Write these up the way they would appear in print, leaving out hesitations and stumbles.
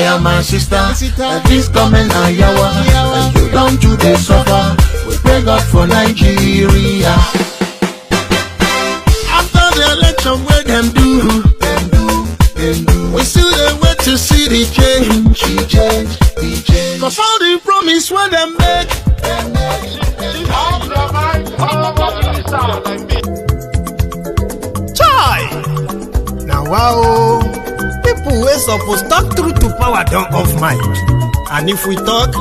am my sister. This comment na yawa, and you don't do the suffer. We pray God for Nigeria. After the election, where them do, we still dey wait to see the change. Cause all the promise where them make. Chai! Now wow, people wey suppose talk truth to power don't off mic. And if we talk,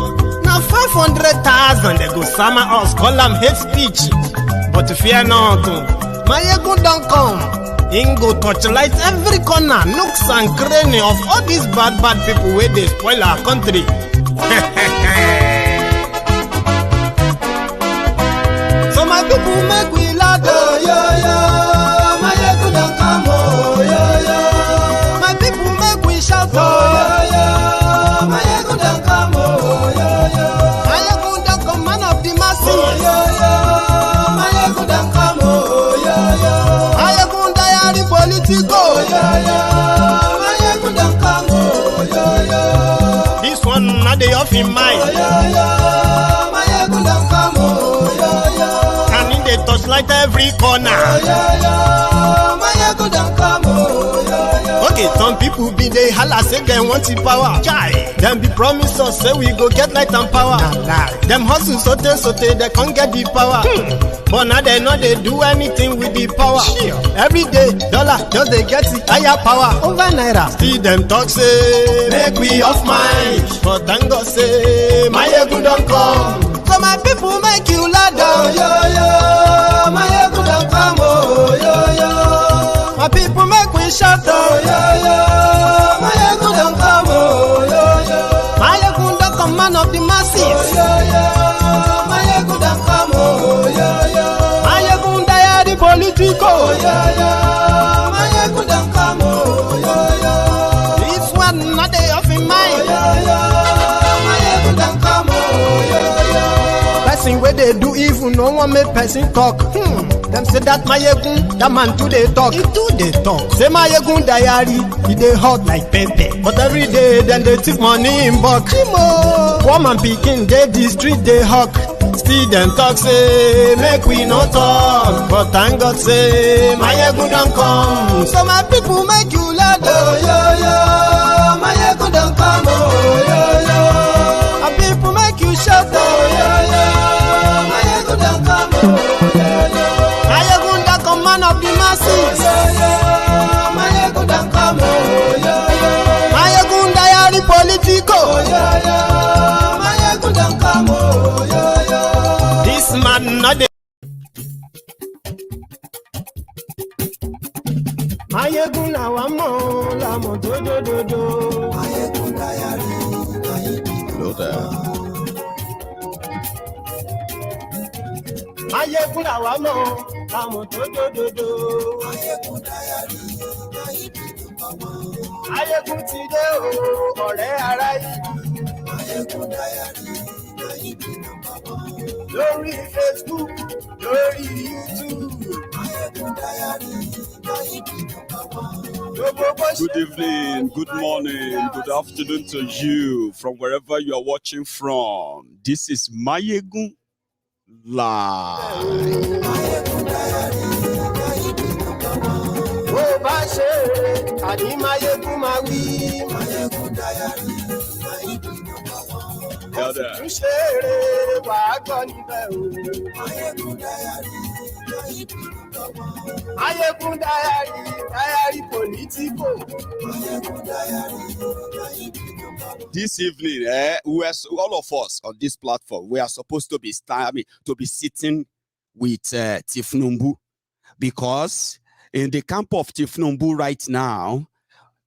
now 500,000 they go summer us, call them hate speech. But fear not, Maiyegun don't come. Him go torchlight every corner, nooks and cranny of all these bad people where they spoil our country. So my people make we loud, Maiyegun don't come, my people make we shout, Maiyegun don't come, Maiyegun don't come, man of the masses, Maiyegun don't come, Maiyegun diary Politico, Maiyegun don't come, this one not the off in mind, Maiyegun don't come, and in the touchlight every corner, Maiyegun don't come. Okay, some people be they holla say they want the power. Chai, them be promise us say we go get light and power. Them hustle sote they can't get the power. But now they know they do anything with the power. Every day, dollar just they get the higher power over naira. Still them talk say make we off mind. But thank God say Maiyegun don't come. So my people make you ladder. Maiyegun don't come. My people make we shout. Maiyegun don't come. Maiyegun don't come, man of the masses. Maiyegun don't come. Maiyegun diary Politico. Maiyegun don't come. This one not the off in mind. Maiyegun don't come. Person where they do evil, no one make person talk. Them say that Maiyegun, that man too they talk. He too they talk. Say Maiyegun diary, he they hot like pepper. But every day then they take money in bulk. Woman picking, they the street they hawk. Still them talk say make we no talk. But thank God say Maiyegun don't come. So my people make you loud. Maiyegun don't come. My people make you shout. Maiyegun don't come. Maiyegun don't come, man of the masses. Maiyegun don't come. Maiyegun diary Politico. Maiyegun don't come. This man not the Maiyegun na wa mo la mo do. Maiyegun diary. Hello there. Maiyegun na wa mo la mo do. Maiyegun diary. Maiyegun ti dé o, ọ̀rẹ́ ara yìí. Maiyegun diary. Lórí Facebook, lórí YouTube. Maiyegun diary. Good evening, good morning, good afternoon to you from wherever you are watching from. This is Maiyegun Live. Maiyegun diary Politico. This evening, all of us on this platform, we are supposed to be sitting with Tinubu, because in the camp of Tinubu right now,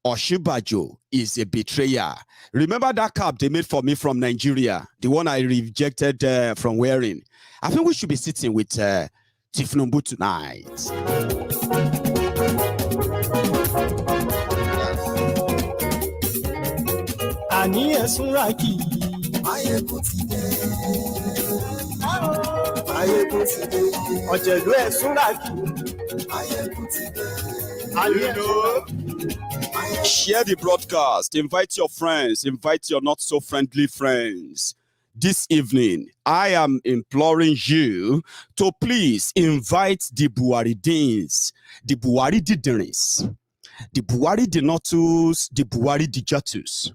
Osinbajo is a betrayer. Remember that cap they made for me from Nigeria, the one I rejected from wearing? I think we should be sitting with Tinubu tonight. Ani esunraki. Maiyegun ti dé. Maiyegun ti dé. Ọ̀jẹ̀lú esunraki. Maiyegun ti dé. Ani know. Share the broadcast. Invite your friends. Invite your not so friendly friends. This evening, I am imploring you to please invite the Buharidins, the Buhari Diderins, the Buhari Denotus, the Buhari Dijatus,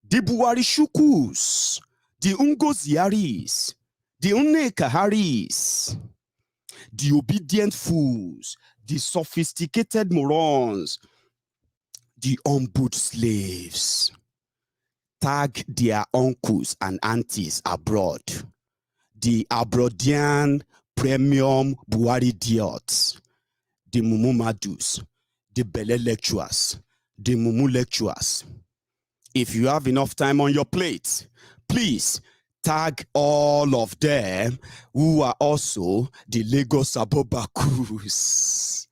the Buhari Shukus, the Ungoziaris, the Unekaharis, the obedient fools, the sophisticated morons, the humbled slaves. Tag their uncles and aunties abroad. The Abroadian premium Buhari idiots, the Mumu Madus, the Bele lecturers, the Mumu lecturers. If you have enough time on your plate, please tag all of them who are also the Lagos Abobakus,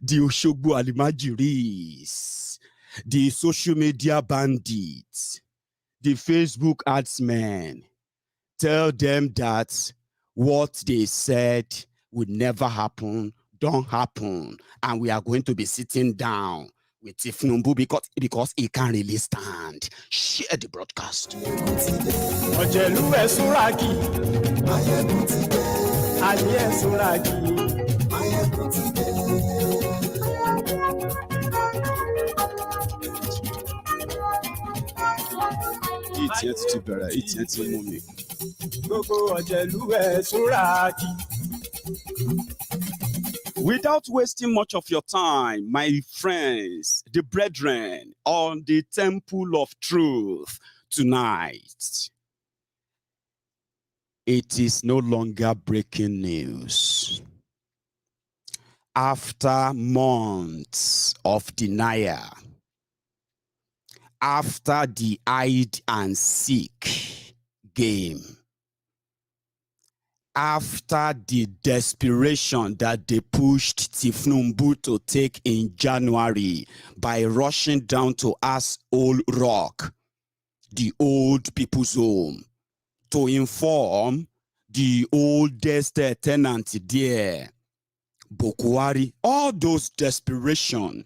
the Oshogbo Alimajiris, the social media bandits, the Facebook adsmen. Tell them that what they said would never happen, don't happen. And we are going to be sitting down with Tinubu because he can't really stand. Share the broadcast. Without wasting much of your time, my friends, the brethren, on the temple of truth tonight, it is no longer breaking news. After months of denial, after the hide and seek game, after the desperation that they pushed Tinubu to take in January by rushing down to Old Rock, the old people's home, to inform the oldest tenant there, Bokwari, all those desperation,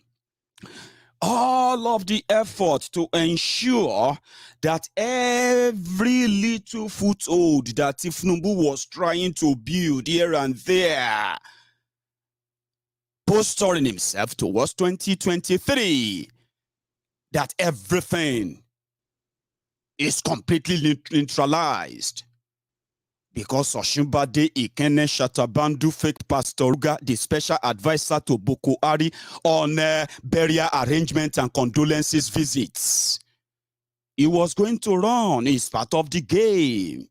all of the effort to ensure that every little foothold that Tinubu was trying to build here and there, posturing himself towards 2023, that everything is completely neutralized. Because Osinbajo Ikene Shatabandu fake Pastor Ruga, the special advisor to Boko Haram on burial arrangement and condolences visits. He was going to run. It's part of the game.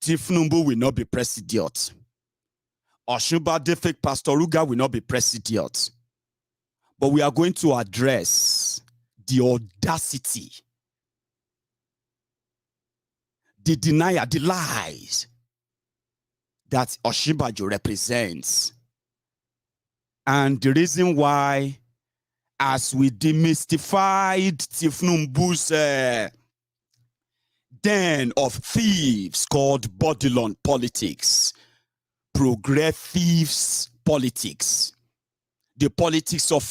Tinubu will not be president. Osinbajo fake Pastor Ruga will not be president. But we are going to address the audacity, the denial, the lies that Osinbajo represents. And the reason why, as we demystified Tinubu's den of thieves called Bourdillon politics, progressives politics, the politics of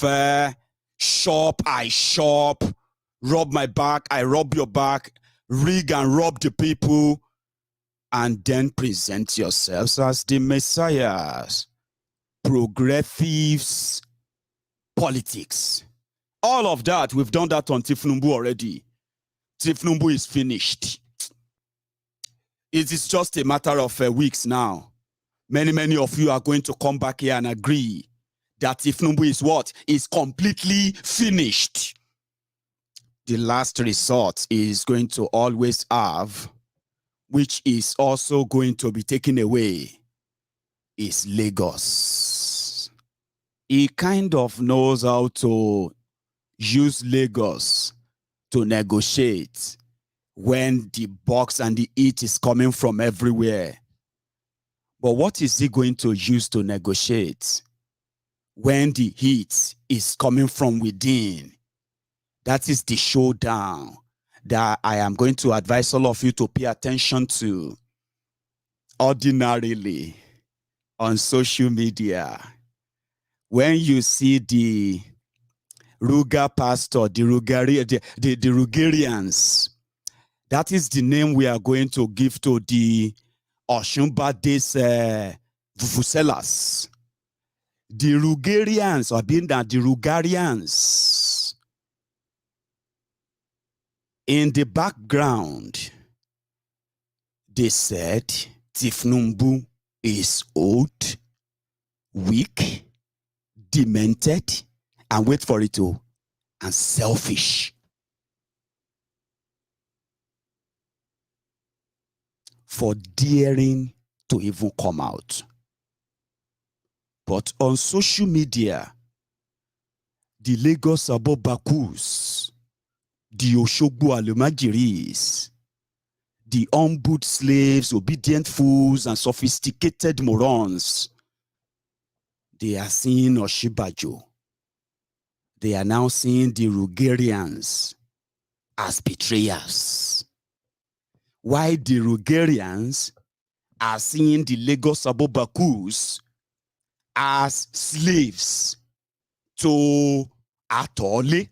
shop, I shop, rub my back, I rub your back, rig and rob the people, and then present yourselves as the messiahs. Progressives politics. All of that, we've done that on Tinubu already. Tinubu is finished. It is just a matter of weeks now. Many of you are going to come back here and agree that Tinubu is what? Is completely finished. The last resort is going to always have, which is also going to be taken away, is Lagos. He kind of knows how to use Lagos to negotiate when the box and the heat is coming from everywhere. But what is he going to use to negotiate when the heat is coming from within? That is the showdown that I am going to advise all of you to pay attention to. Ordinarily, on social media, when you see the Ruga pastor, the Rugarians. That is the name we are going to give to the Osinbajo's Vuvuzelas. The Rugarians, or being that the Rugarians. In the background, they said Tinubu is old, weak, demented, and wait for it to, and selfish. For daring to even come out. But on social media, the Lagos Abobakus, the Oshogbo Alumajiris, the humbled slaves, obedient fools, and sophisticated morons, they are seeing Osinbajo. They are now seeing the Rugarians as betrayers. Why the Rugarians are seeing the Lagos Abobakus as slaves to Atole.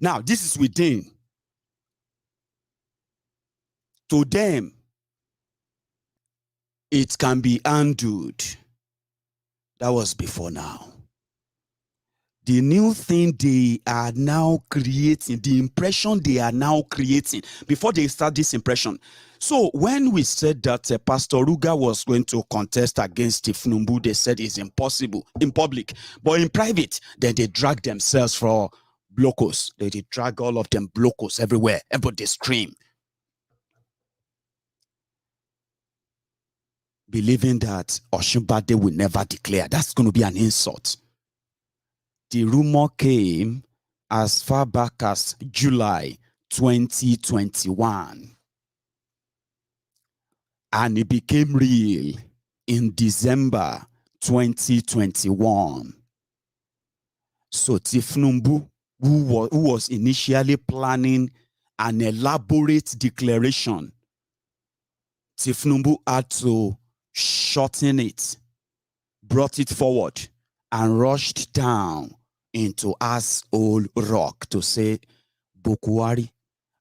Now, this is within. To them, it can be handled. That was before now. The new thing they are now creating, the impression they are now creating, before they start this impression. So when we said that Pastor Ruga was going to contest against Tinubu, they said it's impossible in public. But in private, then they drag themselves for blocos. They drag all of them blocos everywhere. Everybody scream. Believing that Osinbajo will never declare. That's going to be an insult. The rumor came as far back as July 2021. And it became real in December 2021. So Tinubu, who was initially planning an elaborate declaration, Tinubu had to shorten it, brought it forward, and rushed down into Asshole Rock to say, Bokwari,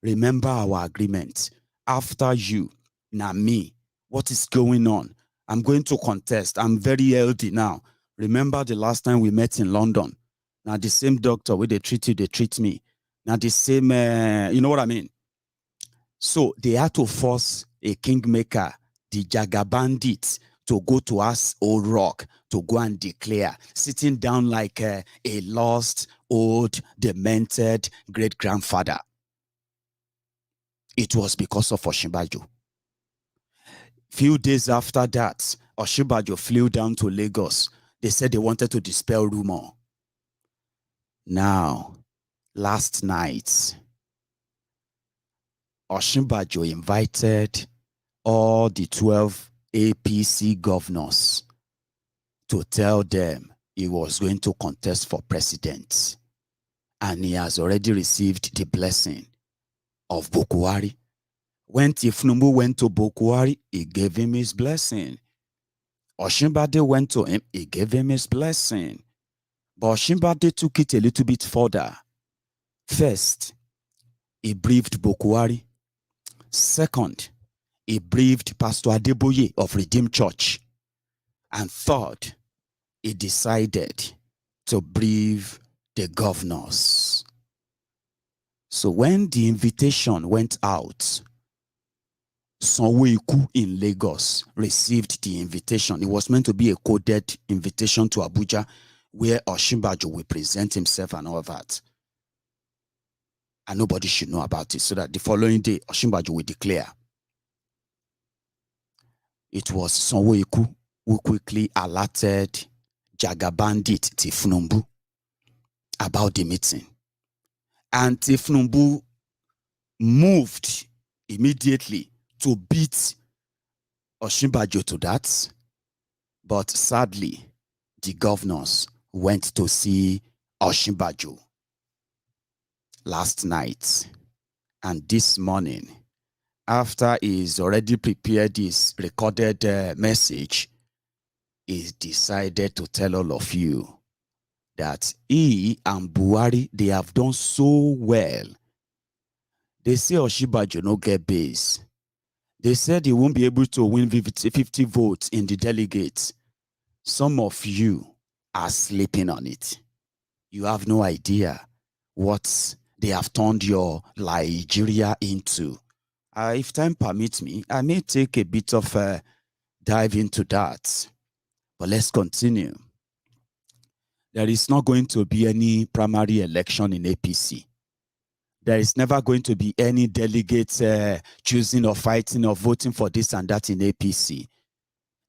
remember our agreement. After you, now me, what is going on? I'm going to contest. I'm very healthy now. Remember the last time we met in London? Now the same doctor where they treat you, they treat me. Now the same, you know what I mean? So they had to force a kingmaker, the Jagaban, to go to Asshole Rock to go and declare, sitting down like a lost, old, demented great-grandfather. It was because of Osinbajo. Few days after that, Osinbajo flew down to Lagos. They said they wanted to dispel rumor. Now, last night, Osinbajo invited all the 12 APC governors to tell them he was going to contest for president. And he has already received the blessing of Bokwari. When Tinubu went to Bokwari, he gave him his blessing. Osinbajo went to him, he gave him his blessing. But Osinbajo took it a little bit further. First, he briefed Bokwari. Second, he briefed Pastor Adeboye of Redeemed Church. And third, he decided to brief the governors. So when the invitation went out, Sanwo-Iku in Lagos received the invitation. It was meant to be a coded invitation to Abuja where Osinbajo will present himself and all that. And nobody should know about it, so that the following day, Osinbajo will declare. It was Sanwo-Iku who quickly alerted Jagaban Tinubu about the meeting. And Tinubu moved immediately to beat Osinbajo to that. But sadly, the governors went to see Osinbajo last night. And this morning, after he's already prepared his recorded message, he decided to tell all of you that he and Buhari, they have done so well. They say Osinbajo no get base. They said he won't be able to win 50 votes in the delegates. Some of you are sleeping on it. You have no idea what they have turned your Nigeria into. If time permits me, I may take a bit of a dive into that. But let's continue. There is not going to be any primary election in APC. There is never going to be any delegates choosing or fighting or voting for this and that in APC.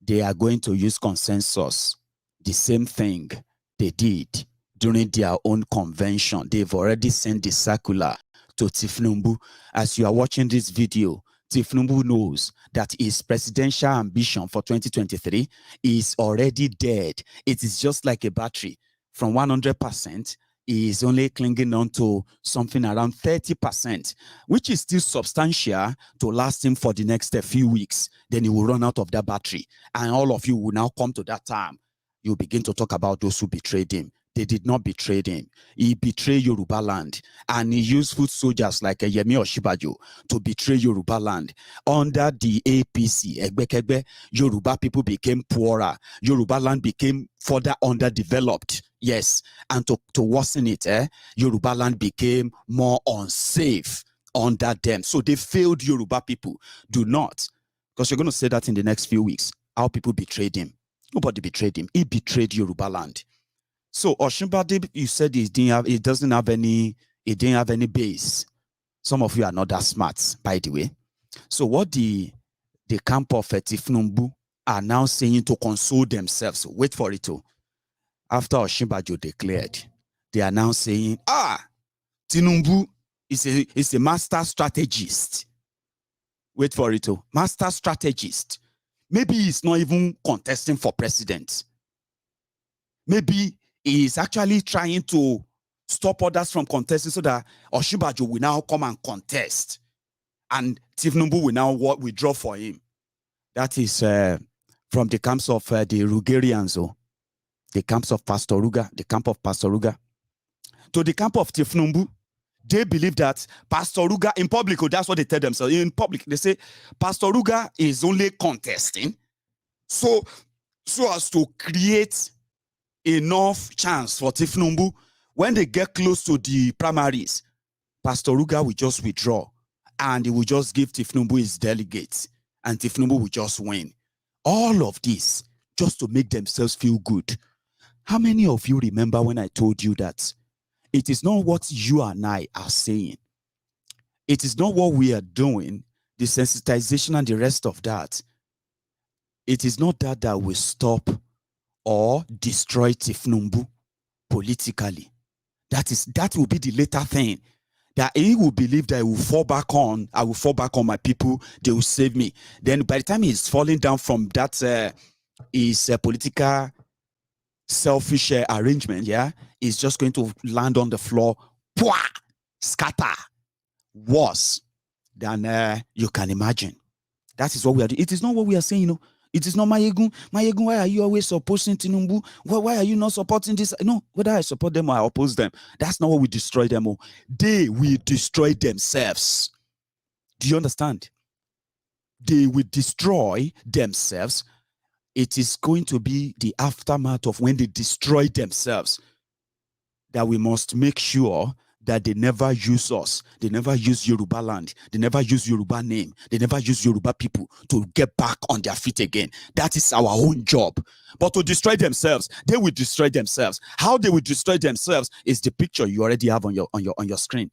They are going to use consensus. The same thing they did during their own convention. They've already sent the circular to Tinubu. As you are watching this video, Tinubu knows that his presidential ambition for 2023 is already dead. It is just like a battery. From 100%, he is only clinging on to something around 30%, which is still substantial to last him for the next few weeks. Then he will run out of that battery. And all of you will now come to that time. You begin to talk about those who betrayed him. They did not betray him. He betrayed Yoruba land. And he used foot soldiers like Yemi Osinbajo to betray Yoruba land. Under the APC, Egbekegbe, Yoruba people became poorer. Yoruba land became further underdeveloped. Yes. And to worsen it, Yoruba land became more unsafe under them. So they failed Yoruba people. Do not. Because you're going to say that in the next few weeks. How people betrayed him. Nobody betrayed him. He betrayed Yoruba land. So Osinbajo, you said he didn't have any base. Some of you are not that smart, by the way. So what the camp of Tinubu are now saying to console themselves, wait for it too. After Osinbajo declared, they are now saying, Tinubu is a master strategist. Wait for it too. Master strategist. Maybe he's not even contesting for president. Maybe he is actually trying to stop others from contesting so that Osinbajo will now come and contest. And Tinubu will now withdraw for him. That is from the camps of the Rugarians, the camps of Pastor Ruga, the camp of Pastor Ruga. To the camp of Tinubu, they believe that Pastor Ruga, in public, that's what they tell themselves. In public, they say Pastor Ruga is only contesting so as to create enough chance for Tinubu. When they get close to the primaries, Pastor Ruga will just withdraw and he will just give Tinubu his delegates and Tinubu will just win. All of this just to make themselves feel good. How many of you remember when I told you that it is not what you and I are saying? It is not what we are doing, the sensitization and the rest of that. It is not that will stop or destroy Tinubu politically. That will be the later thing. That he will believe that I will fall back on my people, they will save me. Then by the time he's falling down from that his political selfish arrangement, is just going to land on the floor, scatter, worse than you can imagine. That is what we are doing. It is not what we are saying, It is not Maiyegun. Maiyegun, why are you always opposing Tinubu? Why are you not supporting this? No, whether I support them or I oppose them, that's not what we destroy them. They will destroy themselves. Do you understand? They will destroy themselves. It is going to be the aftermath of when they destroy themselves that we must make sure that they never use us. They never use Yoruba land. They never use Yoruba name. They never use Yoruba people to get back on their feet again. That is our own job. But to destroy themselves, they will destroy themselves. How they will destroy themselves is the picture you already have on your screen.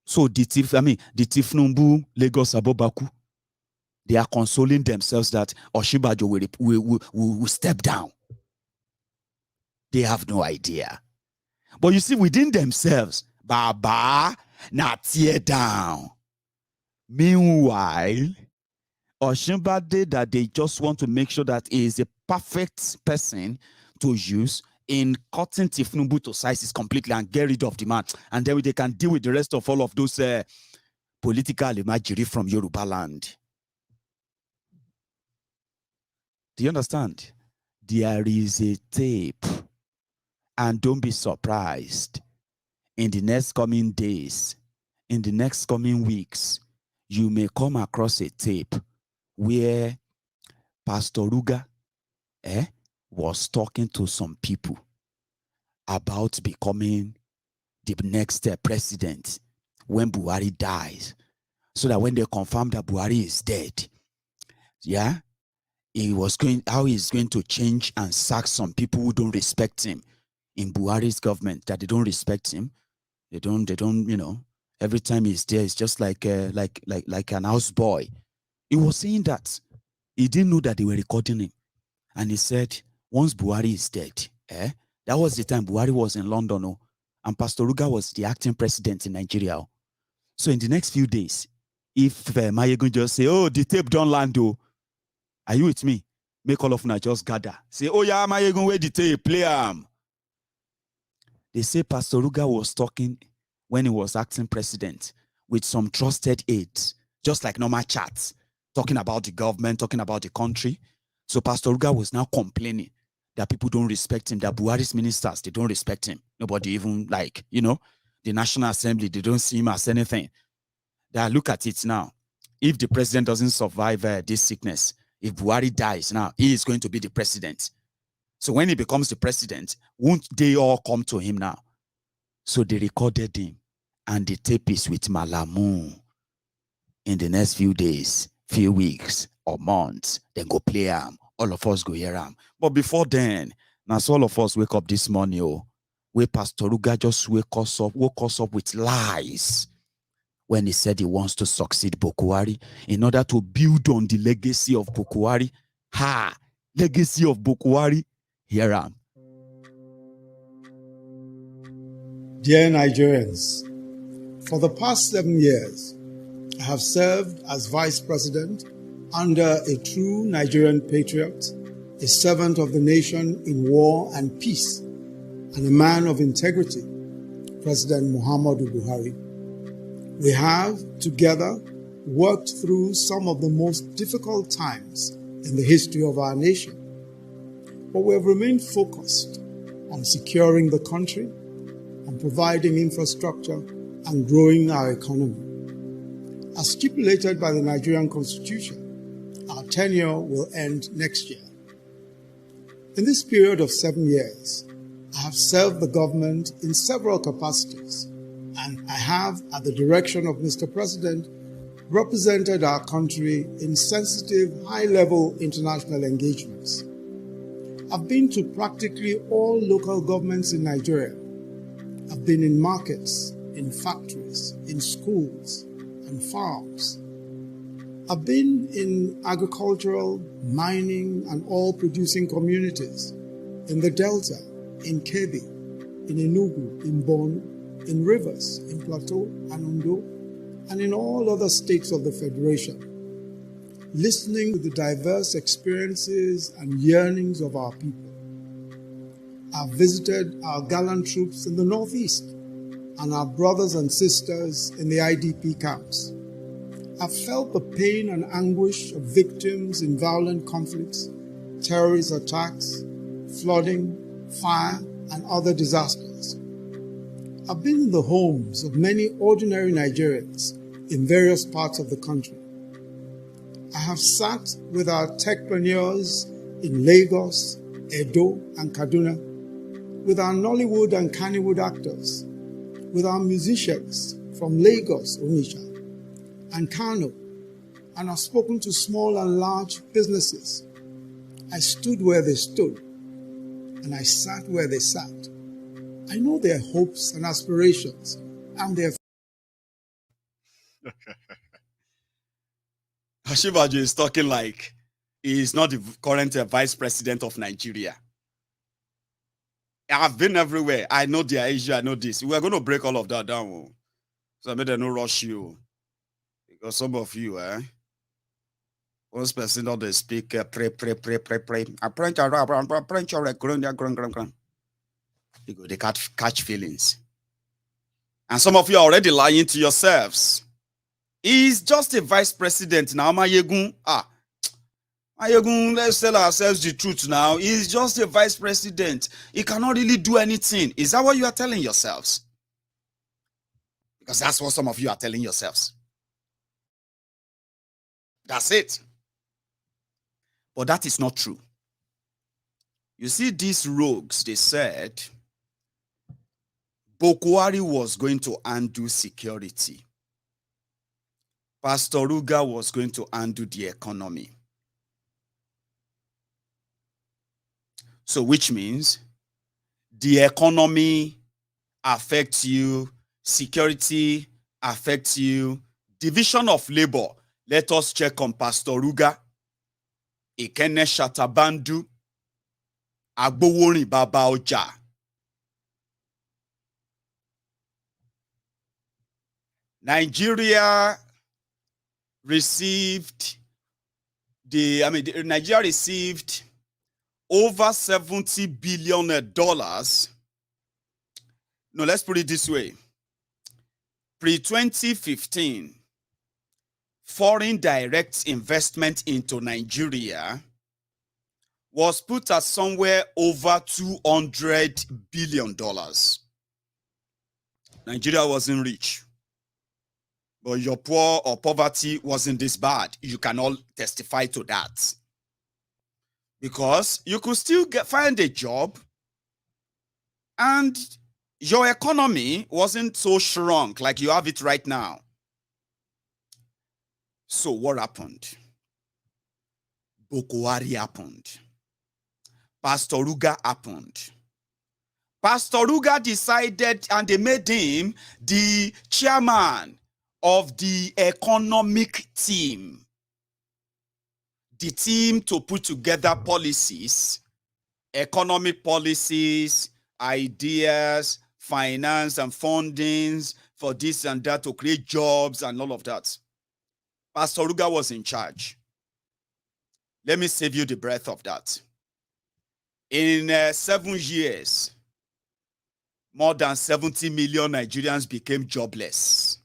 So the Tinubu, Lagos, Abobaku, they are consoling themselves that Osinbajo will step down. They have no idea. But you see, within themselves, Baba, na tear down. Meanwhile, Osinbajo, that they just want to make sure that he is a perfect person to use in cutting Tinubu to sizes completely and get rid of the man. And then they can deal with the rest of all of those political imagery from Yoruba land. Do you understand? There is a tape And don't be surprised. In the next coming days, in the next coming weeks, you may come across a tape where Pastor Ruga was talking to some people about becoming the next president when Buhari dies. So that when they confirm that Buhari is dead, how he's going to change and sack some people who don't respect him in Buhari's government, that they don't respect him. They don't, every time he's there, it's just like an houseboy. He was saying that. He didn't know that they were recording him. And he said, once Buhari is dead, that was the time Buhari was in London, and Pastor Ruga was the acting president in Nigeria. So in the next few days, if Maiyegun just say, oh, the tape don't land, are you with me? Make all of them just gather. Say, oh yeah, Maiyegun, where the tape? Play him. They say Pastor Ruga was talking when he was acting president with some trusted aides, just like normal chats, talking about the government, talking about the country. So Pastor Ruga was now complaining that people don't respect him, that Buhari's ministers, they don't respect him. Nobody even the National Assembly, they don't see him as anything. That look at it now. If the president doesn't survive this sickness, if Buhari dies now, he is going to be the president. So when he becomes the president, won't they all come to him now? So they recorded him, and the tape is with Malamu. In the next few days, few weeks or months, then go play him. All of us go hear him. But before then, now so all of us wake up this morning, where Pastor Ruga just woke us up with lies when he said he wants to succeed Bokuwari in order to build on the legacy of Bokuwari. Legacy of Bokuwari. Hear him. Dear Nigerians, for the past 7 years, I have served as Vice President under a true Nigerian patriot, a servant of the nation in war and peace, and a man of integrity, President Muhammadu Buhari. We have, together, worked through some of the most difficult times in the history of our nation. But we have remained focused on securing the country, on providing infrastructure, and growing our economy. As stipulated by the Nigerian Constitution, our tenure will end next year. In this period of 7 years, I have served the government in several capacities, and I have, at the direction of Mr. President, represented our country in sensitive, high-level international engagements. I've been to practically all local governments in Nigeria. I've been in markets, in factories, in schools, and farms. I've been in agricultural, mining, and oil-producing communities, in the Delta, in Kebbi, in Enugu, in Borno, in Rivers, in Plateau and Ondo, and in all other states of the Federation, listening to the diverse experiences and yearnings of our people. I've visited our gallant troops in the Northeast and our brothers and sisters in the IDP camps. I've felt the pain and anguish of victims in violent conflicts, terrorist attacks, flooding, fire, and other disasters. I've been in the homes of many ordinary Nigerians in various parts of the country. I have sat with our techpreneurs in Lagos, Edo, and Kaduna, with our Nollywood and Kannywood actors, with our musicians from Lagos, Onitsha, and Kano, and I've spoken to small and large businesses. I stood where they stood, and I sat where they sat. I know their hopes and aspirations, and their... Osinbajo is talking like he is not the current vice president of Nigeria. I've been everywhere. I know their issue. I know this. We're going to break all of that down. So I made them no rush you. Because some of you, one person not they speak, pray. You go, they catch feelings. And some of you are already lying to yourselves. He's just a vice president now, Maiyegun. Maiyegun, let's tell ourselves the truth now. He's just a vice president. He cannot really do anything. Is that what you are telling yourselves? Because that's what some of you are telling yourselves. That's it. But that is not true. You see, these rogues, they said Bokwari was going to undo security. Pastor Ruga was going to undo the economy. So which means the economy affects you, security affects you, division of labor. Let us check on Pastor Ruga, Ikene Shatabandu, Agbowori Baba Oja. Nigeria received Nigeria received over $70 billion. No, let's put it this way. Pre-2015, foreign direct investment into Nigeria was put at somewhere over $200 billion. Nigeria wasn't rich, but your poor or poverty wasn't this bad. You can all testify to that. Because you could still find a job and your economy wasn't so shrunk like you have it right now. So what happened? Bokwari happened. Pastor Ruga happened. Pastor Ruga decided and they made him the chairman of the economic team. The team to put together policies, economic policies, ideas, finance and fundings for this and that to create jobs and all of that. Pastor Ruga was in charge. Let me save you the breath of that. In 7 years, more than 70 million Nigerians became jobless.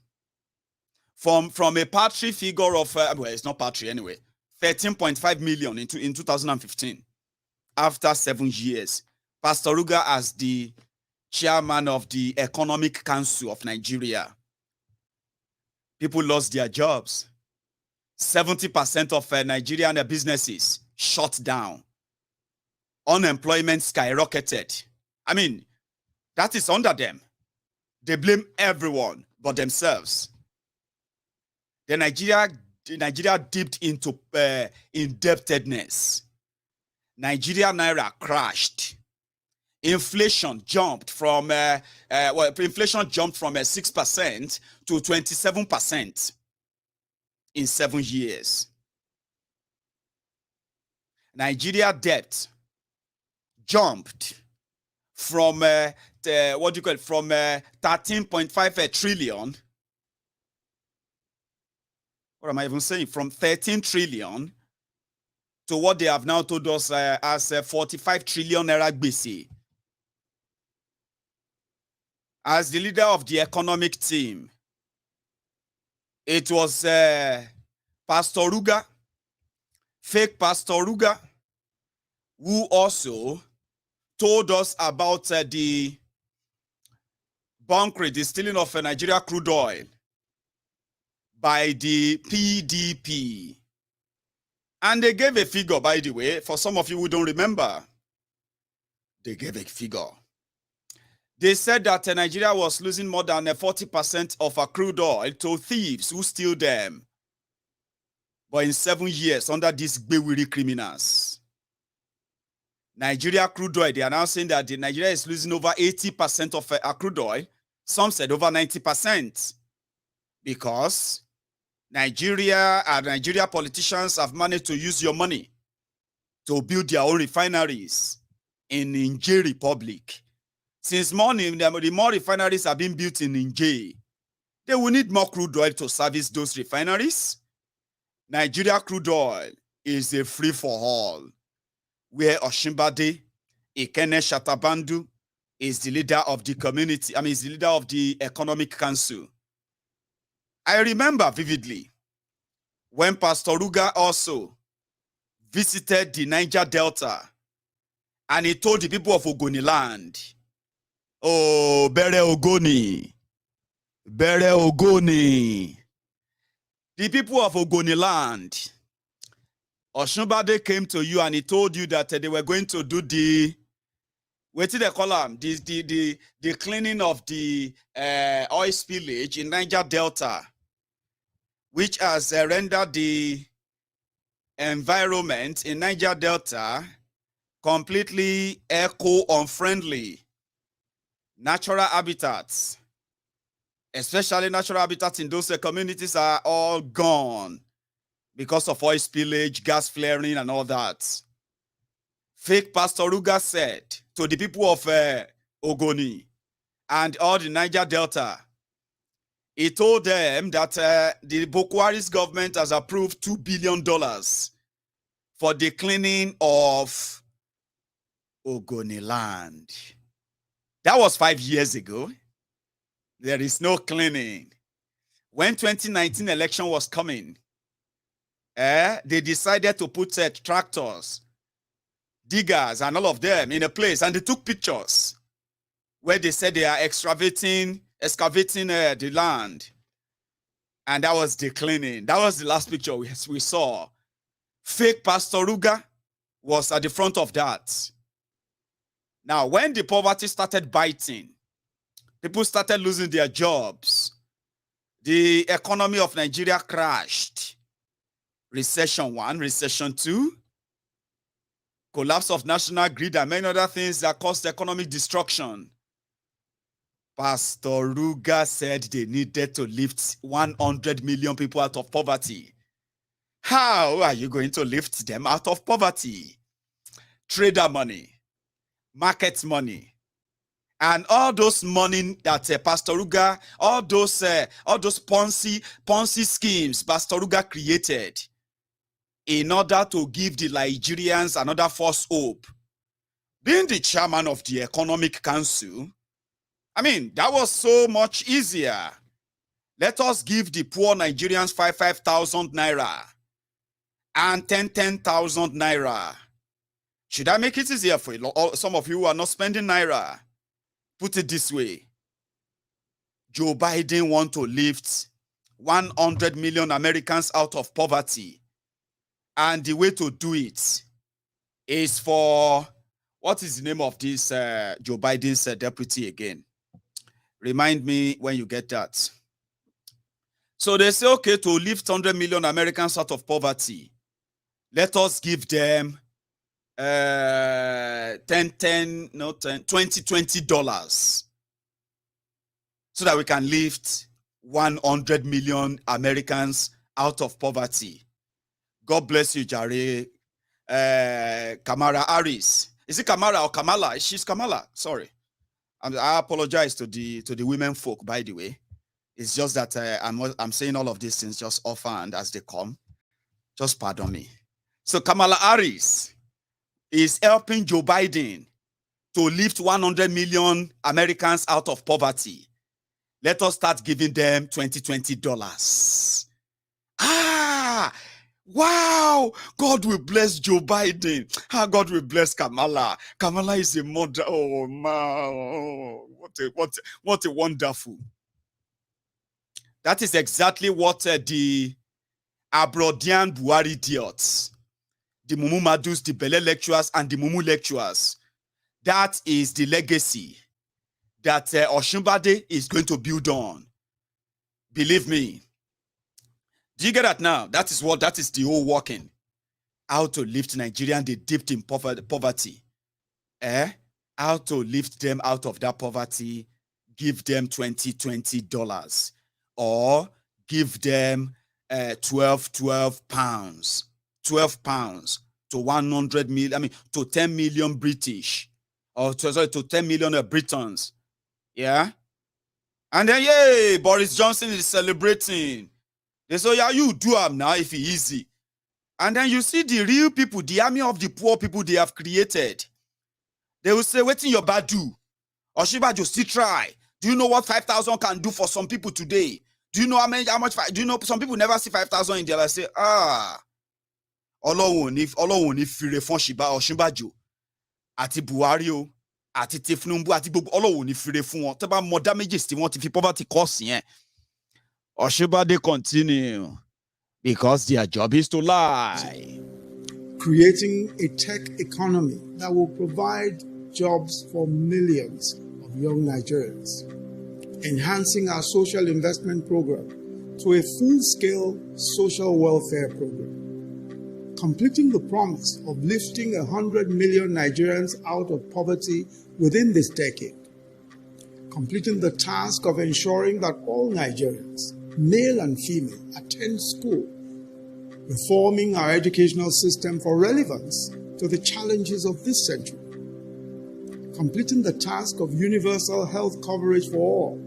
From a paltry figure of, well, it's not paltry anyway, 13.5 million in 2015. After 7 years, Pastor Ruga as the chairman of the Economic Council of Nigeria, people lost their jobs. 70% of Nigerian businesses shut down. Unemployment skyrocketed. I mean, that is under them. They blame everyone but themselves. Then Nigeria dipped into indebtedness. Nigeria Naira crashed. Inflation jumped from 6% to 27% in 7 years. Nigeria debt jumped from 13.5 trillion. What am I even saying? From 13 trillion to what they have now told us as 45 trillion naira gbese. As the leader of the economic team, it was Pastor Ruga, fake Pastor Ruga, who also told us about the bunkering, the stealing of Nigeria crude oil by the PDP. And they gave a figure, by the way, for some of you who don't remember. They gave a figure. They said that Nigeria was losing more than 40% of our crude oil to thieves who steal them. But in 7 years, under these bewilly criminals, Nigeria crude oil, they are now saying that Nigeria is losing over 80% of our crude oil. Some said over 90%. Because Nigeria and Nigeria politicians have managed to use your money to build their own refineries in Niger Republic. Since morning, the more refineries have been built in Niger, they will need more crude oil to service those refineries. Nigeria crude oil is a free-for-all, where Osinbajo, Ikene Shatabandu, is the leader of the community, is the leader of the Economic Council. I remember vividly when Pastor Ruga also visited the Niger Delta, and he told the people of Ogoni land, oh, Bere Ogoni, Bere Ogoni. The people of Ogoni land, Osinbajo came to you and he told you that they were going to do the, what did they call them? The cleaning of the oil spillage in Niger Delta, which has rendered the environment in Niger Delta completely eco-unfriendly. Natural habitats, especially natural habitats in those communities, are all gone because of oil spillage, gas flaring, and all that. Fake Pastor Ruga said to the people of Ogoni and all the Niger Delta, he told them that the Boko Haram's government has approved $2 billion for the cleaning of Ogoni land. That was 5 years ago. There is no cleaning. When 2019 election was coming, they decided to put tractors, diggers, and all of them in a place, and they took pictures where they said they are excavating the land. And that was the cleaning. That was the last picture we saw. Fake Pastor Ruga was at the front of that. Now, when the poverty started biting, people started losing their jobs. The economy of Nigeria crashed. Recession 1, recession 2, collapse of national grid, and many other things that caused economic destruction. Pastor Ruga said they needed to lift 100 million people out of poverty. How are you going to lift them out of poverty? Trader money, market money, and all those money that Pastor Ruga, all those Ponzi schemes Pastor Ruga created in order to give the Nigerians another false hope. Being the chairman of the Economic Council, I mean, that was so much easier. Let us give the poor Nigerians 5,000 naira and 10,000 naira. Should I make it easier for you? Some of you who are not spending naira. Put it this way. Joe Biden wants to lift 100 million Americans out of poverty. And the way to do it is for, what is the name of this Joe Biden's deputy again? Remind me when you get that. So they say, okay, to lift 100 million Americans out of poverty, let us give them $20 so that we can lift 100 million Americans out of poverty. God bless you, Jare. Kamala Harris. Is it Kamala or Kamala? She's Kamala. Sorry. I apologize to the women folk, by the way. It's just that I'm saying all of these things just offhand as they come. Just pardon me. So Kamala Harris is helping Joe Biden to lift 100 million Americans out of poverty. Let us start giving them $20. Wow, God will bless Joe Biden. God will bless Kamala. Kamala is a mother. Oh man, what a wonderful. That is exactly what the Abrodian Buhari idiots, the Mumu Madus, the Bele lecturers, and the Mumu lecturers. That is the legacy that Osinbajo is going to build on. Believe me. Do you get that now? That is the whole working. How to lift Nigerians, they dipped in poverty. How to lift them out of that poverty, give them $20 or give them 12 pounds to 100 million, I mean, to 10 million British, or to 10 million Britons. Yeah. And then, yay, Boris Johnson is celebrating. They say, yeah, you do them now if it's easy. And then you see the real people, the army of the poor people they have created. They will say, waiting your bad do. Osinbajo still try. Do you know what 5,000 can do for some people today? Do you know how much? Do you know some people never see 5,000 in their life? Say, Ọlọ́run ò ní fire fún Osinbajo àti Buhari o àti Tinubu àti gbogbo Ọlọ́run ò ní fire fún wọn. Tẹ́ bá mọ damages tí wọ́n ti fi poverty cause yẹn. Osinbajo continue because their job is to lie. Creating a tech economy that will provide jobs for millions of young Nigerians. Enhancing our social investment program to a full-scale social welfare program. Completing the promise of lifting 100 million Nigerians out of poverty within this decade. Completing the task of ensuring that all Nigerians, male and female, attend school. Reforming our educational system for relevance to the challenges of this century. Completing the task of universal health coverage for all,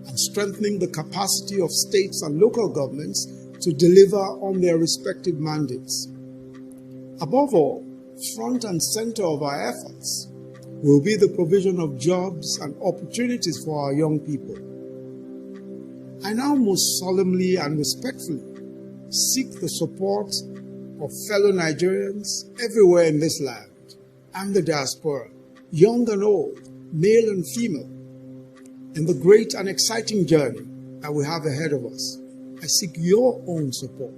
and strengthening the capacity of states and local governments to deliver on their respective mandates. Above all, front and center of our efforts will be the provision of jobs and opportunities for our young people. I now most solemnly and respectfully seek the support of fellow Nigerians everywhere in this land and the diaspora, young and old, male and female, in the great and exciting journey that we have ahead of us. I seek your own support.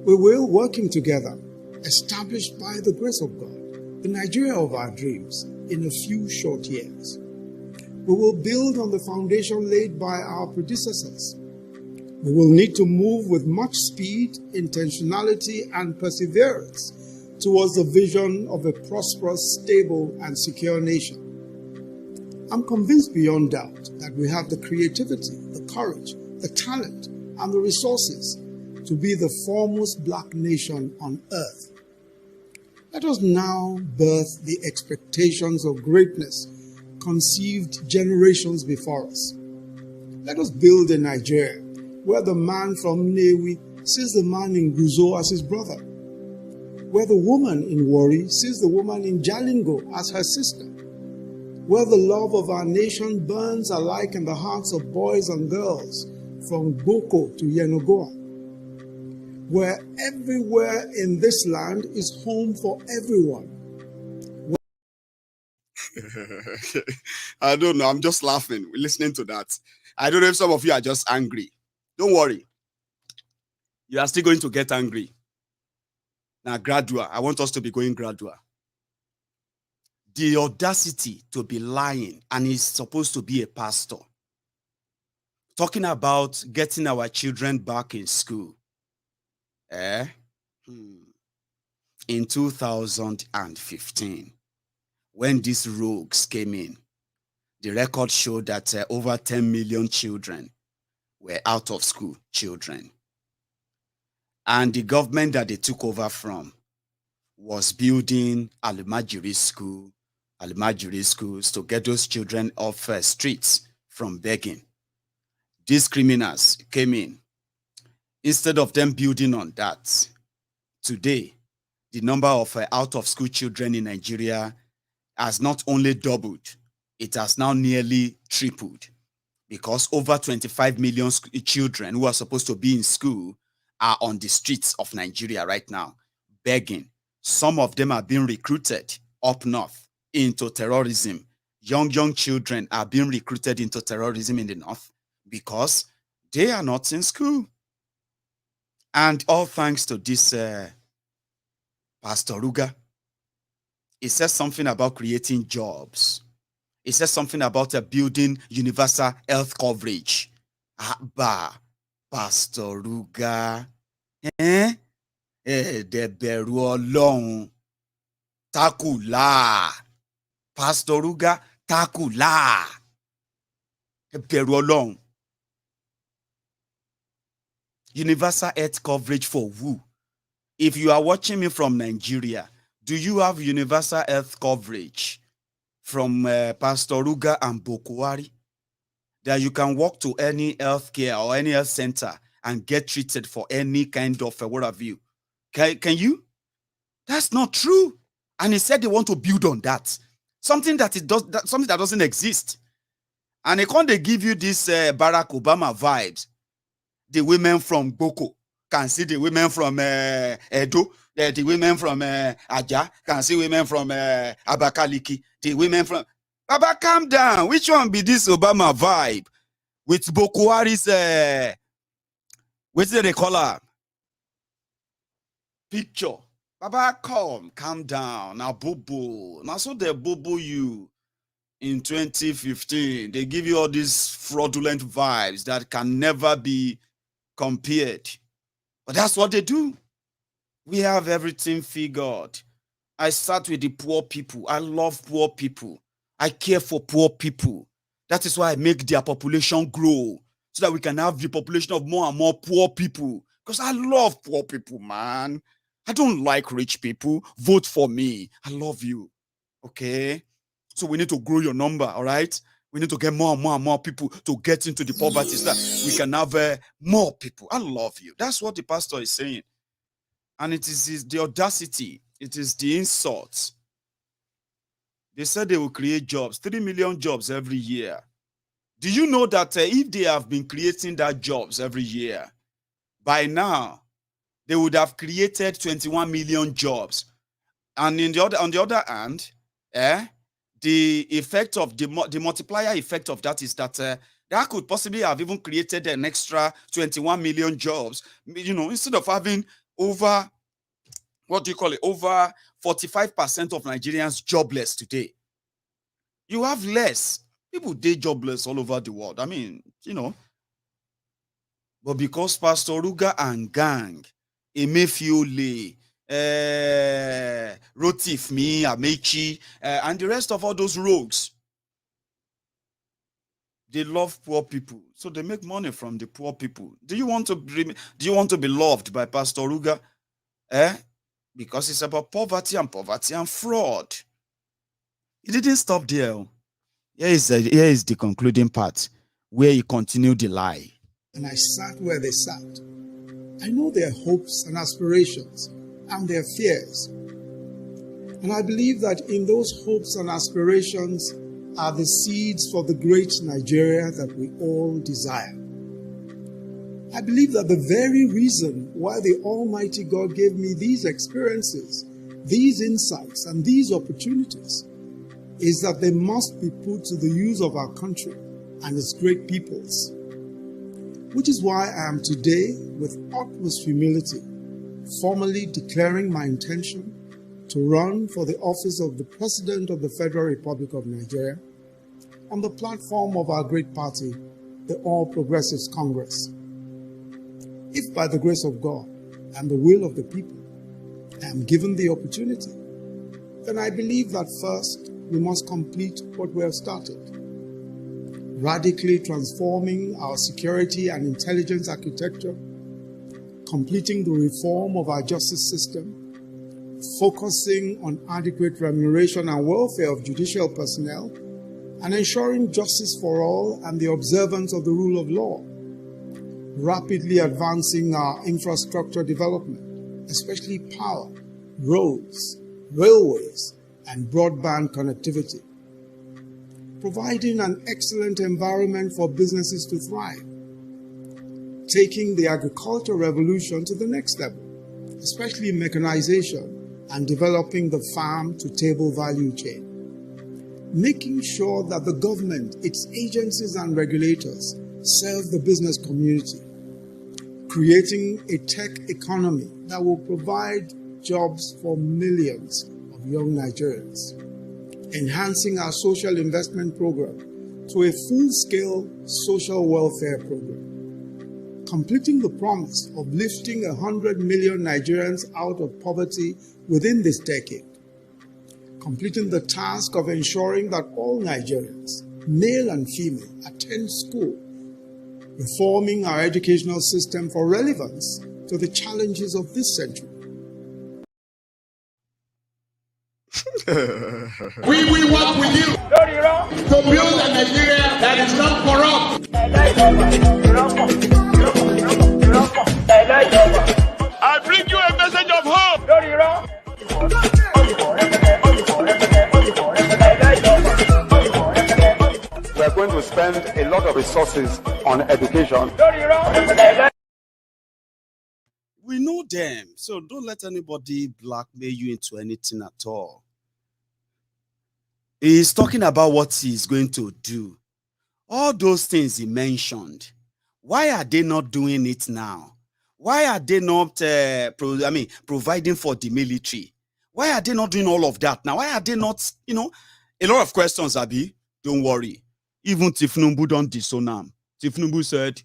We will, working together, establish by the grace of God the Nigeria of our dreams in a few short years. We will build on the foundation laid by our predecessors. We will need to move with much speed, intentionality, and perseverance towards the vision of a prosperous, stable, and secure nation. I'm convinced beyond doubt that we have the creativity, the courage, the talent, and the resources to be the foremost black nation on earth. Let us now birth the expectations of greatness conceived generations before us. Let us build a Nigeria where the man from Newi sees the man in Guzo as his brother, where the woman in Warri sees the woman in Jalingo as her sister, where the love of our nation burns alike in the hearts of boys and girls from Boko to Yenagoa, where everywhere in this land is home for everyone. I don't know. I'm just laughing listening to that. I don't know if some of you are just angry. Don't worry. You are still going to get angry. Now, gradual. I want us to be going gradual. The audacity to be lying, and he's supposed to be a pastor, talking about getting our children back in school. In 2015, when these rogues came in, the record showed that over 10 million children were out of school children. And the government that they took over from was building Almajiri schools to get those children off streets from begging. These criminals came in. Instead of them building on that, today, the number of out-of-school children in Nigeria has not only doubled, it has now nearly tripled, because over 25 million children who are supposed to be in school are on the streets of Nigeria right now, begging. Some of them are being recruited up north into terrorism. Young children are being recruited into terrorism in the north because they are not in school. And all thanks to this Pastor Ruga. He says something about creating jobs. He says something about building universal health coverage. Pastor Ruga. Dẹ̀bẹ̀rù Ọlọ́run. Takula. Pastor Ruga, takula. Dẹ̀bẹ̀rù Ọlọ́run. Universal health coverage for who? If you are watching me from Nigeria, do you have universal health coverage from Pastor Ruga and Bokwari? That you can walk to any health care or any health center and get treated for any kind of what have you. Can you? That's not true. And he said they want to build on that. Something that doesn't exist. And they give you this Barack Obama vibes. The women from Boko. can see the women from Edo, the women from Aja, can see women from Abakaliki, the women from... Baba, calm down. Which one be this Obama vibe? With Bokuari's, what's the color? Picture. Baba, calm down. Now, boo-boo. Now, so they boo-boo you in 2015. They give you all these fraudulent vibes that can never be compared. But that's what they do. We have everything figured. I start with the poor people. I love poor people. I care for poor people. That is why I make their population grow, so that we can have the population of more and more poor people. Because I love poor people, man. I don't like rich people. Vote for me. I love you. Okay? So we need to grow your number, all right? We need to get more and more and more people to get into the poverty so that we can have more people. I love you. That's what the pastor is saying. And it is the audacity. It is the insult. They said they will create jobs, 3 million jobs every year. Do you know that if they have been creating that jobs every year, by now, they would have created 21 million jobs. And on the other hand, the effect of the multiplier effect of that is that that could possibly have even created an extra 21 million jobs. You know, instead of having over, over 45% of Nigerians jobless today. You have less. People day jobless all over the world. I mean, you know. But because Pastor Ruga and gang, Emefiole, Rotifmi, Amechi, and the rest of all those rogues, they love poor people. So they make money from the poor people. Do you want to be loved by Pastor Ruga? Because it's about poverty and fraud. He didn't stop there. Here is the concluding part where he continued the lie. And I sat where they sat. I know their hopes and aspirations and their fears. And I believe that in those hopes and aspirations are the seeds for the great Nigeria that we all desire. I believe that the very reason why the Almighty God gave me these experiences, these insights, and these opportunities is that they must be put to the use of our country and its great peoples. Which is why I am today, with utmost humility, formally declaring my intention to run for the office of the President of the Federal Republic of Nigeria on the platform of our great party, the All Progressives Congress. If by the grace of God and the will of the people I am given the opportunity, then I believe that first we must complete what we have started, radically transforming our security and intelligence architecture, completing the reform of our justice system, focusing on adequate remuneration and welfare of judicial personnel, and ensuring justice for all and the observance of the rule of law, rapidly advancing our infrastructure development, especially power, roads, railways, and broadband connectivity, providing an excellent environment for businesses to thrive, taking the agricultural revolution to the next level, especially mechanization and developing the farm-to-table value chain, making sure that the government, its agencies and regulators serve the business community, creating a tech economy that will provide jobs for millions of young Nigerians, enhancing our social investment program to a full-scale social welfare program, completing the promise of lifting 100 million Nigerians out of poverty within this decade, completing the task of ensuring that all Nigerians, male and female, attend school, reforming our educational system for relevance to the challenges of this century. We will work with you to build a Nigeria that is not corrupt. I bring you a message of hope. We are going to spend a lot of resources on education. them. So don't let anybody blackmail you into anything at all. He's talking about what he's going to do. All those things he mentioned. Why are they not doing it now? Why are they not providing for the military? Why are they not doing all of that now? Why are they not, a lot of questions, Abi. Don't worry. Even Tinubu don't disown him. Tinubu said,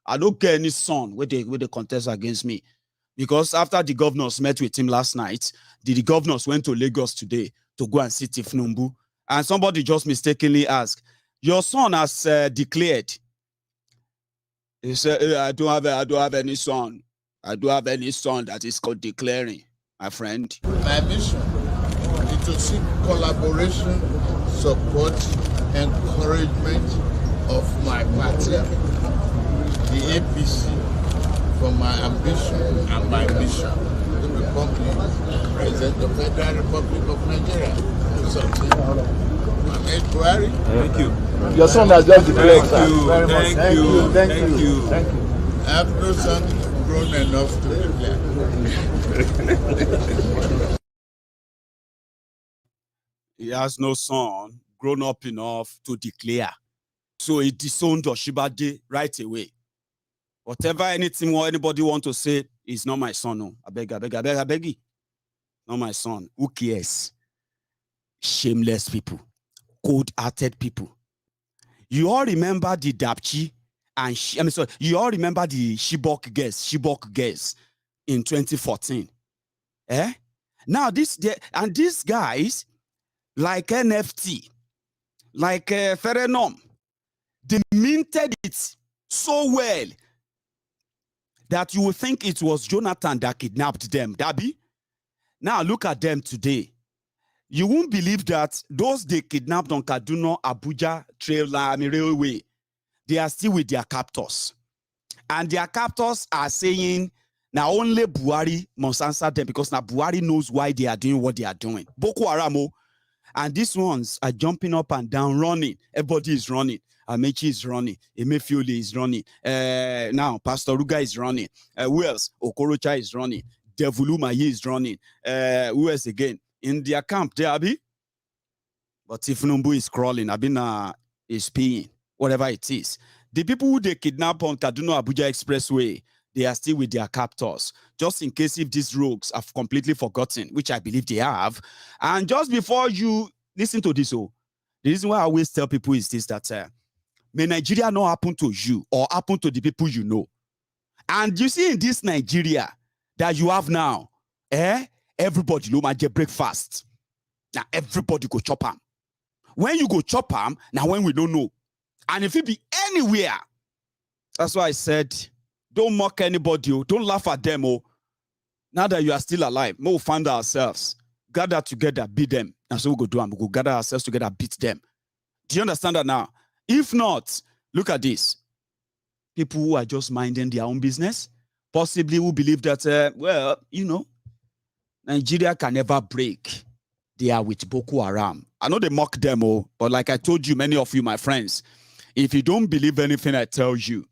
I don't get any son with the contest against me. Because after the governors met with him last night, the governors went to Lagos today to go and see Tinubu. And somebody just mistakenly asked, your son has declared. He said, I don't have any son. I don't have any son that is called declaring, my friend. My mission is to seek collaboration, support, encouragement of my party, the APC, for my ambition and my mission to become the President of the Federal Republic of Nigeria. Maiyegun. Thank you. Your son has just declared. Thank you. I have no son grown enough to declare. He has no son grown up enough to declare. So he disowned Osinbajo right away. Whatever anybody want to say is not my son. No. I beg you. Not my son. Who cares? Shameless people. Cold-hearted people. You all remember the Dapchi and you all remember the Chibok girls in 2014. Now these guys like NFT, like Referendum, they minted it so well that you would think it was Jonathan that kidnapped them. Dabi? Now look at them today. You won't believe that those they kidnapped on Kaduna Abuja railway, they are still with their captors. And their captors are saying, now only Buhari must answer them because now Buhari knows why they are doing what they are doing. Boko Haram. And these ones are jumping up and down, running. Everybody is running. Amechi is running. Emefiole is running. Now, Pastor Ruga is running. Who else? Okorocha is running. Devulu Maye is running. Who else again? In their camp, there, Abi. But Tinubu is crawling. Abina is peeing. Whatever it is. The people who they kidnap on Kaduna Abuja Expressway, they are still with their captors. Just in case if these rogues have completely forgotten, which I believe they have. And just before you listen to this, the reason why I always tell people is this, that may Nigeria not happen to you or happen to the people you know. And you see in this Nigeria that you have now, everybody know get breakfast. Now everybody go chop them. When you go chop them, now when we don't know. And if it be anywhere, that's why I said, don't mock anybody. Don't laugh at them. Now that you are still alive, we'll find ourselves. Gather together, beat them. And so we'll go do them. We'll gather ourselves together, beat them. Do you understand that now? If not, look at this. People who are just minding their own business, possibly who believe that, Nigeria can never break. They are with Boko Haram. I know they mock them, but like I told you, many of you, my friends, if you don't believe anything I tell you,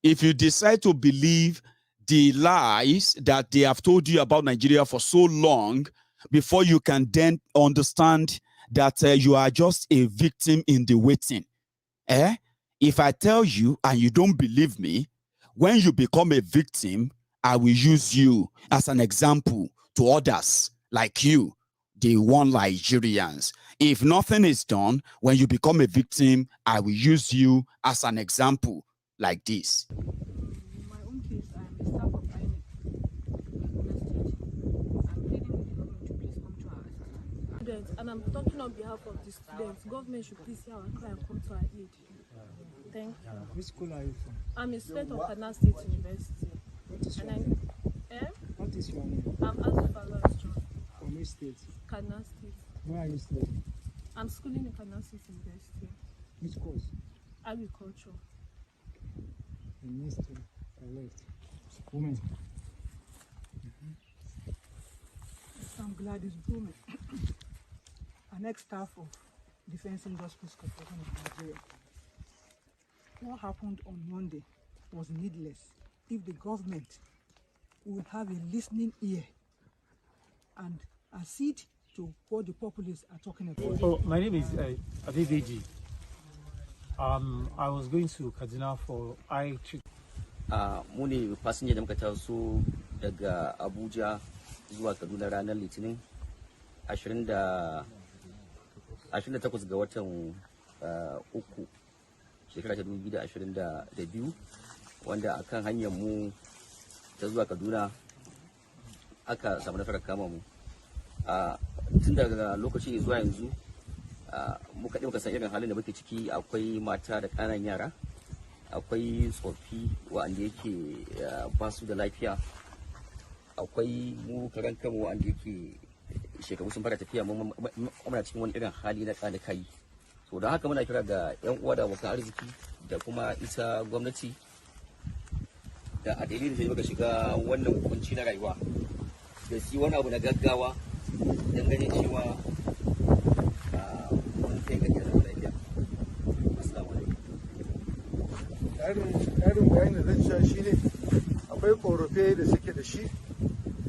if you decide to believe the lies that they have told you about Nigeria for so long, before you can then understand that you are just a victim in the waiting. If I tell you and you don't believe me, when you become a victim, I will use you as an example to others like you, the one Nigerians. If nothing is done, when you become a victim, I will use you as an example like this. In my own case, I am a staff of INEC. I'm pleading with the government to please come to our assistance. Students, and I'm talking on behalf of the students. Government should please hear our cry and come to our aid. Thank you. Which school are you from? I'm a student of Kaduna State University. What is your And name? What is your name? I'm Asufallah John. From which state? Kaduna State. Where are you studying? I'm schooling in Kaduna State University. Which course? Agriculture. The next to left. Women. I'm Gladys Blumen, an ex-staff of Defense Industries Corporation of Nigeria. What happened on Monday was needless if the government we will have a listening ear and accede to what the populists are talking about. Oh, my name is Adedeji. I was going to Kaduna for mu ne fasinja da muka taso daga Abuja zuwa Kaduna ranar Litinin 28 ga watan uku shekara ta 2022 wanda akan hanyar mu ta zuwa Kaduna aka samu nasarar kama mu. Tun daga lokaci zuwa yanzu muka san irin halin da muke ciki. Akwai mata da ƙananan yara, akwai tsofi wanda yake ba su da lafiya, akwai mu karan kanmu wanda yake shekaru sun fara tafiya, muna cikin wani irin hali na ƙana kai. So don haka muna kira ga 'yan uwa da abokan arziki da kuma ita gwamnati da a dalilin da muka shiga wannan kunci na rayuwa da su wani abu na gaggawa don ganin cewa mun kai ga kiran lafiya. Assalamu alaikum. Ƙarin bayanin da zan sha shi ne akwai ƙorafe da suke da shi,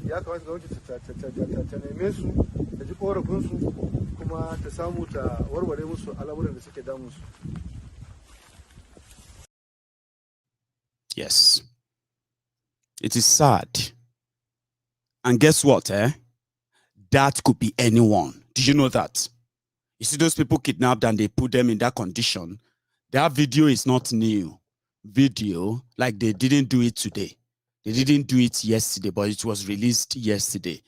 ya kamata gwamnati ta neme su, ta ji ƙorafinsu kuma ta samu ta warware musu al'amuran da suke damunsu. Yes. It is sad. And guess what, That could be anyone. Did you know that? You see those people kidnapped and they put them in that condition. That video is not new. Video, like they didn't do it today. They didn't do it yesterday, but it was released yesterday.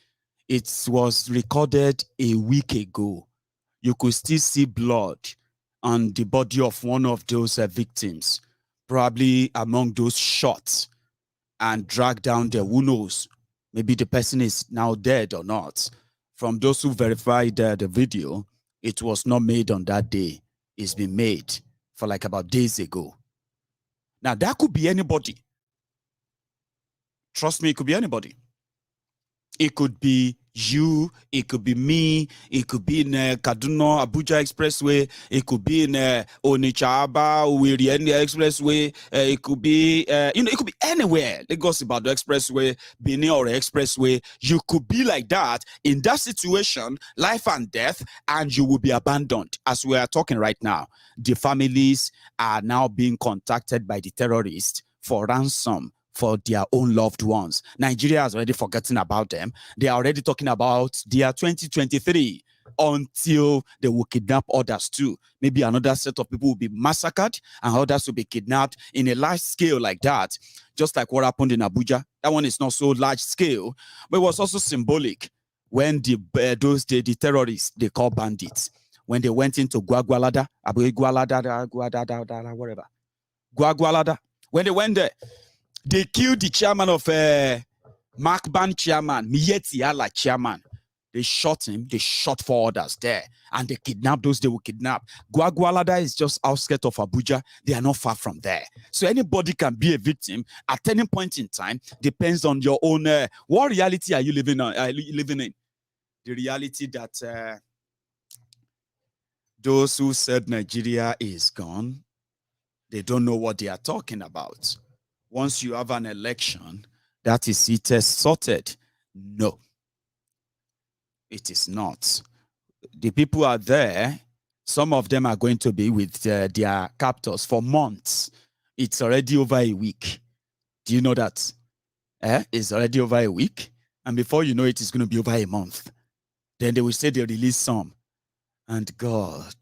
It was recorded a week ago. You could still see blood on the body of one of those victims, probably among those shot and dragged down there. Who knows? Maybe the person is now dead or not. From those who verified the video, it was not made on that day. It's been made for like about days ago. Now, that could be anybody. Trust me, it could be anybody. It could be you, it could be me, it could be in Kaduna Abuja Expressway, it could be in Onitsha-Aba Owerri Expressway, it could be it could be anywhere. Lagos Ibadan Expressway, Benin or Expressway. You could be like that in that situation, life and death, and you will be abandoned. As we are talking right now, the families are now being contacted by the terrorists for ransom for their own loved ones. Nigeria has already forgotten about them. They are already talking about their 2023 until they will kidnap others too. Maybe another set of people will be massacred and others will be kidnapped in a large scale like that. Just like what happened in Abuja. That one is not so large scale, but it was also symbolic when the terrorists, they call bandits, when they went into Gwagwalada, whatever. Gwagwalada. When they went there, they killed the chairman of Macban chairman, Miyetti chairman. They shot him. They shot 4 others there. And they kidnapped those they will kidnap. Gwagwalada is just outskirts of Abuja. They are not far from there. So anybody can be a victim at any point in time. Depends on your own. What reality are you living in? The reality that those who said Nigeria is gone, they don't know what they are talking about. Once you have an election, that is it is sorted. No, it is not. The people are there. Some of them are going to be with their captors for months. It's already over a week. Do you know that? It's already over a week. And before you know it, it's going to be over a month. Then they will say they release some. And God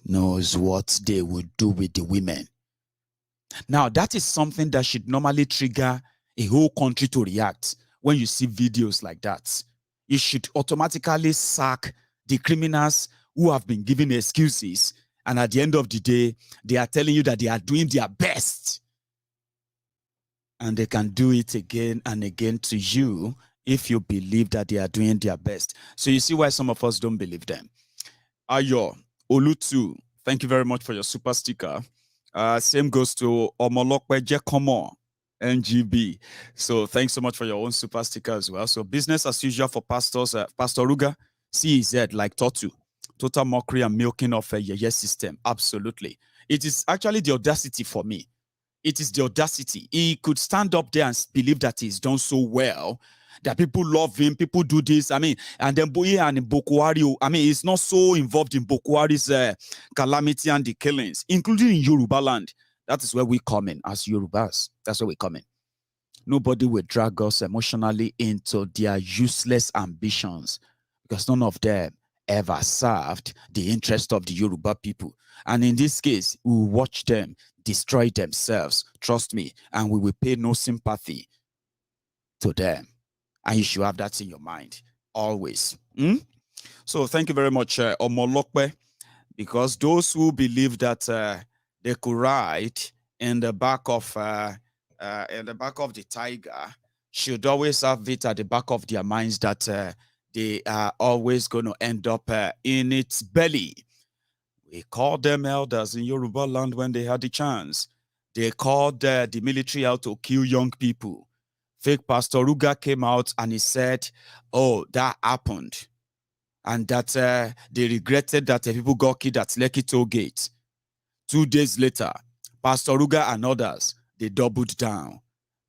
knows what they will do with the women. Now, that is something that should normally trigger a whole country to react when you see videos like that. You should automatically sack the criminals who have been giving excuses, and at the end of the day, they are telling you that they are doing their best. And they can do it again and again to you if you believe that they are doing their best. So you see why some of us don't believe them. Ayo, Olutu, thank you very much for your super sticker. Same goes to Omolokwe Jekomo, NGB. So thanks so much for your own super sticker as well. So business as usual for pastors, Pastor Ruga, CEZ, like Totu. Total mockery and milking of a yes system. Absolutely. It is actually the audacity for me. It is the audacity. He could stand up there and believe that he's done so well, that people love him, people do this. I mean, and then Boye and Bokwari, I mean, he's not so involved in Bokwari's calamity and the killings, including in Yoruba land. That is where we come in as Yorubas. That's where we come in. Nobody will drag us emotionally into their useless ambitions, because none of them ever served the interest of the Yoruba people. And in this case, we will watch them destroy themselves, trust me, and we will pay no sympathy to them. And you should have that in your mind always. So thank you very much, Omolokwe, because those who believe that they could ride in the back of the tiger should always have it at the back of their minds that they are always going to end up in its belly. We called them elders in Yoruba land when they had the chance. They called the military out to kill young people. Fake Pastor Ruga came out and he said, oh, that happened. And that they regretted that people got killed at Lekki Toll Gate. 2 days later, Pastor Ruga and others, they doubled down.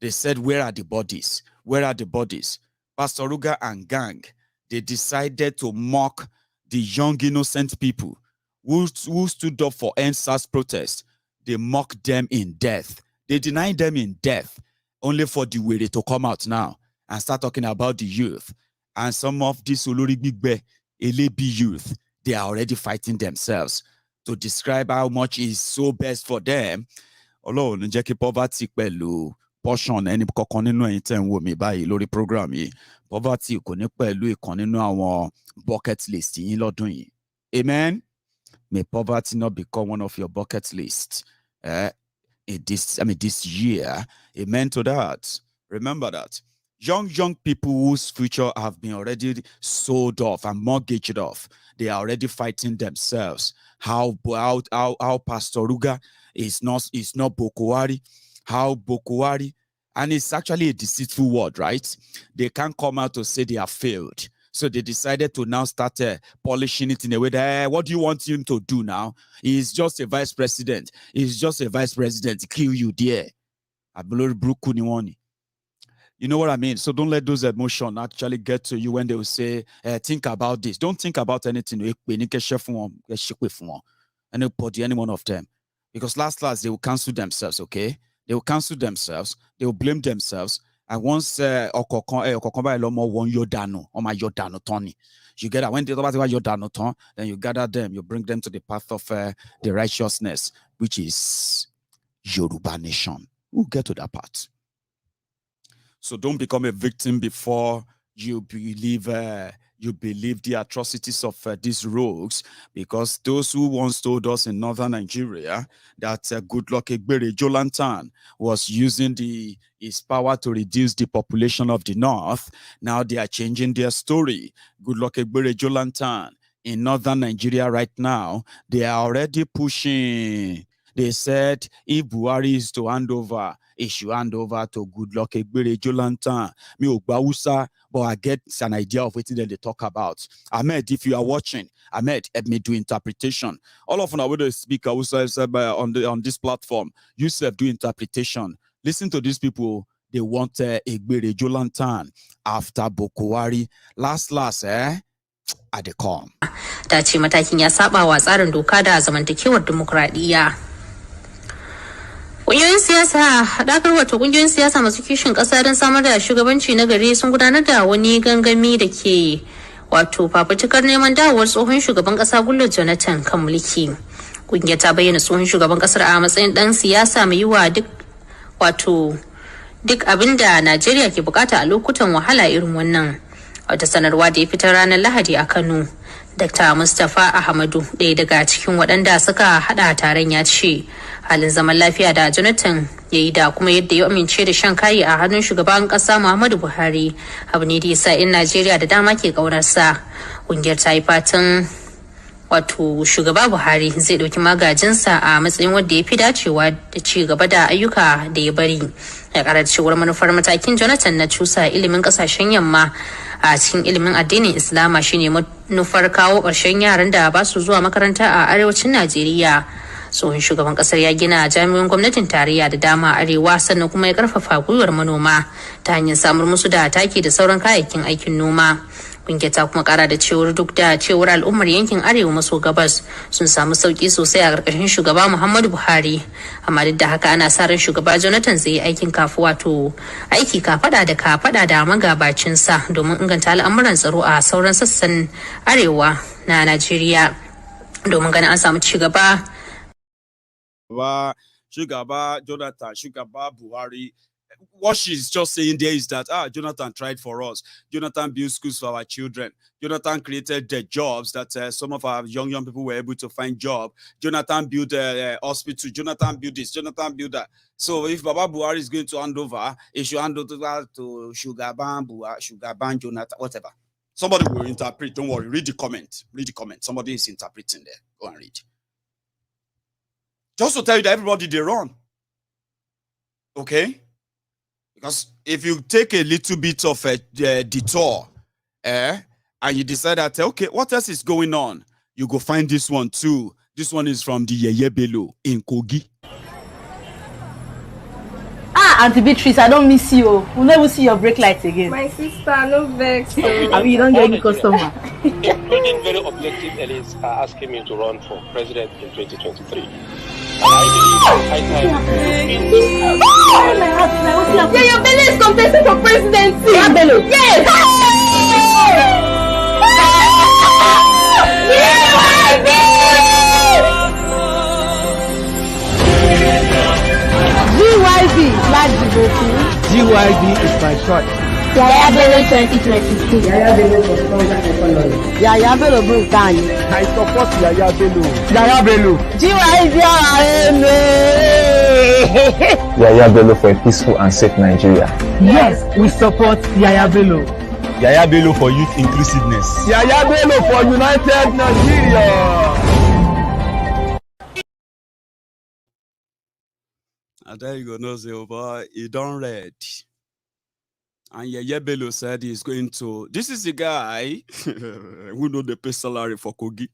They said, where are the bodies? Where are the bodies? Pastor Ruga and gang, they decided to mock the young innocent people who stood up for NSAS protest. They mocked them in death. They denied them in death, only for the way to come out now and start talking about the youth. And some of these Olori Gbigbe, Elebi youth, they are already fighting themselves to describe how much is so best for them. Although, Njeki poverty pẹ̀lú portion ẹni kọ̀ọ̀kan nínú ẹ̀yin tẹ́ ń wò mí báyìí lórí program yìí. Poverty kò ní pẹ̀lú ìkan nínú àwọn bucket list yín lọ́dún yìí. Amen. May poverty not become one of your bucket lists this year. Amen to that. Remember that. Young people whose future have been already sold off and mortgaged off, they are already fighting themselves. How Pastor Ruga is not Bokwari, how Bokwari, and it's actually a deceitful word, right? They can't come out to say they have failed. So they decided to now start polishing it in a way that, what do you want him to do now? He's just a vice president. He's just a vice president. Kill you there. You know what I mean? So don't let those emotions actually get to you when they will say, think about this. Don't think about anything. Anybody, any one of them. Because last, they will cancel themselves, okay? They will cancel themselves. They will blame themselves. And once you get that, when they talk about Yodano, then you gather them, you bring them to the path of the righteousness, which is Yoruba nation. We'll get to that part. So don't become a victim before you believe the atrocities of these rogues, because those who once told us in northern Nigeria that Goodluck Egbere Jolantan was using his power to reduce the population of the north, now they are changing their story. Goodluck Egbere Jolantan in northern Nigeria right now, they are already pushing. They said if Buhari is to hand over, he should hand over to Goodluck Egbere Jolantan. But I get an idea of what they talk about. Ahmed, if you are watching, Ahmed, help me do interpretation. All of them will speak on this platform. Yusuf do interpretation. Listen to these people. They want Egbere Jolantan after Bokwari. Last, at the come. Ta ce matakin ya saba wa tsarin doka da zamantakewar demokradiyya. Ƙungiyoyin siyasa, haɗakar wato ƙungiyoyin siyasa masu kishin ƙasa don samar da shugabanci na gari sun gudanar da wani gangami da ke wato fafutukar neman dawowar tsohon shugaban ƙasa Goodluck Jonathan kan mulki. Ƙungiyar ta bayyana tsohon shugaban ƙasar a matsayin ɗan siyasa mai yi wa duk abin da Najeriya ke bukata a lokutan wahala irin wannan. Wata sanarwa da ya fitar ranar Lahadi a Kano, Dr. Mustapha Ahmadu, ɗaya daga cikin waɗanda suka haɗa taron, ya ce halin zaman lafiya da Jonathan ya yi da kuma yadda ya amince da shan kayi a hannun shugaban ƙasa Muhammadu Buhari abu ne da ya sa 'yan Najeriya da dama ke ƙaunarsa. Ƙungiyar ta yi fatan wato shugaba Buhari zai ɗauki magajinsa a matsayin wanda ya fi dacewa da ci gaba da ayyuka da ya bari. Ya ƙarar cewar manufar matakin Jonathan na cusa ilimin ƙasashen yamma a cikin ilimin addinin Islama shine manufar kawo ƙarshen yaran da ba su zuwa makaranta a arewacin Najeriya. tsohon shugaban kasar ya gina jami'an gwamnatin tarayya da dama arewa sannan kuma ya karfafa gwiwar manoma ta hanyar samar musu da taki da sauran kayayyakin aikin noma. Kungiyar ta kuma kara da cewar duk da cewar al'ummar yankin arewa maso gabas sun samu sauki sosai a karkashin shugaba Muhammadu Buhari, amma duk da haka ana sa ran shugaba Jonathan zai yi aiki kafada da magabacinsa domin inganta al'amuran tsaro a sauran sassan arewa na Najeriya domin ganin an samu ci gaba. Shugaba Jonathan, Shugaba Buhari. What she's just saying there is that Jonathan tried for us. Jonathan built schools for our children. Jonathan created the jobs that some of our young people were able to find job. Jonathan built a hospital. Jonathan built this. Jonathan built that. So if Baba Buhari is going to hand over, he should hand over to Jagaban, Jonathan, whatever. Somebody will interpret. Don't worry. Read the comment. Read the comment. Somebody is interpreting there. Go and read. Just to tell you that everybody they run. Okay. Because if you take a little bit of a detour, and you decide that, okay, what else is going on? You go find this one too. This one is from the Yeyebelo in Kogi. Auntie Beatrice, I don't miss you. We'll never see your brake lights again. My sister, no vex. I mean, you don't get any customer. Including very objective elites are asking me to run for president in 2023. Your belly is contesting for presidency. Yes. GYB is my short. Yaya Bello 2023. Yaya Bello for stronger economy. Yaya Bello bring time. I support Yaya Bello. Yaya Bello. GYB Yaya Bello for a peaceful and safe Nigeria. Yes, we support Yaya Bello. Yaya Bello for youth inclusiveness. Yaya Bello for united Nigeria. And there you go, no say, boy, he done read. And Yaya Bello said he's going to. This is the guy who know the pay salary for Kogi.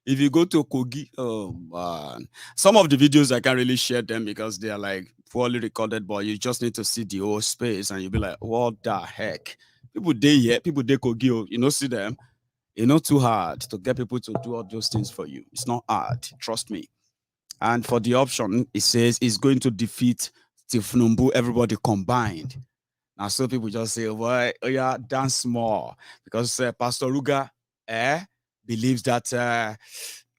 If you go to Kogi, oh man, some of the videos I can't really share them because they are like poorly recorded, but you just need to see the whole space and you'll be like, what the heck? People they here, people they Kogi, you know, see them. It's not too hard to get people to do all those things for you. It's not hard, trust me. And for the option, it says it's going to defeat Tinubu, everybody combined. Now, some people just say, well, oh yeah, dance more. Because Pastor Ruga believes that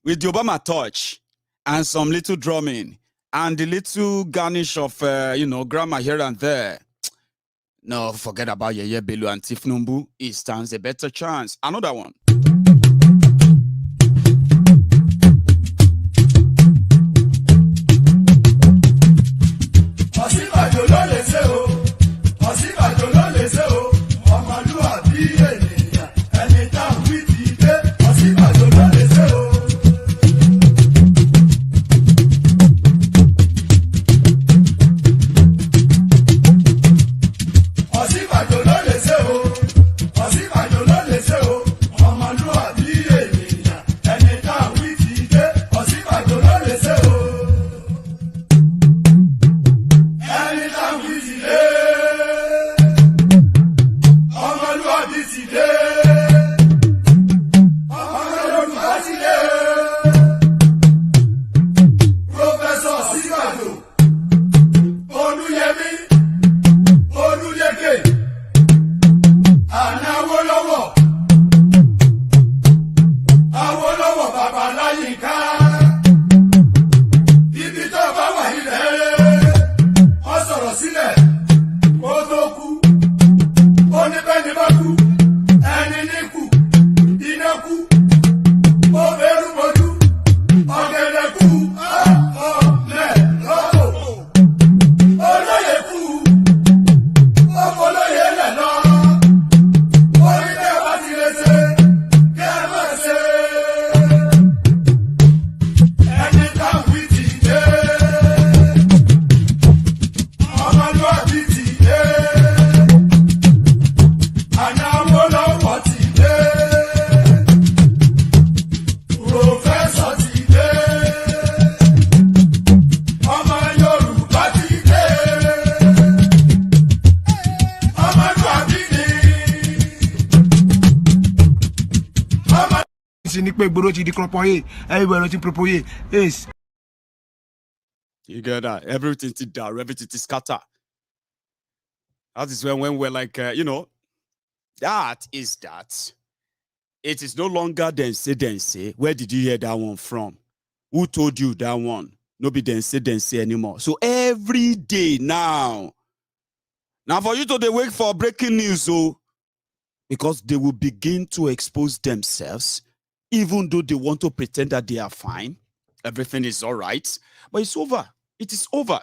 with the Obama touch and some little drumming and the little garnish of, grammar here and there, no, forget about Yeye Bello and Tinubu. It stands a better chance. Another one. ní pé gbòòrò ti di kọ̀pọ̀yé everywhere ló ti propose yes. You get that? Everything to down, everything to scatter. That is when we're like, that is that. It is no longer then say. Where did you hear that one from? Who told you that one? No be then say anymore. So every day now for you to they wait for breaking news, because they will begin to expose themselves, even though they want to pretend that they are fine. Everything is all right. But it's over. It is over.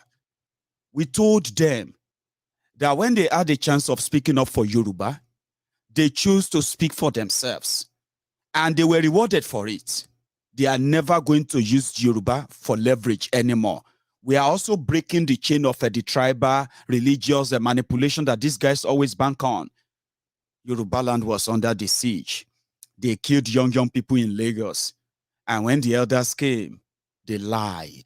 We told them that when they had a chance of speaking up for Yoruba, they chose to speak for themselves. And they were rewarded for it. They are never going to use Yoruba for leverage anymore. We are also breaking the chain of the tribal, religious manipulation that these guys always bank on. Yoruba land was under the siege. They killed young people in Lagos. And when the elders came, they lied.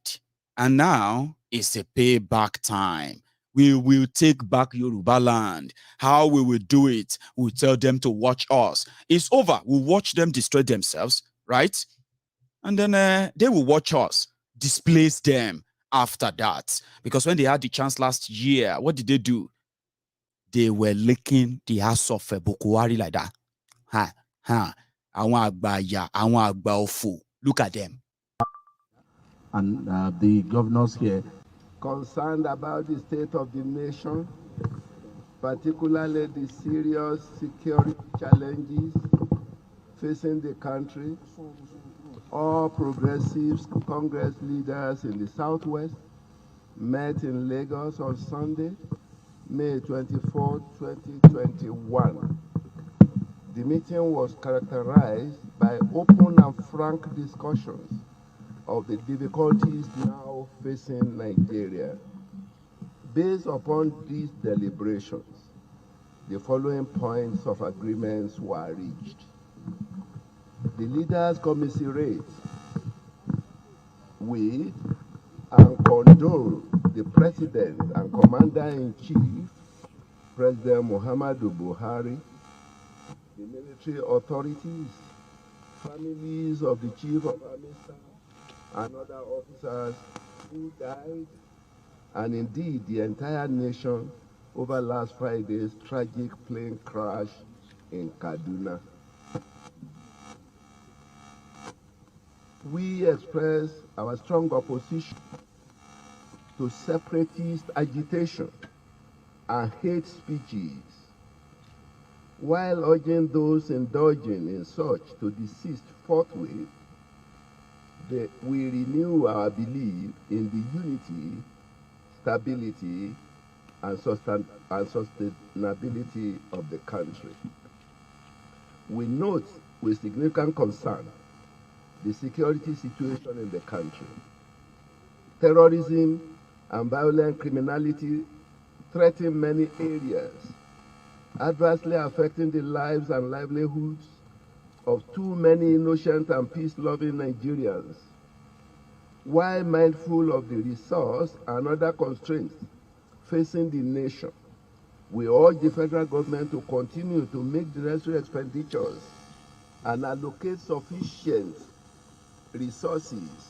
And now it's a payback time. We will take back Yoruba land. How we will do it, we'll tell them to watch us. It's over. We'll watch them destroy themselves, right? And then they will watch us displace them after that. Because when they had the chance last year, what did they do? They were licking the ass of Bokuwari like that. Look at them. And the governors here concerned about the state of the nation, particularly the serious security challenges facing the country. All progressives Congress leaders in the Southwest met in Lagos on Sunday, May 24, 2021. The meeting was characterized by open and frank discussions of the difficulties now facing Nigeria. Based upon these deliberations, the following points of agreements were reached. The leaders commiserate with and condole the President and Commander-in-Chief, President Muhammadu Buhari, the military authorities, families of the Chief of Army Staff, and other officers who died, and indeed the entire nation over last Friday's tragic plane crash in Kaduna. We express our strong opposition to separatist agitation and hate speeches, while urging those indulging in such to desist forthwith. We renew our belief in the unity, stability, and sustainability of the country. We note with significant concern the security situation in the country. Terrorism and violent criminality threaten many areas, adversely affecting the lives and livelihoods of too many innocent and peace-loving Nigerians. While mindful of the resource and other constraints facing the nation, we urge the federal government to continue to make the necessary expenditures and allocate sufficient resources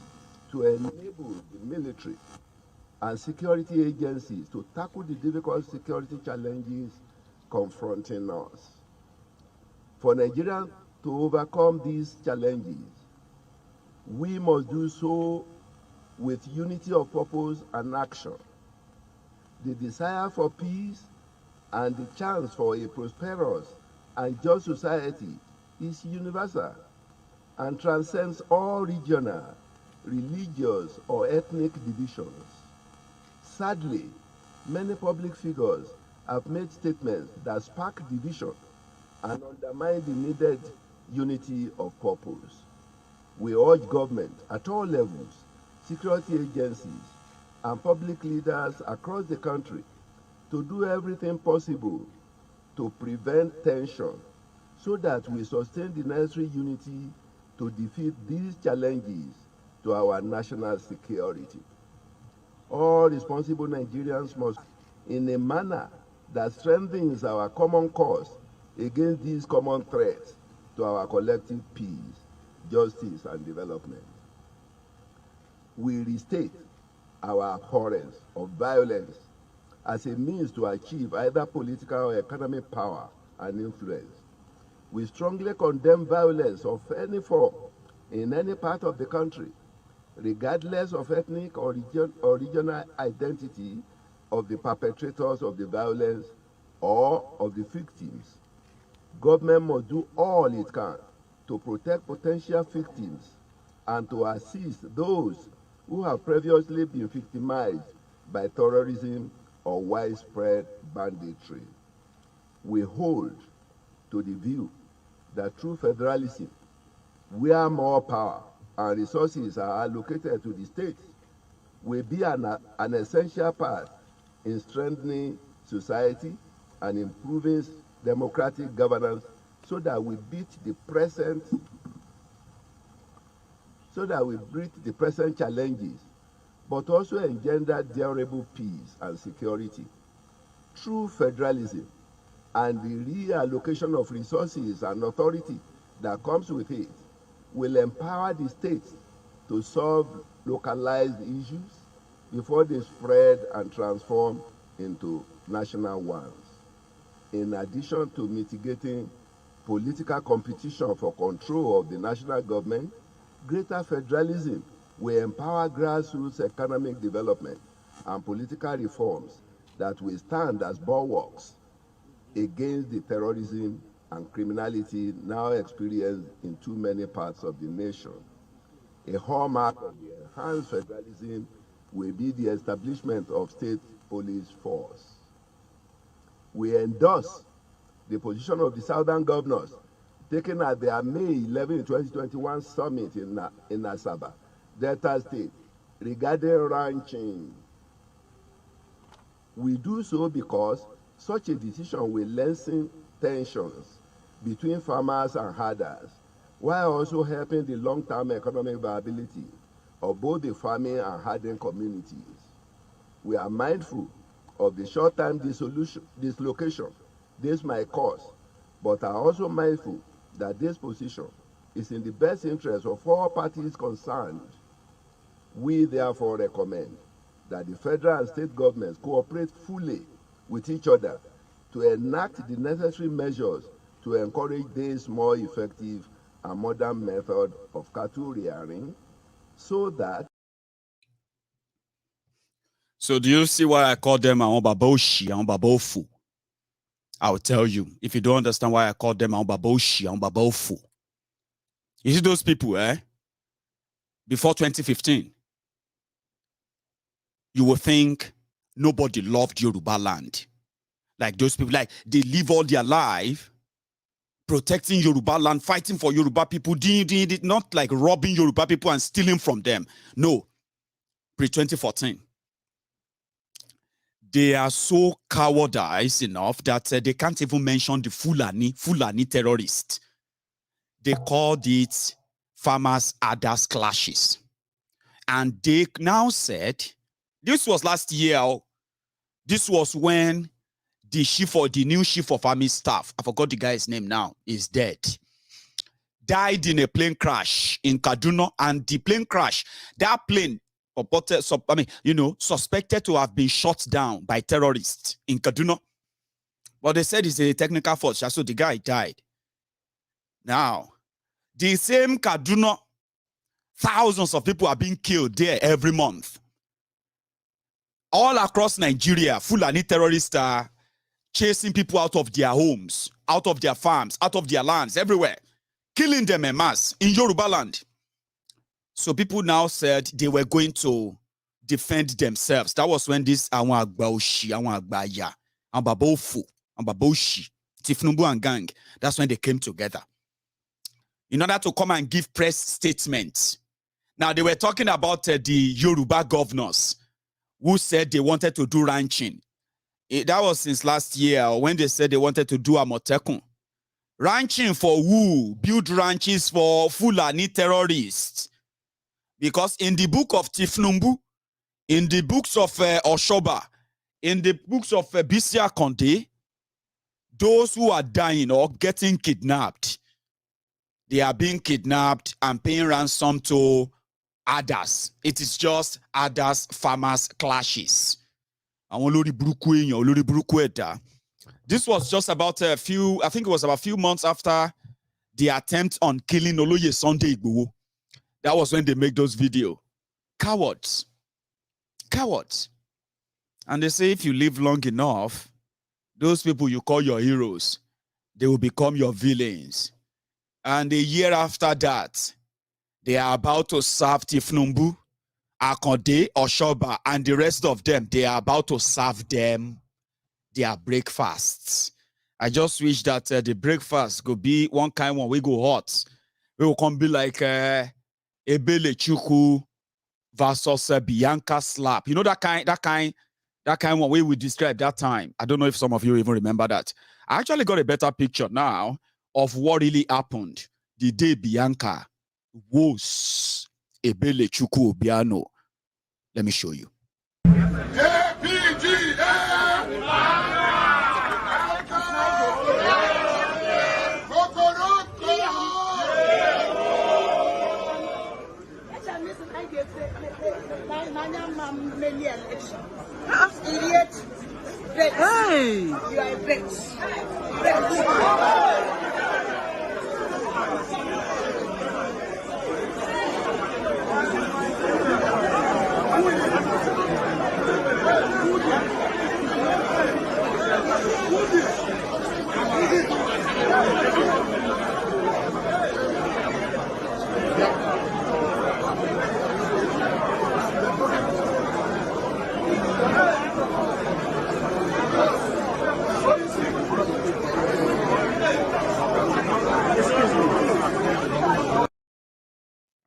to enable the military and security agencies to tackle the difficult security challenges confronting us. For Nigeria to overcome these challenges, we must do so with unity of purpose and action. The desire for peace and the chance for a prosperous and just society is universal and transcends all regional, religious, or ethnic divisions. Sadly, many public figures have made statements that spark division and undermine the needed unity of purpose. We urge government at all levels, security agencies, and public leaders across the country to do everything possible to prevent tension so that we sustain the necessary unity to defeat these challenges to our national security. All responsible Nigerians must, in a manner that strengthens our common cause against these common threats to our collective peace, justice, and development. We restate our abhorrence of violence as a means to achieve either political or economic power and influence. We strongly condemn violence of any form in any part of the country, regardless of ethnic or regional identity of the perpetrators of the violence or of the victims. Government must do all it can to protect potential victims and to assist those who have previously been victimized by terrorism or widespread banditry. We hold to the view that through federalism, where more power and resources are allocated to the states, will be an essential part in strengthening society and improving democratic governance so that we beat the present challenges, but also engender durable peace and security. Through federalism and the reallocation of resources and authority that comes with it will empower the states to solve localized issues before they spread and transform into national ones. In addition to mitigating political competition for control of the national government, greater federalism will empower grassroots economic development and political reforms that will stand as bulwarks against the terrorism and criminality now experienced in too many parts of the nation. A hallmark of the enhanced federalism will be the establishment of state police force. We endorse the position of the Southern governors taken at their May 11, 2021 summit in Asaba, Delta State, regarding ranching. We do so because such a decision will lessen tensions between farmers and herders, while also helping the long-term economic viability of both the farming and herding communities. We are mindful of the short-term dislocation this might cause, but are also mindful that this position is in the best interest of all parties concerned. We therefore recommend that the federal and state governments cooperate fully with each other to enact the necessary measures to encourage this more effective and modern method of cattle rearing, so that. So do you see why I call them Baboshi and Babofu? I'll tell you. If you don't understand why I call them Baboshi and Babofu. You see those people, before 2015, you will think nobody loved Yoruba land. Like those people, like they live all their life protecting Yoruba land, fighting for Yoruba people, not like robbing Yoruba people and stealing from them. No, pre-2014. They are so cowardice enough that they can't even mention the Fulani terrorists. They called it farmers' herders clashes. And they now said, this was last year, this was when the new chief of army staff, I forgot the guy's name now, is dead. Died in a plane crash in Kaduna, and the plane crash, that plane, suspected to have been shot down by terrorists in Kaduna. But they said it's a technical fault, so the guy died. Now, the same Kaduna, thousands of people are being killed there every month. All across Nigeria, Fulani terrorists are chasing people out of their homes, out of their farms, out of their lands, everywhere, killing them en masse in Yoruba land. So people now said they were going to defend themselves. That was when this Baboshi, Tinubu and gang, that's when they came together in order to come and give press statements. Now they were talking about the Yoruba governors who said they wanted to do ranching. That was since last year when they said they wanted to do Amotekun. Ranching for who? Build ranches for Fulani terrorists. Because in the book of Tinubu, in the books of Oshoba, in the books of Bisia Conde, those who are dying or getting kidnapped, they are being kidnapped and paying ransom to others. It is just others farmers clashes. This was just about I think it was about a few months after the attempt on killing Oloye Sunday Igboho. That was when they make those videos. Cowards. Cowards. And they say if you live long enough, those people you call your heroes, they will become your villains. And a year after that, they are about to serve Tinubu, Akande, Oshoba, and the rest of them. They are about to serve them their breakfasts. I just wish that the breakfast could be one kind one. We go hot. We will come be like Ebele Chuku versus Bianca slap. You know that kind one way we describe that time. I don't know if some of you even remember that. I actually got a better picture now of what really happened the day Bianca was Ebele Chuku Obiano. Let me show you. Idiot. Hey! You are a bitch.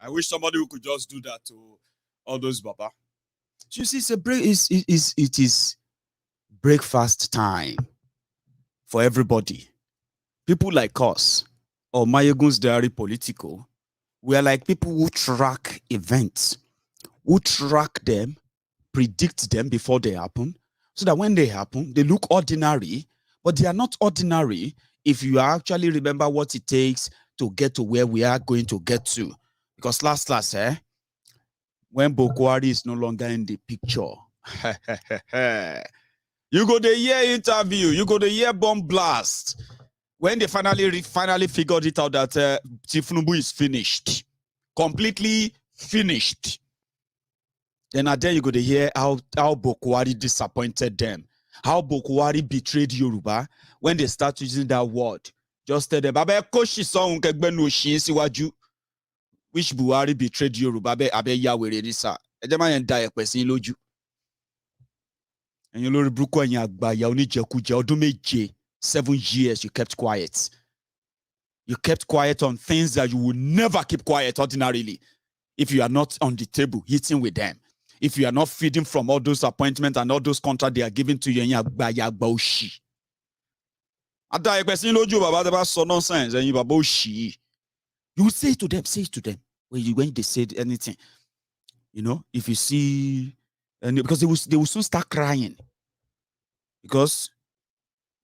I wish somebody who could just do that to all those baba. You see, it is breakfast time for everybody. People like us, or MaiyegundsDiary Politico, we are like people who track events, who track them, predict them before they happen, so that when they happen, they look ordinary, but they are not ordinary if you actually remember what it takes to get to where we are going to get to. Because last, when Boko Haram is no longer in the picture, you go the year interview, you go the year bomb blast. When they finally figured it out that Tinubu is finished, completely finished, then at then you go to hear how Boko Haram disappointed them, how Boko Haram betrayed Yoruba. When they start using that word, just tell them, which Buhari betrayed Yoruba, abe Yahweh Risa. Ejema yen die pesin loju. And you lori bruko yin agbaya onijekuje odun meje, 7 years you kept quiet. You kept quiet on things that you would never keep quiet ordinarily if you are not on the table eating with them. If you are not feeding from all those appointments and all those contracts they are giving to you, yin agbaya agba Ada pesin loju baba te ba so nonsense and you baba oshi. You say to them, when they said anything, you know, if you see, and because they will soon start crying. Because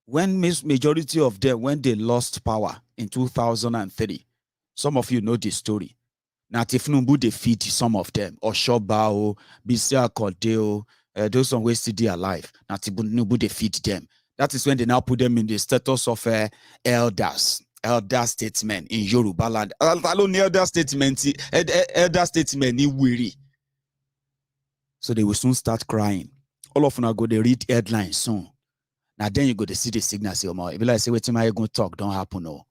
when majority of them, when they lost power in 2003, some of you know this story. Now, Tinubu defeat some of them, Oshoba, Bisia Kodeo, those on way still alive. Now, Tinubu defeat them. That is when they now put them in the status of elders. Elder statement in Yoruba land. Elder statement in weary. So they will soon start crying. All of them are going to read headlines soon. Now then you go to see the signal. Say, if you like say what am I going to talk? Don't happen. No,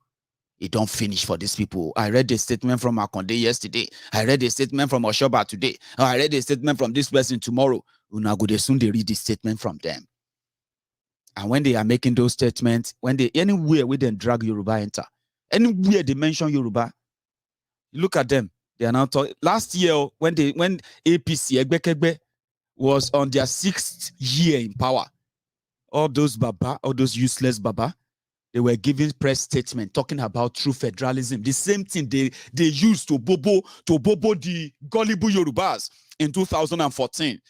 it don't finish for these people. I read the statement from Akande yesterday. I read the statement from Oshoba today. I read the statement from this person tomorrow. Now go to soon they read the statement from them. And when they are making those statements, when they anywhere we then drag Yoruba enter, anywhere they mention Yoruba, you look at them. They are now talking. Last year, when APC Egbekegbe was on their 6th year in power, all those baba, all those useless baba, they were giving press statement talking about true federalism. The same thing they used to bobo the gullible Yorubas in 2014.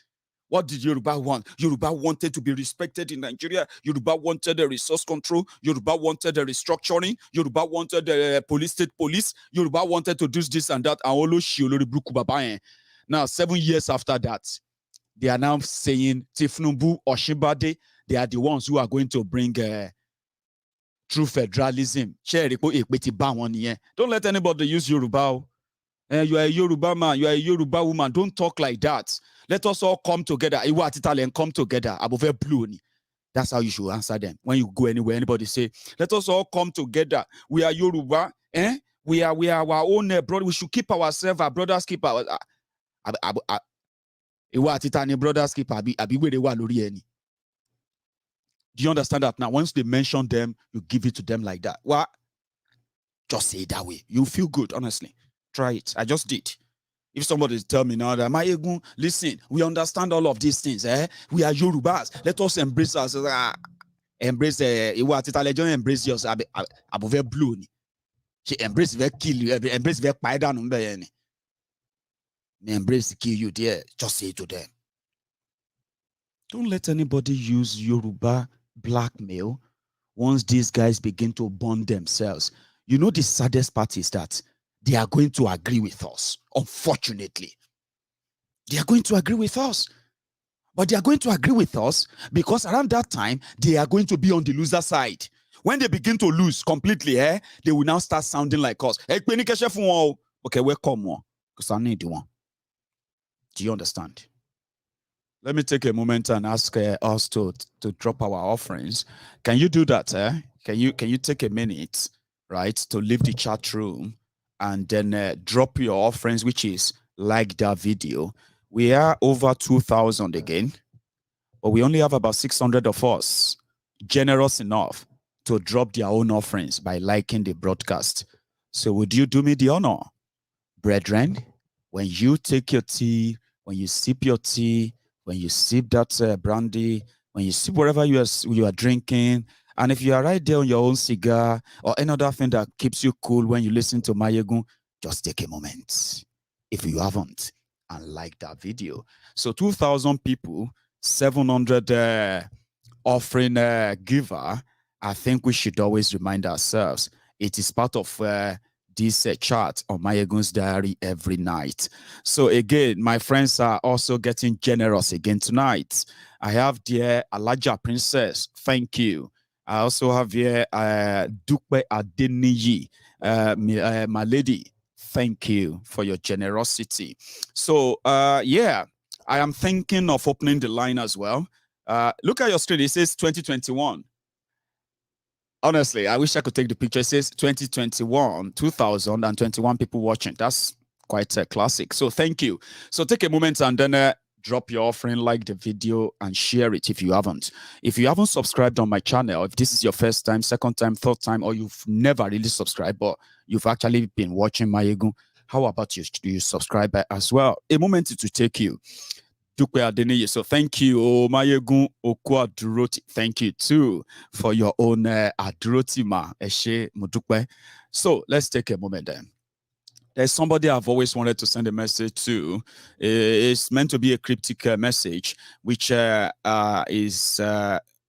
What did Yoruba want? Yoruba wanted to be respected in Nigeria. Yoruba wanted a resource control. Yoruba wanted a restructuring. Yoruba wanted a state police. Yoruba wanted to do this and that. Now, 7 years after that, they are now saying Tinubu, Osinbajo, they are the ones who are going to bring true federalism. Don't let anybody use Yoruba. You are a Yoruba man, you are a Yoruba woman. Don't talk like that. Let us all come together. And come together. That's how you should answer them. When you go anywhere, anybody say, let us all come together. We are Yoruba. We are our own brother. We should keep ourselves, our brothers keep our brothers keep Do you understand that now? Once they mention them, you give it to them like that. What? Just say it that way. You feel good, honestly. Try it. I just did. If somebody tell me now that Maiyegun, listen, we understand all of these things. We are Yorubas. Let us embrace us. Embrace embrace yours. Above blue. She embrace very kill you. Embrace very down. Embrace kill you there. Just say it to them. Don't let anybody use Yoruba blackmail once these guys begin to bond themselves. You know, the saddest part is that they are going to agree with us. Unfortunately, they are going to agree with us. But they are going to agree with us because around that time, they are going to be on the loser side. When they begin to lose completely, they will now start sounding like us. Okay, welcome. Because I need one. Do you understand? Let me take a moment and ask us to drop our offerings. Can you do that? Can you take a minute, right, to leave the chat room and then drop your offerings, which is like that video. We are over 2,000 again, but we only have about 600 of us generous enough to drop their own offerings by liking the broadcast. So would you do me the honor, brethren, when you take your tea, when you sip your tea, when you sip that brandy, when you sip whatever you are drinking, and if you are right there on your own cigar or any other thing that keeps you cool when you listen to Maiyegun, just take a moment, if you haven't, and like that video. So 2,000 people, 700 offering giver. I think we should always remind ourselves it is part of this chart on MaiyegunsDiary every night. So again, my friends are also getting generous again tonight. I have dear Alaja Princess, thank you. I also have here Dupe Adeniyi, my lady, thank you for your generosity. So yeah, I am thinking of opening the line as well. Look at your screen, it says 2021. Honestly, I wish I could take the picture. It says 2021, 2021 people watching. That's quite a classic. So thank you. So take a moment and then drop your offering, like the video, and share it if you haven't. If you haven't subscribed on my channel, if this is your first time, second time, third time, or you've never really subscribed, but you've actually been watching Maiyegun, how about you subscribe as well? A moment to take you. So thank you, Maiyegun Okwa Duroti. Thank you too for your own Aduroti ma Eshe Mudukwe. So let's take a moment then. There's somebody I've always wanted to send a message to. It's meant to be a cryptic message, which I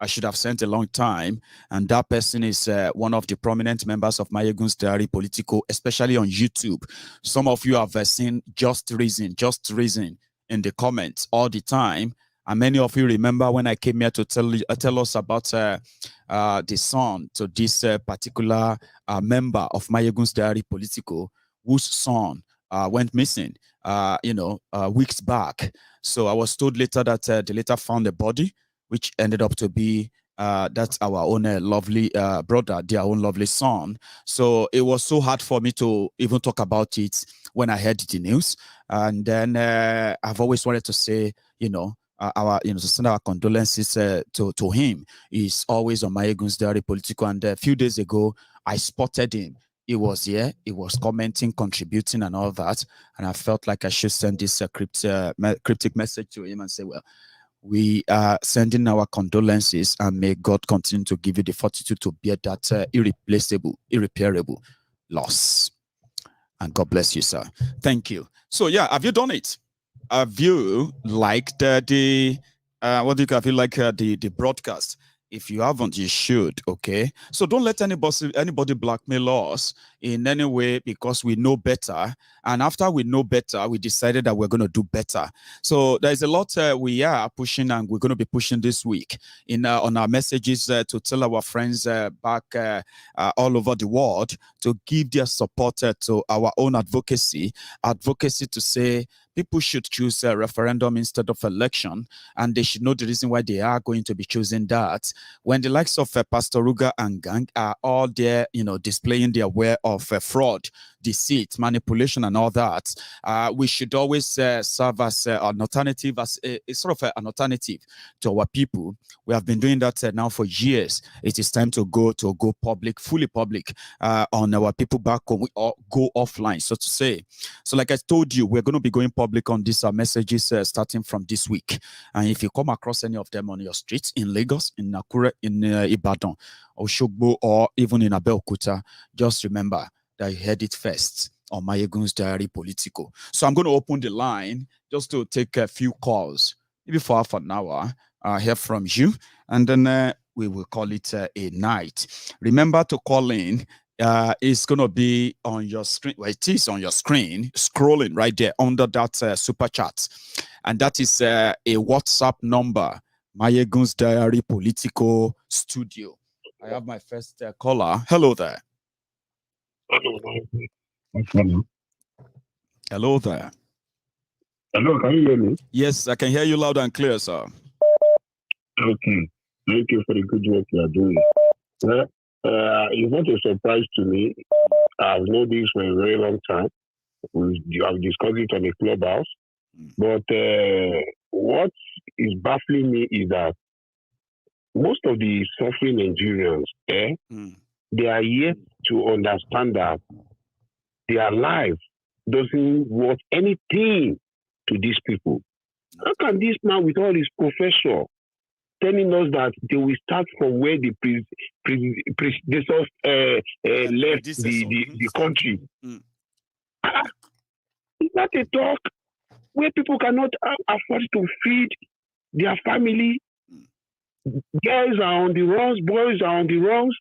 should have sent a long time. And that person is one of the prominent members of MaiyegunsDiary Politico, especially on YouTube. Some of you have seen Just Reason in the comments all the time. And many of you remember when I came here to tell us about the son to this particular member of MaiyegunsDiary Politico, whose son went missing, weeks back. So I was told later that they later found a body, which ended up to be that's our own lovely brother, their own lovely son. So it was so hard for me to even talk about it when I heard the news. And then I've always wanted to say, to send our condolences to him. He's always on MaiyegunsDiary Politico. And a few days ago, I spotted him. He was here. He was commenting, contributing, and all that. And I felt like I should send this cryptic message to him and say, well, we are sending our condolences, and may God continue to give you the fortitude to bear that irreparable loss. And God bless you, sir. Thank you. So yeah, have you done it? have you liked the what do you feel like the broadcast? If you haven't, you should. Okay, so don't let anybody blackmail us in any way, because we know better. And after we know better, we decided that we're going to do better. So there's a lot we are pushing, and we're going to be pushing this week in on our messages to tell our friends back all over the world to give their support to our own advocacy to say people should choose a referendum instead of election, and they should know the reason why they are going to be choosing that. When the likes of Pastor Ruga and gang are all there, displaying their way of fraud, deceit, manipulation, and all that, we should always serve as an alternative, as a sort of an alternative to our people. We have been doing that now for years. It is time to go public, fully public, on our people back home. We all go offline, so to say. So, like I told you, we're going to be going public on these messages starting from this week. And if you come across any of them on your streets in Lagos, in Nakuru, in Ibadan, Oshogbo, or even in Abeokuta, just remember that you heard it first on MaiyegunSDiary Politico. So I'm going to open the line just to take a few calls, maybe for half an hour, hear from you, and then we will call it a night. Remember to call in. It's going to be on your screen. Well, it is on your screen, scrolling right there under that super chat. And that is a WhatsApp number, MaiyegunSDiary Politico Studio. I have my first caller. Hello there. Hello there. Hello, can you hear me? Yes, I can hear you loud and clear, sir. Okay. Thank you for the good work you are doing. It's not a surprise to me. I've known this for a very long time. I've discussed it on a clubhouse. But what is baffling me is that most of the suffering Nigerians, they are yet to understand that their life doesn't worth anything to these people. How can this man with all his professor telling us that they will start from where the predecessors left the country? Is that a talk where people cannot afford to feed their family? Girls are on the runs, boys are on the runs,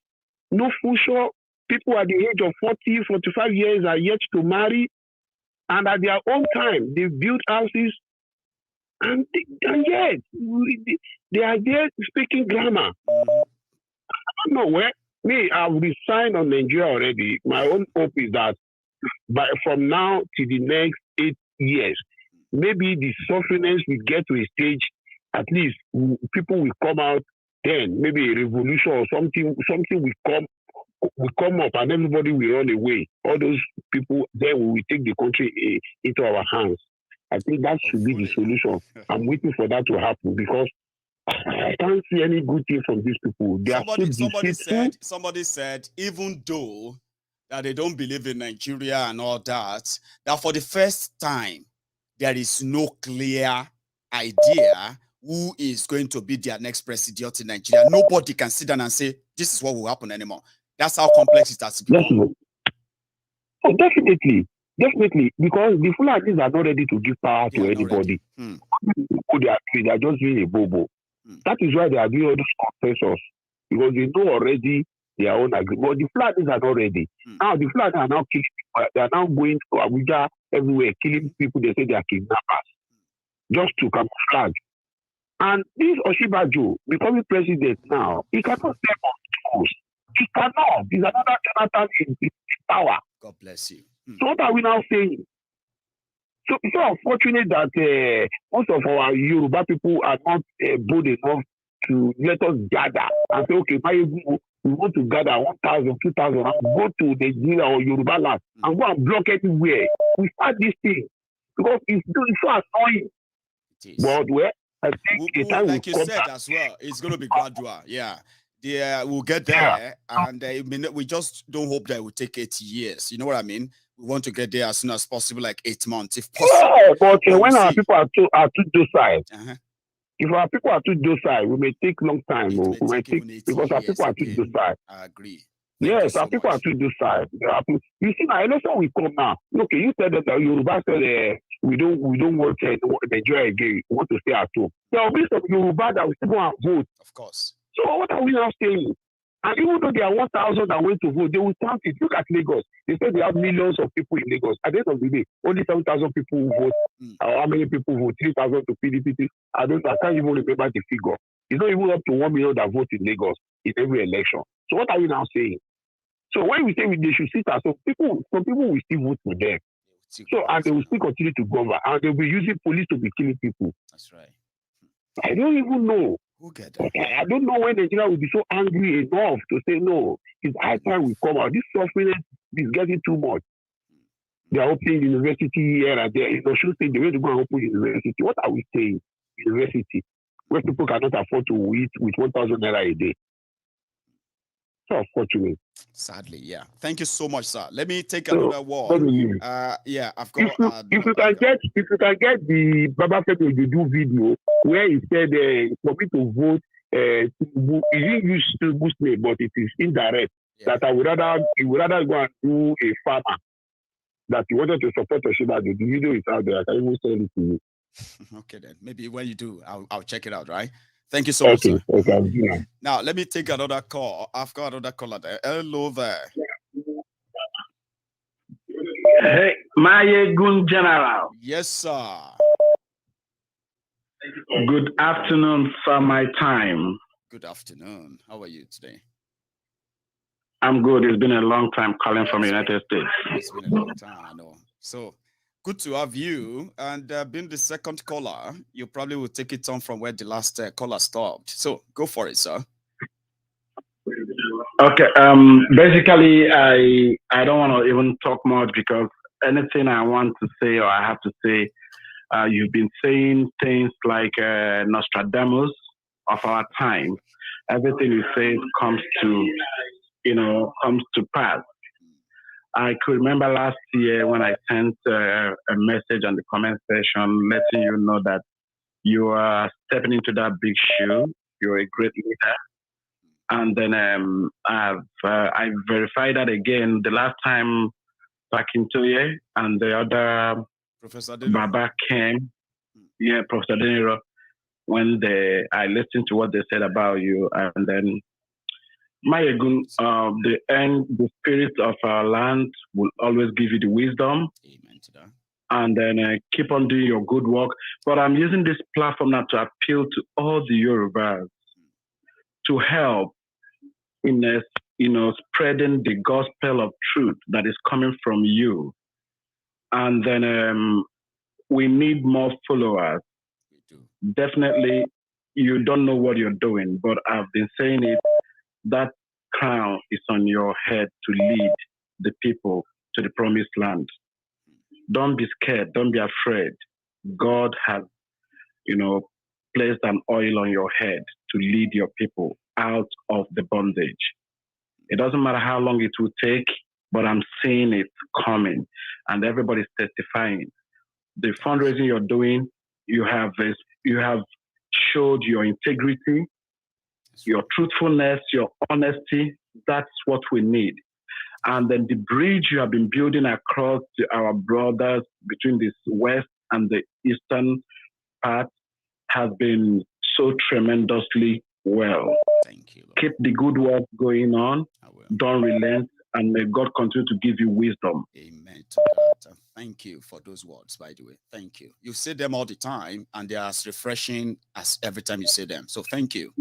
no future. People at the age of 40, 45 years are yet to marry, and at their own time, they build houses, and yet they are there speaking grammar. I don't know where. I've resigned on Nigeria already. My own hope is that from now to the next 8 years, maybe the sufferingness will get to a stage, at least people will come out then, maybe a revolution or something will come up and everybody will run away. All those people, then we will take the country into our hands. I think that should be the solution. I'm waiting for that to happen because I can't see any good thing from these people. Somebody said, even though that they don't believe in Nigeria and all that, that for the first time, there is no clear idea who is going to be their next president in Nigeria. Nobody can sit down and say, this is what will happen anymore. That's how complex it has become. Oh, definitely. Because the Fulanis are not ready to give power to anybody. They are just doing a bobo. That is why they are doing all those confessors. Because they know already their own agreement. But the Fulanis are not ready. Now the Fulanis are now they are now going to Abuja everywhere, killing people. They say they are kidnappers. Just to camouflage. And this Osinbajo becoming president now, he cannot step on toes. He cannot. He's another Jonathan in power. God bless you. So what are we now saying? So it's so unfortunate that most of our Yoruba people are not bold enough to let us gather and say, okay, we want to gather 1,000, 2,000 and go to Nigeria or Yoruba land and go and block everywhere. We start this thing because it's so annoying. But I think like you said as well, it's going to be gradual. Yeah. We'll get there, and we just don't hope that it will take 80 years. You know what I mean? We want to get there as soon as possible, like 8 months, if possible. Yeah, but when our people are too docile, if our people are too docile, we may take long time. Because our people are too docile. I agree. Yes, our people are too docile. You see, now election will come now. Okay, you said that Yoruba said we don't want Nigeria again. We want to stay at home. There will be some Yoruba that will still go and vote. Of course. So what are we now saying? And even though there are 1,000 that went to vote, they will count it. Look at Lagos. They say they have millions of people in Lagos. At the end of the day, only 7,000 people who vote. How many people vote? 3,000 to PDP. I can't even remember the figure. It's not even up to 1 million that vote in Lagos in every election. So what are we now saying? So when we say they should sit at home, some people will still vote for them. So and they will still continue to govern, and they'll be using police to be killing people. That's right. I don't even know. I don't know when Nigeria will be so angry enough to say no. It's high time we come out. This suffering is getting too much. They are opening university here and there. In Osun State, they want to go and open university. What are we saying? University, where people cannot afford to eat with 1,000 naira a day. So unfortunate. Sadly, yeah. Thank you so much, sir. Let me take another one. Yeah, I've got. If you can get the Baba Femi Ojudu video where he said for me to vote, Tinubu, he didn't use Tinubu's name, but it is indirect. Yeah. That he would rather go and do a farmer. That he wanted to support Osinbajo. The video is out there. I can even send it to you. Okay, then maybe when you do, I'll check it out. Right. Thank you so much, sir. Okay. Yeah. Now, let me take another call. I've got another caller there. Hello there. Hey, Maiyegun General. Yes, sir. Good afternoon, sir, my time. Good afternoon. How are you today? I'm good. It's been a long time calling from the United States. It's been a long time, I know. So, good to have you. And being the second caller, you probably will take it on from where the last caller stopped. So go for it, sir. Okay. Basically, I don't want to even talk much because anything I want to say or I have to say, you've been saying things like Nostradamus of our time. Everything you say comes to pass. I could remember last year when I sent a message on the comment section letting you know that you are stepping into that big shoe. You're a great leader. And then I verified that again the last time back in Toye and the other Professor Baba came. Yeah, Professor Deniro, when I listened to what they said about you. And then Maiyegun, the spirit of our land will always give you the wisdom. Amen to that. And then keep on doing your good work. But I'm using this platform now to appeal to all the Yorubas to help in spreading the gospel of truth that is coming from you. And then we need more followers. Definitely, you don't know what you're doing, but I've been saying it. That crown is on your head to lead the people to the promised land. Don't be scared. Don't be afraid. God has, placed an oil on your head to lead your people out of the bondage. It doesn't matter how long it will take, but I'm seeing it coming, and everybody's testifying. The fundraising you're doing, you have showed your integrity, your truthfulness, your honesty. That's what we need. And then the bridge you have been building across our brothers between the west and the eastern part has been so tremendously well. Thank you, Lord. Keep the good work going on. Don't relent, and may God continue to give you wisdom. Amen to that. Thank you for those words, by the way. Thank you. You say them all the time, and they are as refreshing as every time you say them. So thank you.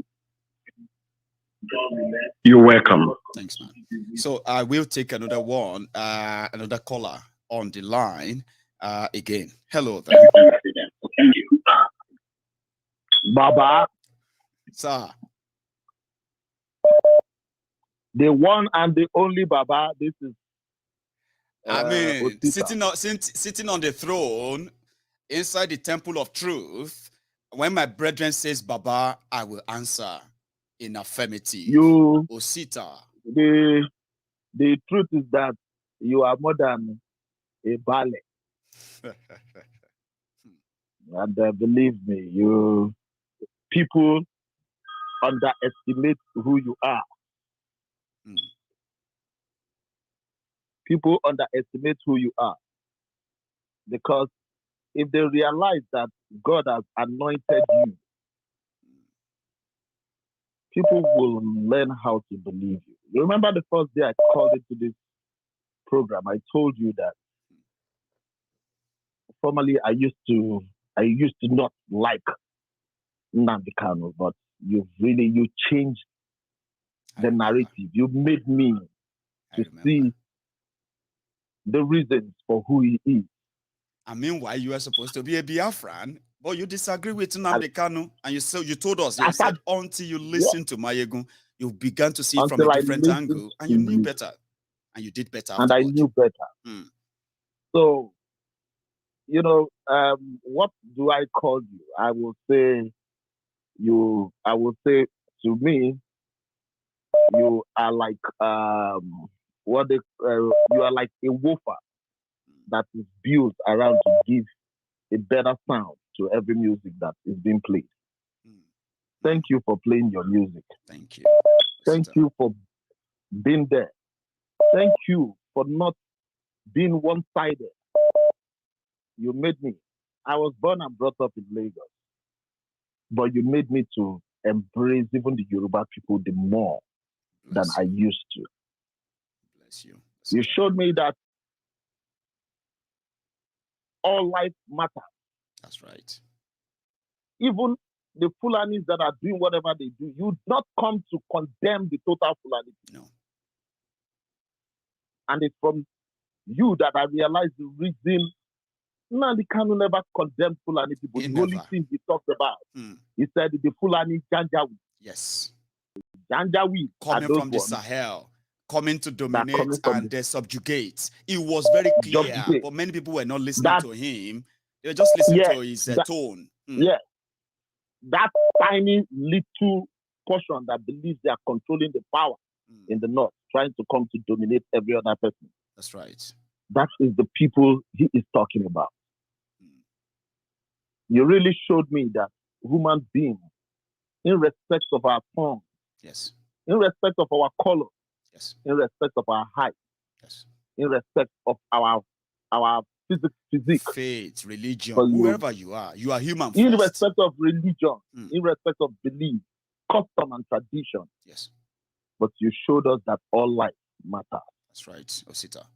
You're welcome. Thanks, man. So I will take another one, another caller on the line again. Hello there. Baba. Sir. The one and the only Baba. This is I mean, sitting on the throne inside the temple of truth. When my brethren says Baba, I will answer in affirmative. Osita. The truth is that you are more than a ballet. And believe me, people underestimate who you are. People underestimate who you are because if they realize that God has anointed you, people will learn how to believe you. You remember the first day I called into this program, I told you that formerly I used to not like Nnamdi Kanu, but you changed the narrative. You made me to see the reasons for who he is. And meanwhile, you are supposed to be a Biafran, but you disagree with Nnamdi Kanu, and you told us, you said until you listen to Maiyegun, you began to see it from a different angle, and you knew better, and you did better and afterwards. I knew better. So, what do I call you? I will say to me, you are like you are like a woofer that is built around to give a better sound to every music that is being played. Thank you for playing your music. Thank you. Thank you for being there. Thank you for not being one-sided. You made me. I was born and brought up in Lagos, but you made me to embrace even the Yoruba people the more than I used to. Bless you. You showed me that all life matters. That's right. Even the Fulanis that are doing whatever they do, you not come to condemn the total Fulani. No. And it's from you that I realized the reason Nnamdi Kanu never condemned Fulani people. The only thing he talked about, he said the Fulani Janjaweed. Yes. Janjaweed. Coming from the Sahel, coming to dominate and subjugate. It was very clear, but many people were not listening to him. They were just listening to his tone. Yeah. That tiny little portion that believes they are controlling the power in the north, trying to come to dominate every other person. That's right. That is the people he is talking about. You really showed me that human beings, in respect of our tongue, yes, in respect of our color, yes, in respect of our height, yes, in respect of our physique, faith, religion, whoever you are human first. In respect of religion, in respect of belief, custom and tradition. Yes. But you showed us that all life matters. That's right, Osita.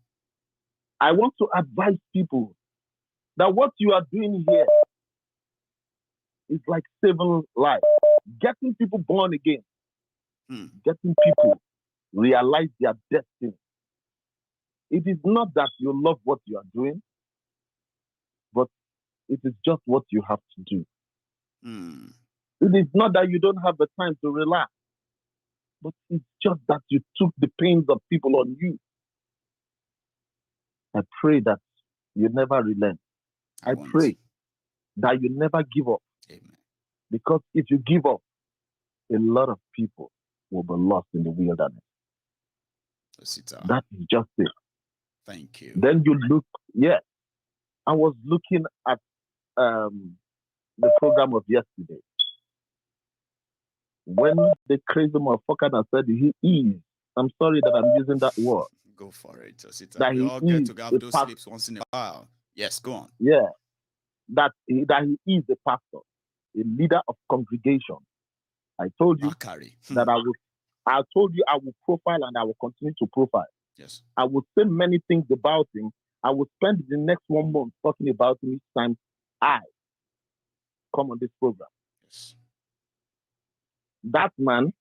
I want to advise people that what you are doing here is like saving lives, getting people born again, getting people realize their destiny. It is not that you love what you are doing, but it is just what you have to do. It is not that you don't have the time to relax, but it's just that you took the pains of people on you. I pray that you never relent. I pray that you never give up. Amen. Because if you give up, a lot of people will be lost in the wilderness. That is just it. Thank you. Then you look, I was looking at the program of yesterday. When the crazy motherfucker said he is, I'm sorry that I'm using that word. Go for it, Osita. That we all get to have those sleeps once in a while. Yes, go on. Yeah. That he is a pastor, a leader of congregation. I told you that I told you I will profile and I will continue to profile. Yes. I will say many things about him. I will spend the next 1 month talking about him each time I come on this program. Yes. That man,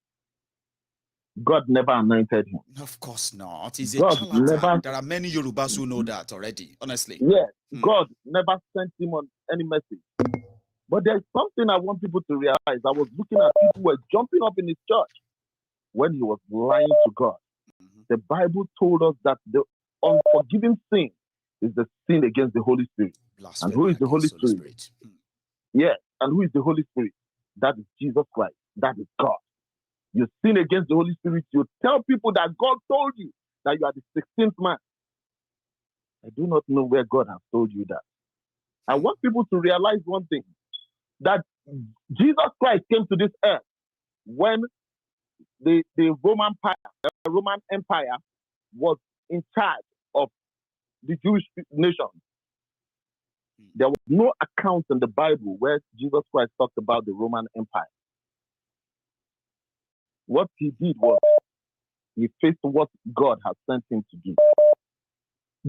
God never anointed him. Of course not. He's a charlatan. There are many Yorubas who know that already, honestly. Yes. God never sent him on any message. But there's something I want people to realize. I was looking at people who were jumping up in his church when he was lying to God. The Bible told us that the unforgiven sin is the sin against the Holy Spirit. Blasphemy. And who is the Holy Spirit? Yes. And who is the Holy Spirit? That is Jesus Christ. That is God. You sin against the Holy Spirit. You tell people that God told you that you are the 16th man. I do not know where God has told you that. I want people to realize one thing, that Jesus Christ came to this earth when the Roman Empire was in charge of the Jewish nation. There was no account in the Bible where Jesus Christ talked about the Roman Empire. What he did was he faced what God has sent him to do.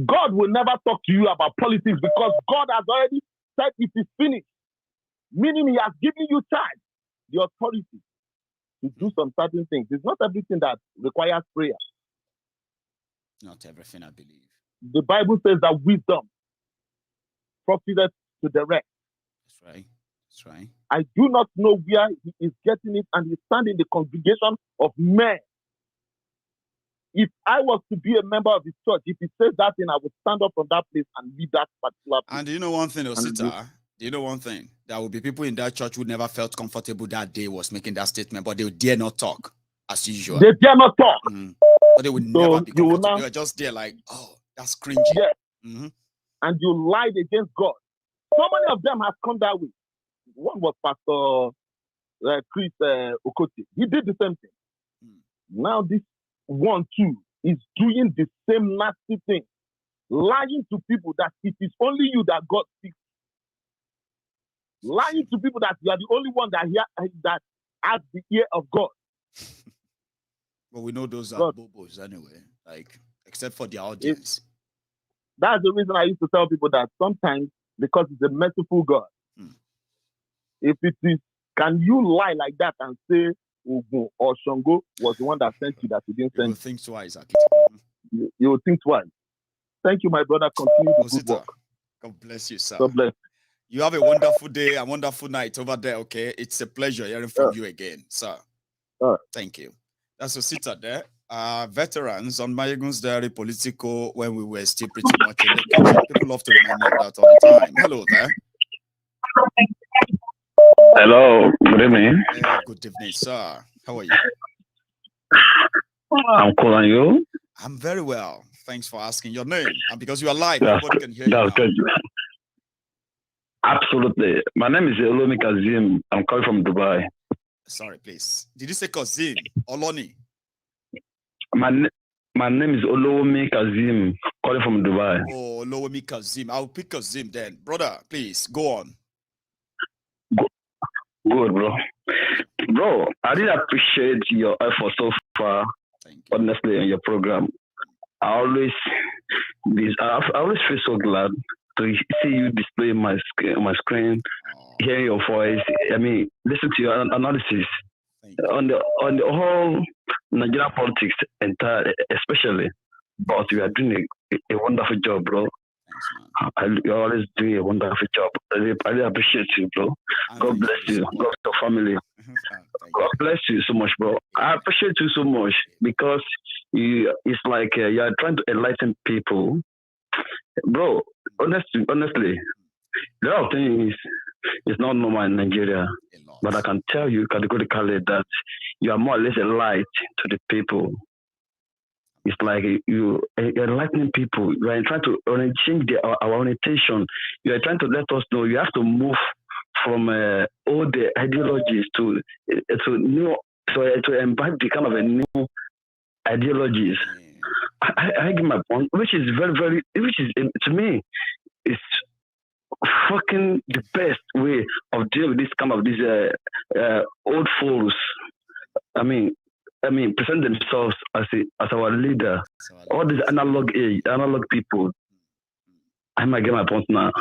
God will never talk to you about politics because God has already said it is finished. Meaning he has given you charge, the authority to do some certain things. It's not everything that requires prayer. Not everything, I believe. The Bible says that wisdom profiteth to the rest. That's right. That's right. I do not know where he is getting it, and he stands in the congregation of men. If I was to be a member of his church, if he says that thing, I would stand up from that place and leave that particular place. And do you know one thing, Osita? Do you know one thing? There will be people in that church who never felt comfortable that day was making that statement, but they dare not talk as usual. They dare not talk. But they would never be comfortable. They were just there like, oh, that's cringy. Yeah. And you lied against God. So many of them have come that way. One was Pastor Chris Okote. He did the same thing. Now this one too is doing the same nasty thing. Lying to people that it is only you that God speaks. Lying to people that you are the only one that has the ear of God. But we know those are bobos anyway, like, except for their audience. That's the reason I used to tell people that sometimes, because it's a merciful God, if it is, can you lie like that and say Ogun or Shango was the one that sent you that you didn't send? You will think twice. You will think twice. Thank you, my brother. Continue the good work. God bless you, sir. God bless. You have a wonderful day, a wonderful night over there, okay? It's a pleasure hearing from you again, sir. Thank you. That's Osita there. Veterans on MaiyegunsDiary Politico when we were still pretty much in the kitchen. People love to remind me of that all the time. Hello there. Hello, good evening. Good evening, sir. How are you? I'm cool, and you? I'm very well. Thanks for asking your name. And because you are live, everybody can hear you now. Good. Absolutely. My name is Olomi Kazim. I'm calling from Dubai. Sorry, please. Did you say Kazim? Oloni? My name is Olomi Kazim, calling from Dubai. Oh, Olomi Kazim. I'll pick Kazim then. Brother, please, go on. Good, bro. Bro, I really appreciate your effort so far, honestly, in your program. I always feel so glad to see you display my screen, hear your voice. I mean, listen to your analysis on the whole Nigerian politics, especially. But you are doing a wonderful job, bro. You're always doing a wonderful job. I really appreciate you, bro. God bless you. God bless your family. God bless you so much, bro. I appreciate you so much because it's like you are trying to enlighten people. Bro, honestly, a lot of things is not normal in Nigeria. But I can tell you categorically that you are more or less a light to the people. It's like you're enlightening people. You are trying to change our orientation. You are trying to let us know you have to move from all the ideologies to imbibe the kind of a new ideologies. I give my point, which is to me, it's fucking the best way of dealing with this kind of these old fools. I mean, present themselves as our leader. All these analog people. I might get my point now.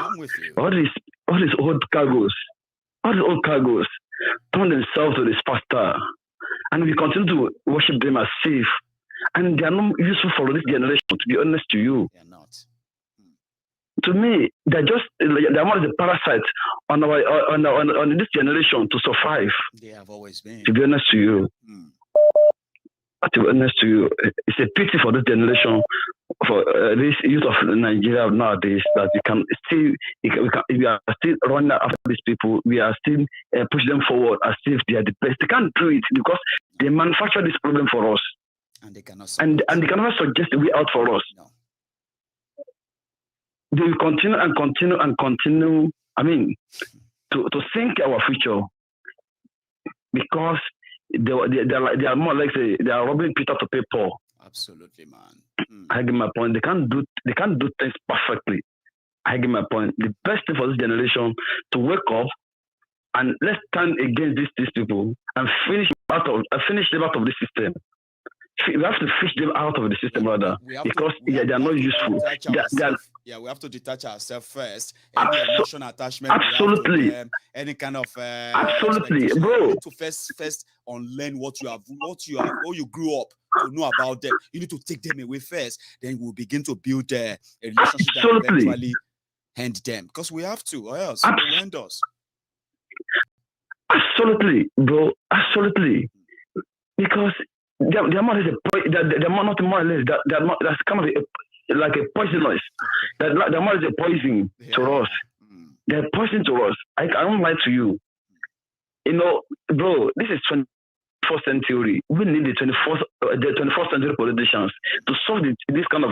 All these old cargoes turn themselves to this pastor, and we continue to worship them as if, and they are not useful for this generation. To be honest to you, they are not. To me, they're more the parasites on this generation to survive. They have always been. To be honest to you. To be honest to you, it's a pity for this generation, for this youth of Nigeria nowadays, that we are still running after these people. We are still pushing them forward as if they are the best. They can't do it because they manufacture this problem for us, and they cannot. And they cannot suggest a way out for us. No. They will continue and continue and continue. I mean, to sink our future because. They are more like they are robbing Peter to pay Paul. Absolutely, man. I get my point. They can't do things perfectly. I get my point. The best thing for this generation to wake up and let's stand against these people and finish them out of the system. We have to fish them out of the system, rather, because they are not useful. We have to detach ourselves first. Any emotional attachment, absolutely. Any kind of absolutely, bro. You need to first unlearn what you grew up to know about them. You need to take them away first. Then we'll begin to build a relationship that will eventually end them. Because we have to, or else it will end us. Absolutely, bro. Absolutely, because. The amount is the amount more or less that's kind of like a poisonous. The amount is a poison to us. They're poison to us. I don't lie to you. You know, bro, this is 21st century. We need the 21st century politicians to solve this kind of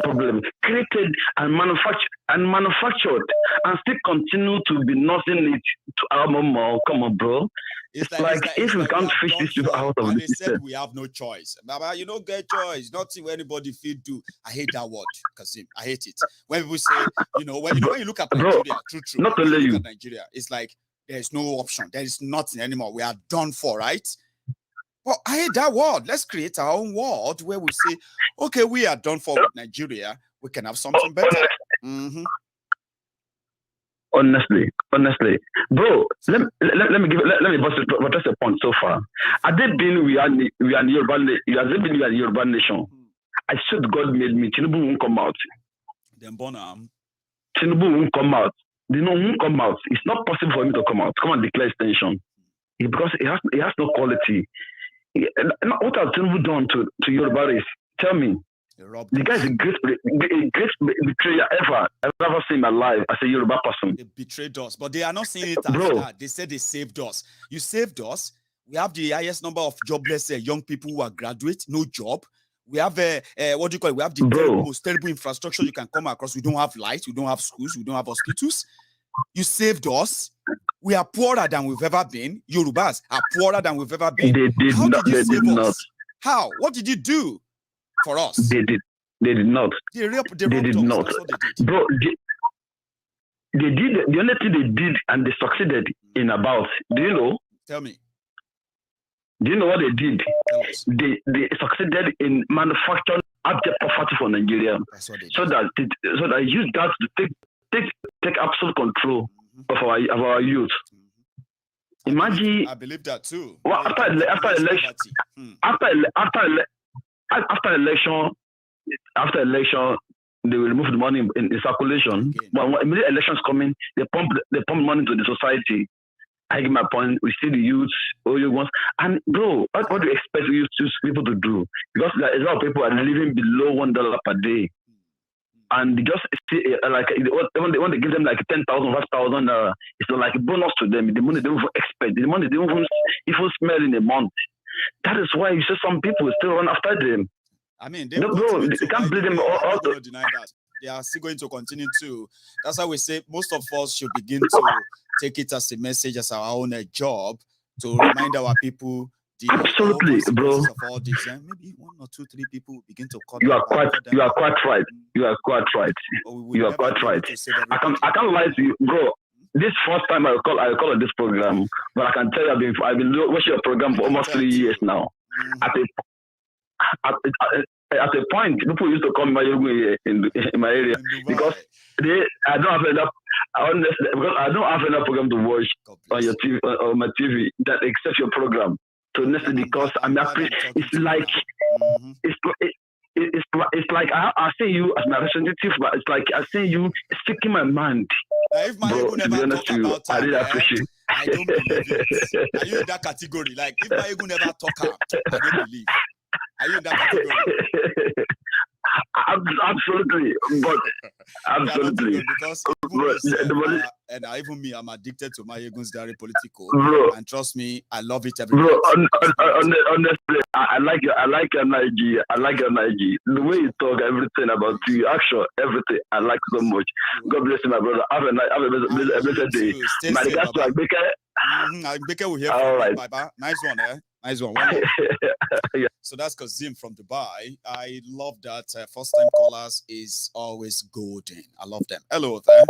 problem created and manufactured and still continue to be nursing it to our mom. Come on, bro. It's like if we can't fish these people out of the system. We have no choice. Baba, you don't get choice. Nothing anybody feel do. I hate that word, Kazim. I hate it. When people say, when you look at Nigeria, true. Not only you. Nigeria, it's like there's no option. There is nothing anymore. We are done for, right? Well, I hate that word. Let's create our own world where we say, okay, we are done for with Nigeria. We can have something better. Mm-hmm. Honestly, bro. Let me bust a point so far. Have they been we are Yoruba? Has it been we are Yoruba nation? I said God made me. Tinubu won't come out. Then Bonham. Tinubu won't come out. They know won't come out. It's not possible for him to come out. Come and declare extension because he has no quality. What has Tinubu done to Yoruba race? Tell me. The guy is a great betrayer I've ever seen in my life as a Yoruba person. They betrayed us, but they are not saying it as that. They said they saved us. You saved us. We have the highest number of jobless young people who are graduate, no job. We have what do you call it? We have the most terrible infrastructure you can come across. We don't have lights. We don't have schools. We don't have hospitals. You saved us. We are poorer than we've ever been. Yorubas are poorer than we've ever been. How did you save us? How? What did you do for us? They did not. They did not. Bro, they did the only thing they did and they succeeded in about. Do you know? Tell me. Do you know what they did? They succeeded in manufacturing abject poverty for Nigeria. So that use that to take absolute control of our youth. Imagine. I believe that too. Well, after election, they will remove the money in circulation. But when immediate elections coming, they pump money into the society. I get my point. We see the youths, all you want, and bro, what do you expect people to do? Because a lot of people are living below $1 per day, and they just see like when they give them like 10,000, 5,000, it's like a bonus to them. The money they don't expect, the money they don't even smell in a month. That is why you see some people still run after them. I mean, they can't blame them all. Deny that. They are still going to continue to. That's why we say most of us should begin to take it as a message, as our own job, to remind our people the absolutely, bro. Of all this. And maybe 1 or 2, 3 people begin to call. You are quite right. You are quite right. You are quite right. I can't lie to you, bro. This first time I call on this program, but I can tell you I've been watching your program for almost 3 years now. At a point, people used to call me Maiyegun in my area because I don't have enough. Honestly, because I don't have enough program to watch on your TV or my TV that except your program. So honestly, because it's like it's like I see you as my representative, but it's like I see you speaking my mind. If Maiyegun never talk about I really appreciate. I don't believe it. Are you in that category? Like if Maiyegun never talk, I don't believe. Are you in that category? Absolutely, but absolutely. Because even me, I'm addicted to MaiyegunSDiary Politico, and trust me, I love it every day. Honestly, I like your energy. I like your energy. The way you talk, everything about you, action, everything. I like so much. God bless you, my brother. Have a blessed day. My regards to Agbeke. Beke will hear All from right. Bye. Nice one, eh? Nice one. Yeah. So that's Kazim from Dubai. I love that. First-time callers is always golden. I love them. Hello there.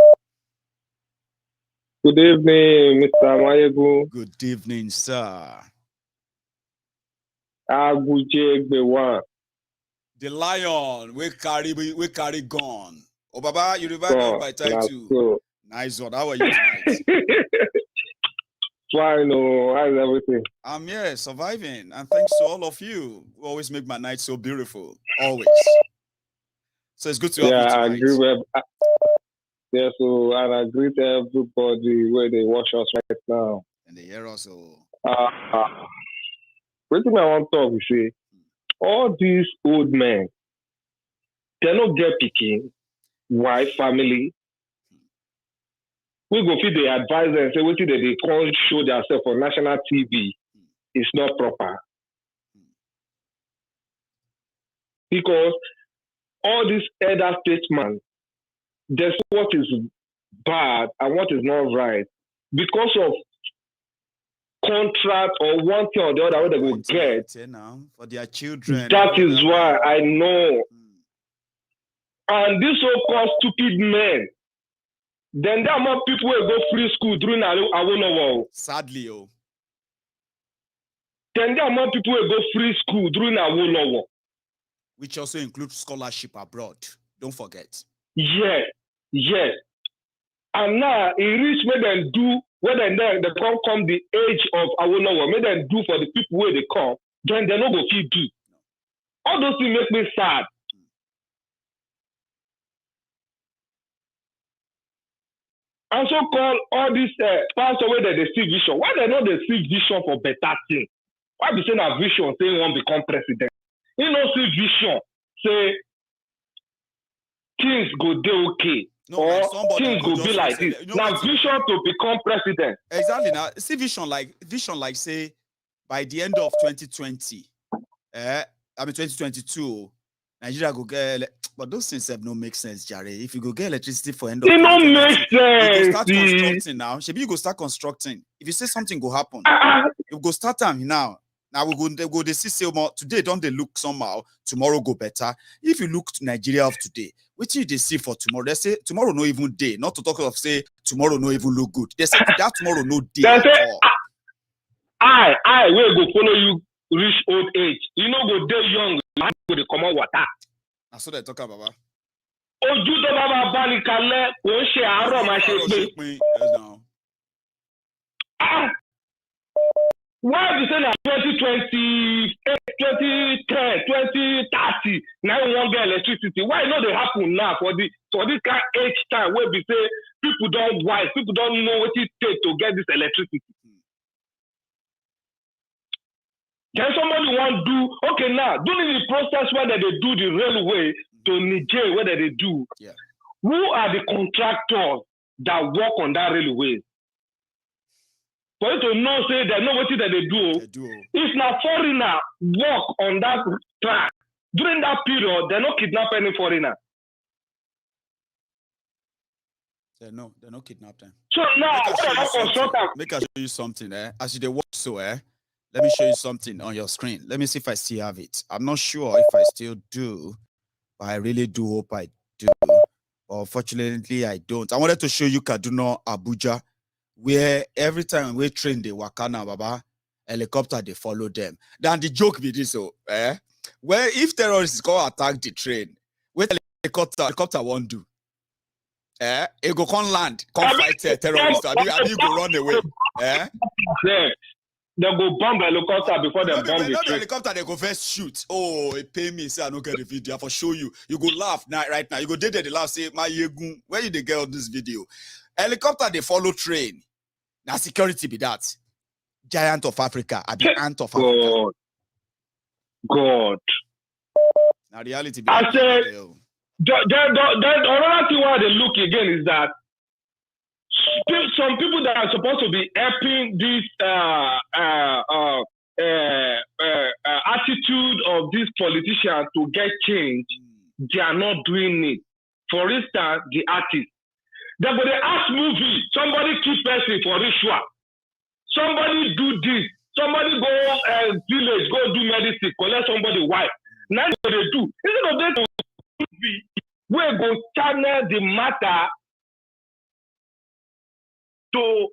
Good evening, Mr. Maiyegun. Good evening, sir. The lion, we carry gun. Oh, Baba, you revive me by time too. So. Nice one. How are you tonight? Fine, how's everything? I'm here, surviving. And thanks to all of you who always make my night so beautiful. Always. So it's good to have you tonight. I agree with and I greet everybody where they watch us right now. And they hear us all. What thing I want to talk, you see, all these old men, they not get picking, wife, family. We go feed the advisor and say, what did they can't show themselves on national TV? It's not proper. Because all these elder statesmen, there's what is bad and what is not right. Because of contract or one thing or the other they will get for their children. That is why I know. And these so-called stupid men, then there are more people who go free school during Awolowo. Sadly, oh. Then there are more people who go free school during Awolowo. Which also includes scholarship abroad. Don't forget. Yes. And now it reach me them do when they come the age of Awolowo, make them do for the people where they come, then they no go fit do. All those things make me sad. And so call all these pastors where they see vision. Why they know they see vision for better thing? Why be saying a vision say want become president? You know, see vision say things go do okay. No, or things go be like this. Now vision to become president. Exactly. Now see vision like say by the end of 2020, 2022, Nigeria go get, but those things have no make sense, Jerry. If you go get electricity for end of it don't make sense. You go start constructing now. Maybe you go start constructing. If you say something go happen, you go start time now. Now we go they see say more today. Don't they look somehow? Tomorrow go better. If you look to Nigeria of today, what did they see for tomorrow? They say tomorrow no even day. Not to talk of say tomorrow no even look good. They say that tomorrow no day. They say, I will go follow you reach old age. You know go day young. Man go dey come out water. That's what they talk about. Ojú tó bá bá bá ní kalẹ̀ kò ń ṣe àárọ̀ máa ṣe pé. Why you say that 2020, 2010, 2030, now we won't get electricity? Why not they happen now for this kind of age time where we say people don't wise, people don't know what it takes to get this electricity? Can somebody want to do, okay now, during the process where they do the railway to Niger, where they do, who are the contractors that work on that railway? For you to know, say they know what that they do. If now foreigner work on that track during that period, they don't kidnap any foreigner. They don't kidnap them. So now, make I show you something, As you work so, let me show you something on your screen. Let me see if I still have it. I'm not sure if I still do, but I really do hope I do. But unfortunately, I don't. I wanted to show you Kaduna, Abuja, where every time we train the Wakana Baba helicopter, they follow them. Then the joke be this, where if terrorists go attack the train, what helicopter won't do? It go come land, come fight terrorists, and you go run away. Yeah. They go bomb the helicopter before they bomb the train. The helicopter, they go first shoot. Oh, it pay me, say I don't get the video. For show you. You go laugh right now. You go there, the laugh, say, Maiyegun, where you they get on this video? Helicopter, they follow train. Now security be that. Giant of Africa, at the ant of Africa. God. Now reality be I said, another thing why they look again is that some people that are supposed to be helping this attitude of these politicians to get change, they are not doing it. For instance, the artists. They go to ask movie, somebody keep person for ritual. somebody do this, somebody go village, go do medicine, collect somebody's wife. Now what they do, instead of that, we go channel the matter to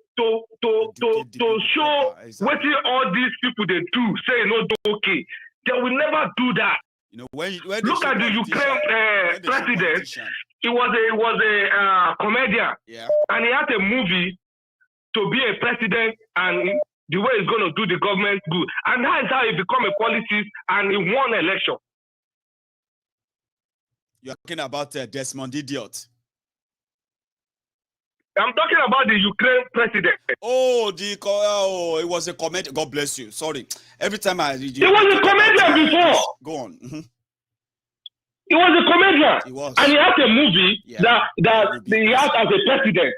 show what all these people they do, say no okay. They will never do that. You know, when look at the Ukraine president, he was a comedian, and he had a movie to be a president, and the way he's going to do the government good, and that is how he become a politician, and he won an election. You're talking about Desmond Idiot. I'm talking about the Ukraine president. It was a comedian. God bless you. Sorry. Every time I read you. He was a comedian before. Go on. He was a comedian. He was. And he had a movie that he had as a president.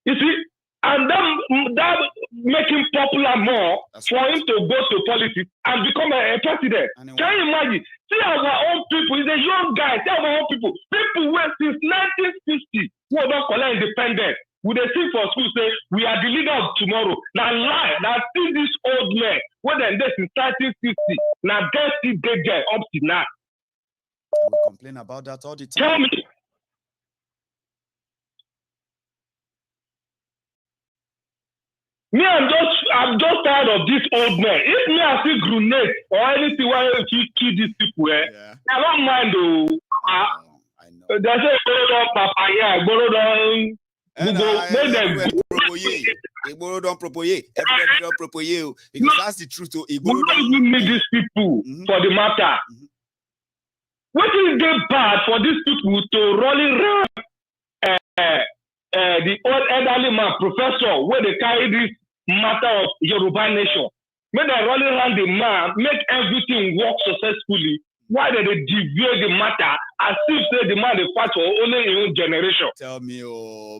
You see? And that make him popular more for him to go to politics and become a president. Can you imagine? See our own people. He's a young guy. See our own people. People who since 1950 who are not calling independent. Would they see for school say we are the leader of tomorrow? Now lie. Now see this old man. When they since 1950. Now they still get there up to now. We complain about that all the time. Tell me. Me, I'm just tired of this old man. If me I see grenade or anything where you kill these people, I don't mind though. I know. They say borrow down papaya, borrow down. Everybody don't propose because that's the truth. We don't even need these people for the matter. What is the bad for these people to rolling around the old elderly man professor where they carry this matter of Yoruba nation? When they rolling around the man, make everything work successfully. Why did they deviate the matter as if say the man they fight for only his own generation? Tell me,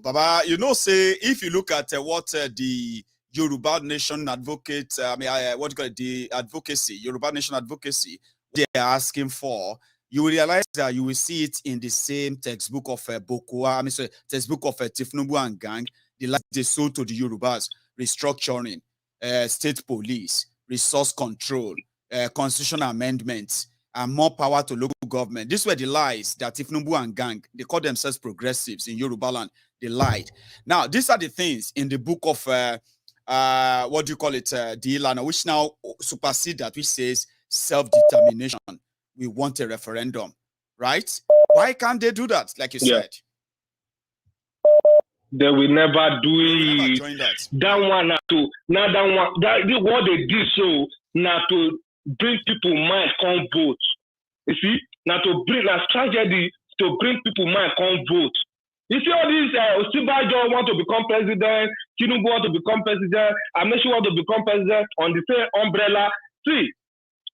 Baba, you know, say if you look at what the Yoruba nation advocate, what do you call it, the advocacy, Yoruba nation advocacy, they are asking for, you will realize that you will see it in the same textbook of textbook of Tinubu and gang, the life they sold to the Yorubas, restructuring, state police, resource control, constitutional amendments, and more power to local government. These were the lies that Tinubu and gang, they call themselves progressives in Yoruba land, they lied. Now, these are the things in the book of, what do you call it, the Ilana, which now supersede that, which says self-determination. We want a referendum, right? Why can't they do that, like you said? They will never do it. That one, what they did so, now to bring people mind come vote. You see, now to bring a strategy to bring people mind come vote. You see all these Osinbajo want to become president, Tinubu want to become president, Amechi want to become president on the same umbrella. See,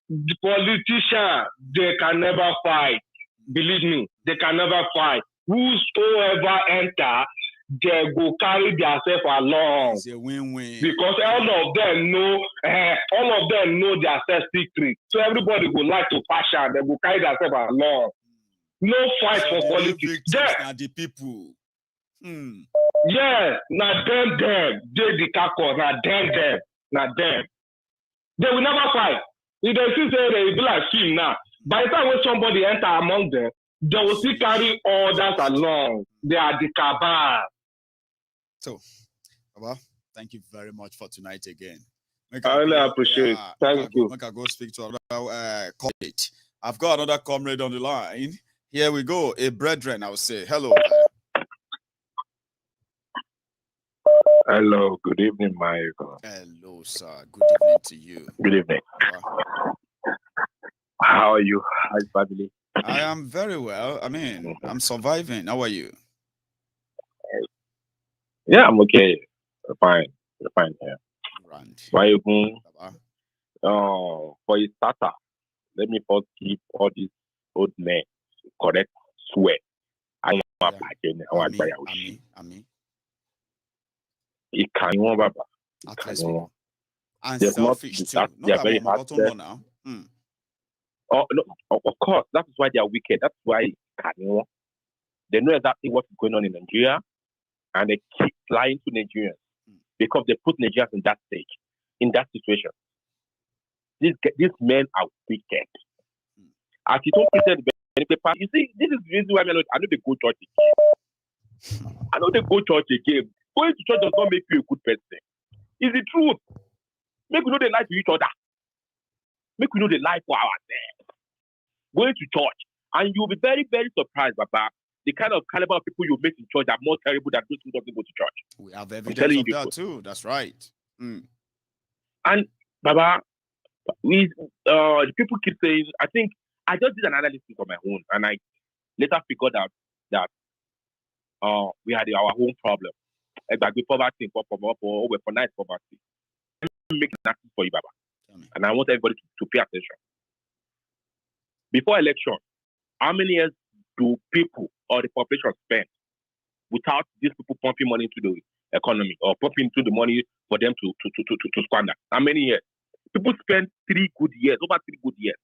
the politicians, they can never fight. Believe me, they can never fight. Whosoever enter, they go carry themselves along. It's a win-win. Because all of them know their self secret. So everybody would like to fashion, they will carry themselves along. No fight for politics. Now the people. Yes, now them, they the caucus, now them. They will never fight. If they see say they be like film now, by the time when somebody enter among them, they will still carry others along. They are the cabal. So, Baba, thank you very much for tonight again. I really appreciate it. Thank you. I go speak to another comrade. I've got another comrade on the line. Here we go. A brethren, I would say. Hello. Hello. Good evening, Maiyegun. Hello, sir. Good evening to you. Good evening. How are you? How's family? I am very well. I mean, I'm surviving. How are you? Yeah, I'm okay. We're fine. We're fine here. Maiyegun, for a starter, let me first give all these old men correct swear. I want to it can and selfish too. They are very hard. Oh no, of course, that's why they are wicked. That's why they know exactly what's going on in Nigeria, and they keep lying to Nigerians. because they put Nigerians in that stage, in that situation. These men are wicked. As you don't pretend, you see, this is the reason why I know they go church again. I know they go church again. Going to church does not make you a good person. It's the truth. Make we know they lie to each other. Make we know they lie for ourselves. Going to church, and you'll be very, very surprised, Baba. The kind of caliber of people you meet in church are more terrible than those who doesn't go to church. We have evidence of that too. That's right. And Baba, people keep saying, I think I just did an analysis on my own, and I later figured out that we had our own problem. Like the poverty for night poverty. Let me make an analysis for you, Baba. And I want everybody to pay attention. Before election, how many years do people or the population spend without these people pumping money into the economy or pumping into the money for them to squander? How many years? People spend 3 good years, over 3 good years,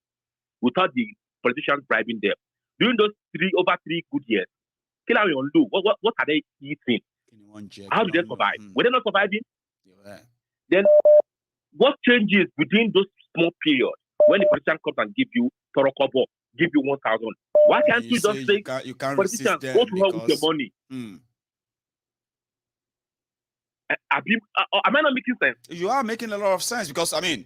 without the politicians bribing them. During those over 3 good years, what are they eating? How do they survive? Were they not surviving? Yeah. Then what changes within those small periods when the politician comes and give you Torokobo, give you 1,000? Why can't you just say, you can't politicians, resist them go to hell with your money? Am I not making sense? You are making a lot of sense because, I mean,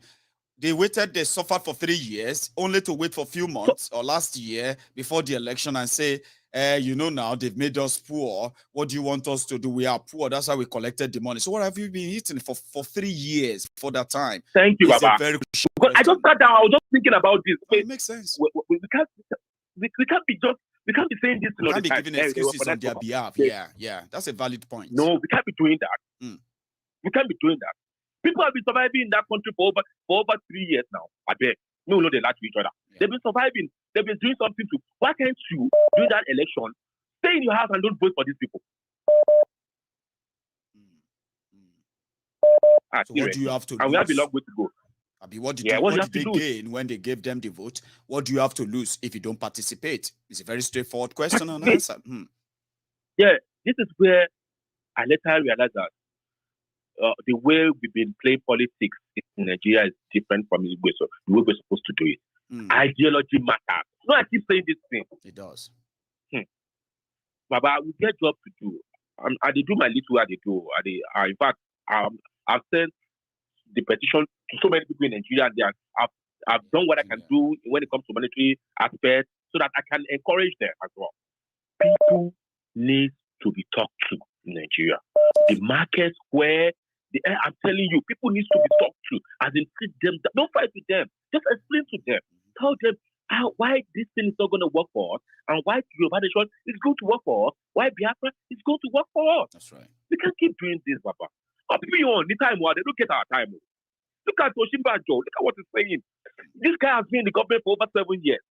they suffered for 3 years, only to wait for a few months or last year before the election and say, now they've made us poor. What do you want us to do? We are poor. That's how we collected the money. So what have you been eating for 3 years for that time? Thank you, Baba. I just sat down. I was just thinking about this. It makes sense. We can't be saying this. We can't be giving excuses on their behalf. Yeah. That's a valid point. No, we can't be doing that. We can't be doing that. People have been surviving in that country for over 3 years now. I bet. No, they lie to each other. Yeah. They've been surviving. They've been doing something to. Why can't you, during that election, stay in your house and don't vote for these people? So what do you have to and lose? We have a long way to go. Abi, what did they gain when they gave them the vote? What do you have to lose if you don't participate? It's a very straightforward question and answer. Yeah, this is where I later realized that the way we've been playing politics in Nigeria is different from the way we're supposed to do it. Ideology matters. No, I keep saying this thing. It does. Baba, we get job to do. I do my little I do. In fact, I've sent the petition to so many people in Nigeria. I've done what I can do when it comes to monetary aspects so that I can encourage them as well. People need to be talked to in Nigeria. The markets where I'm telling you, people need to be talked to, as in treat them. Don't fight with them. Just explain to them. Tell them why this thing is not going to work for us, and why Yoruba Nation is going to work for us. Why Biafra is going to work for us. That's right. We can't keep doing this, Papa. The time they don't get our time. Look at Osinbajo. Look at what he's saying. This guy has been in the government for over 7 years.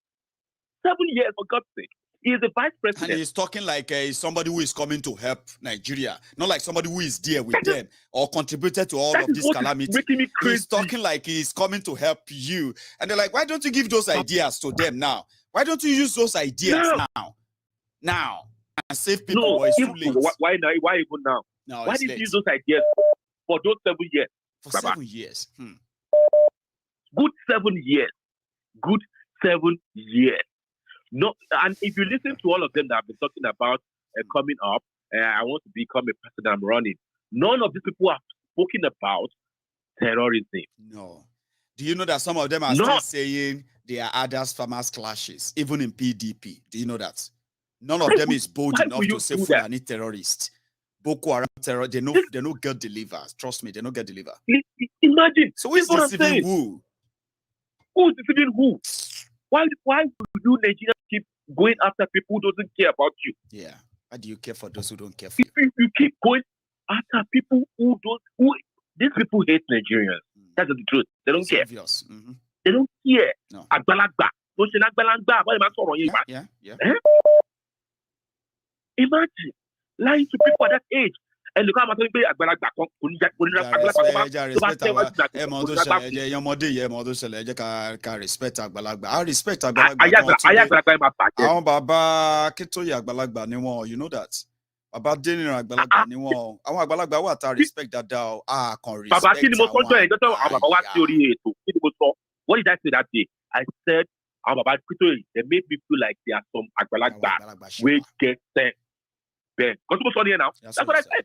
7 years, for God's sake. He is the vice president. And he's talking like somebody who is coming to help Nigeria, not like somebody who is there with them or contributed to all of this calamity. He's talking like he's coming to help you. And they're like, why don't you give those ideas to them now? Why don't you use those ideas now? And save people? No, it's too late. Why even now? No, why did you use those ideas for those 7 years? For 7 years. Good 7 years. Good 7 years. No, and if you listen to all of them that have been talking about coming up, I want to become a president, I'm running. None of these people have spoken about terrorism. No. Do you know that some of them are still saying there are others farmers clashes, even in PDP? Do you know that? None of them is bold enough to say Fulani terrorists. Boko Haram terror, they no get delivered. Trust me, they no get delivered. Imagine. So who is deceiving who? Who is deceiving who? Why do Nigerians keep going after people who doesn't care about you? Yeah. Why do you care for those who don't care for you? You keep going after people who these people hate Nigerians. That's the truth. They don't care. Obvious. They don't care. No. Yeah. Imagine lying to people at that age. And look how much respect you know that. Bàbá Deniran àgbàlagbà ni wọ́n. Àwọn àgbàlagbà wà tá respect dáadáa o. A kàn respect Bàbá kí ni mo sọ jọ ẹ̀ dọ́tọ̀ àwọn bàbá wá sí orí ètò. Kí ni mo sọ? What did I say that day? I said àwọn bàbá Kító they made me feel like there are some àgbàlagbà wey get sense. Bẹ́ẹ̀ kò tí mo sọ nìyẹn now. That's what I said.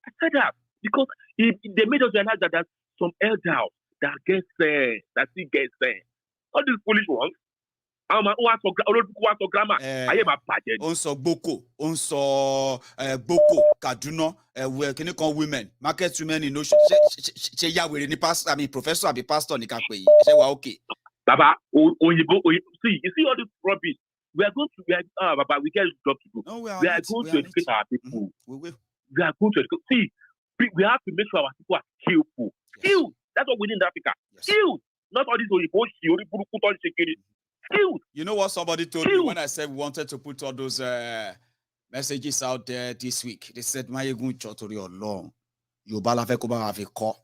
I said that because they made us realize that there's some elders that get sense, that still get sense. All these foolish ones. Olódùkú wa sọ grammar. Ayé máa bàjẹ́ ni. Ó ń sọ gboko, ó ń sọ gboko, Kaduna, kíní kan women, market women in ocean. Ṣé ya wèrè ni pastor, I mean professor àbí pastor ní ká pè yìí? Ṣé wà okay? Baba, òyìnbó, see, you see all this rubbish. We are going to, Baba, we get a job to do. No, we are going to educate our people. We are going to educate. See, we have to make sure our people are skillful. Yes. Skilled. That's what we need in Africa. Yes. Skilled. Not all these òyìnbó, skilled. You know what somebody told me when I said we wanted to put all those messages out there this week? They said, Maiyegun chotori Ọlọ́run. Yorùbá la fẹ́ kó bá wa fi kọ́.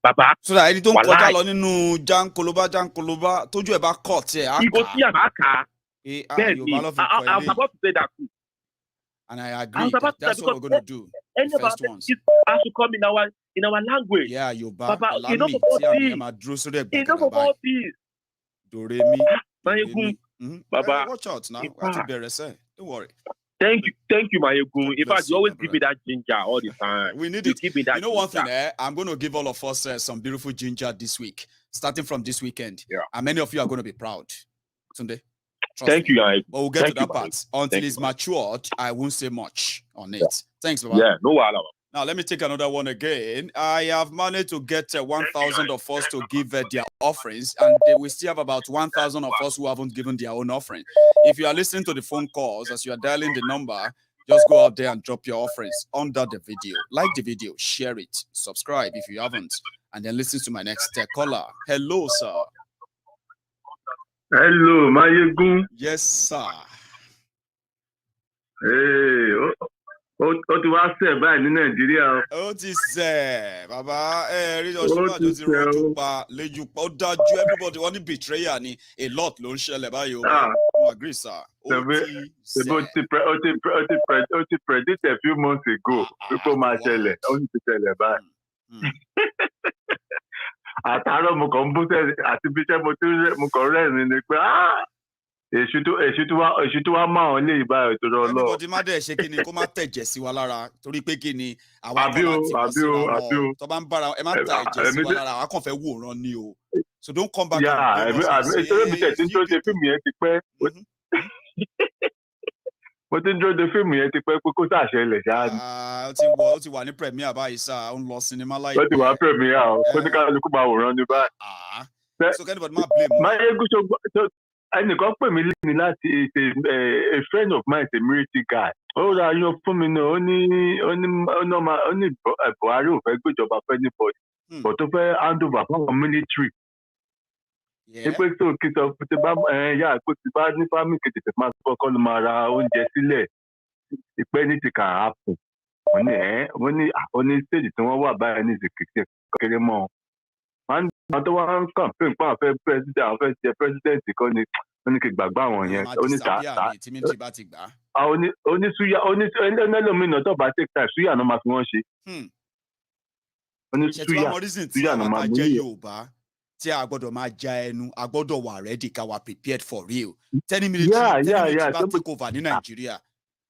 Baba. So that ẹni tó ń kọjá lọ nínú jankoloba tójú ẹ̀ bá kọ̀ tí ẹ̀ á kà. Ìgò tí a bá kà. Yorùbá ló fi kọ́ ilé. I was about to say that too. And I agree. That's what we're going to do. Any of our messages has to come in our language. Yeah, Yorùbá. Baba, you know about this. Do re mi. Maiyegun. Baba, watch out now. Don't worry. Thank you, Maiyegun. In fact, you always give me that ginger all the time. We need it. Give me that. You know one thing, I'm going to give all of us some beautiful ginger this week, starting from this weekend. Yeah. And many of you are going to be proud. Sunday. Thank you, Maiyegun. But we'll get to that part. Until it's matured, I won't say much on it. Yeah. Thanks, Baba. Yeah, no wahala. Now, let me take another one again. I have managed to get 1,000 of us to give their offerings, and we still have about 1,000 of us who haven't given their own offering. If you are listening to the phone calls, as you are dialing the number, just go out there and drop your offerings under the video. Like the video, share it, subscribe if you haven't, and then listen to my next caller. Hello, sir. Hello, Maiyegun. Yes, sir. Hey, ó ti wá ṣe báyìí ní Nàìjíríà. Ó ti ṣe bàbá rí Osinbajo ti rọjú pa lẹ́jú pa ó dájú everybody wọ́n ní betrayer ni a lot ló ń ṣẹlẹ̀ báyìí o. I agree, sir. Ó ti predict a few months ago pípọ́ máa ṣẹlẹ̀ ó ti ṣẹlẹ̀ báyìí. Àtàrọ̀ mo kàn ń bú sẹ́yìn àti bí iṣẹ́ mo kàn rẹ́rìn-ín ni pé èṣù tó wá máa ń lé ìbá ètò lọ. Everybody má dẹ̀ ṣe kí ni kó má tẹ̀jẹ̀ sí wa lára torí pé kí ni àwa kan láti wá sí wa tó bá ń bára ẹ má ta ẹ̀jẹ̀ sí wa lára àwa kàn fẹ́ wòran ni o. So don't come back. Ètò mi tẹ̀ tí ń tó ṣe fíìmù yẹn ti pẹ́. Mo ti ń dúró de fíìmù yẹn ti pẹ́ pé kó ṣàṣẹlẹ̀ ṣáà ni. Ó ti wà ní premier báyìí sá ó ń lọ sinimá láìpẹ́. Ó ti wà premier o kó ní kálukú máa wòran ní báyìí. So anybody má blame. Maiyegun ẹnìkan pè mí lẹ́ni láti a friend of mine is a military guy. Ó ra yan fún mi náà ó ní Buhari ò fẹ́ gbéjọba fẹ́ ní bọ́ọ̀dì but tó fẹ́ hand over fáwọn military. Pé tó kí sọ pé ti bá ní fámì kejì tẹ̀ máa sọ kọ́ ló máa ra oúnjẹ sílẹ̀ ìpẹ́ ní ti kà á fún. Wọ́n ní stage tí wọ́n wà báyìí ní ìsìnkú kékeré mọ́. Àwọn tó wá ń campaign pa àfẹ́ president àwọn fẹ́ jẹ president kan ni wọ́n ní kí gbàgbá àwọn yẹn onísúyà tó bá take time súyà náà máa fi wọ́n ṣe. Onísúyà náà máa jẹ́ Yorùbá tí a gbọ́dọ̀ máa ja ẹnu a gbọ́dọ̀ wà ready ká wà prepared for real. 10 minutes bá take over ní Nàìjíríà.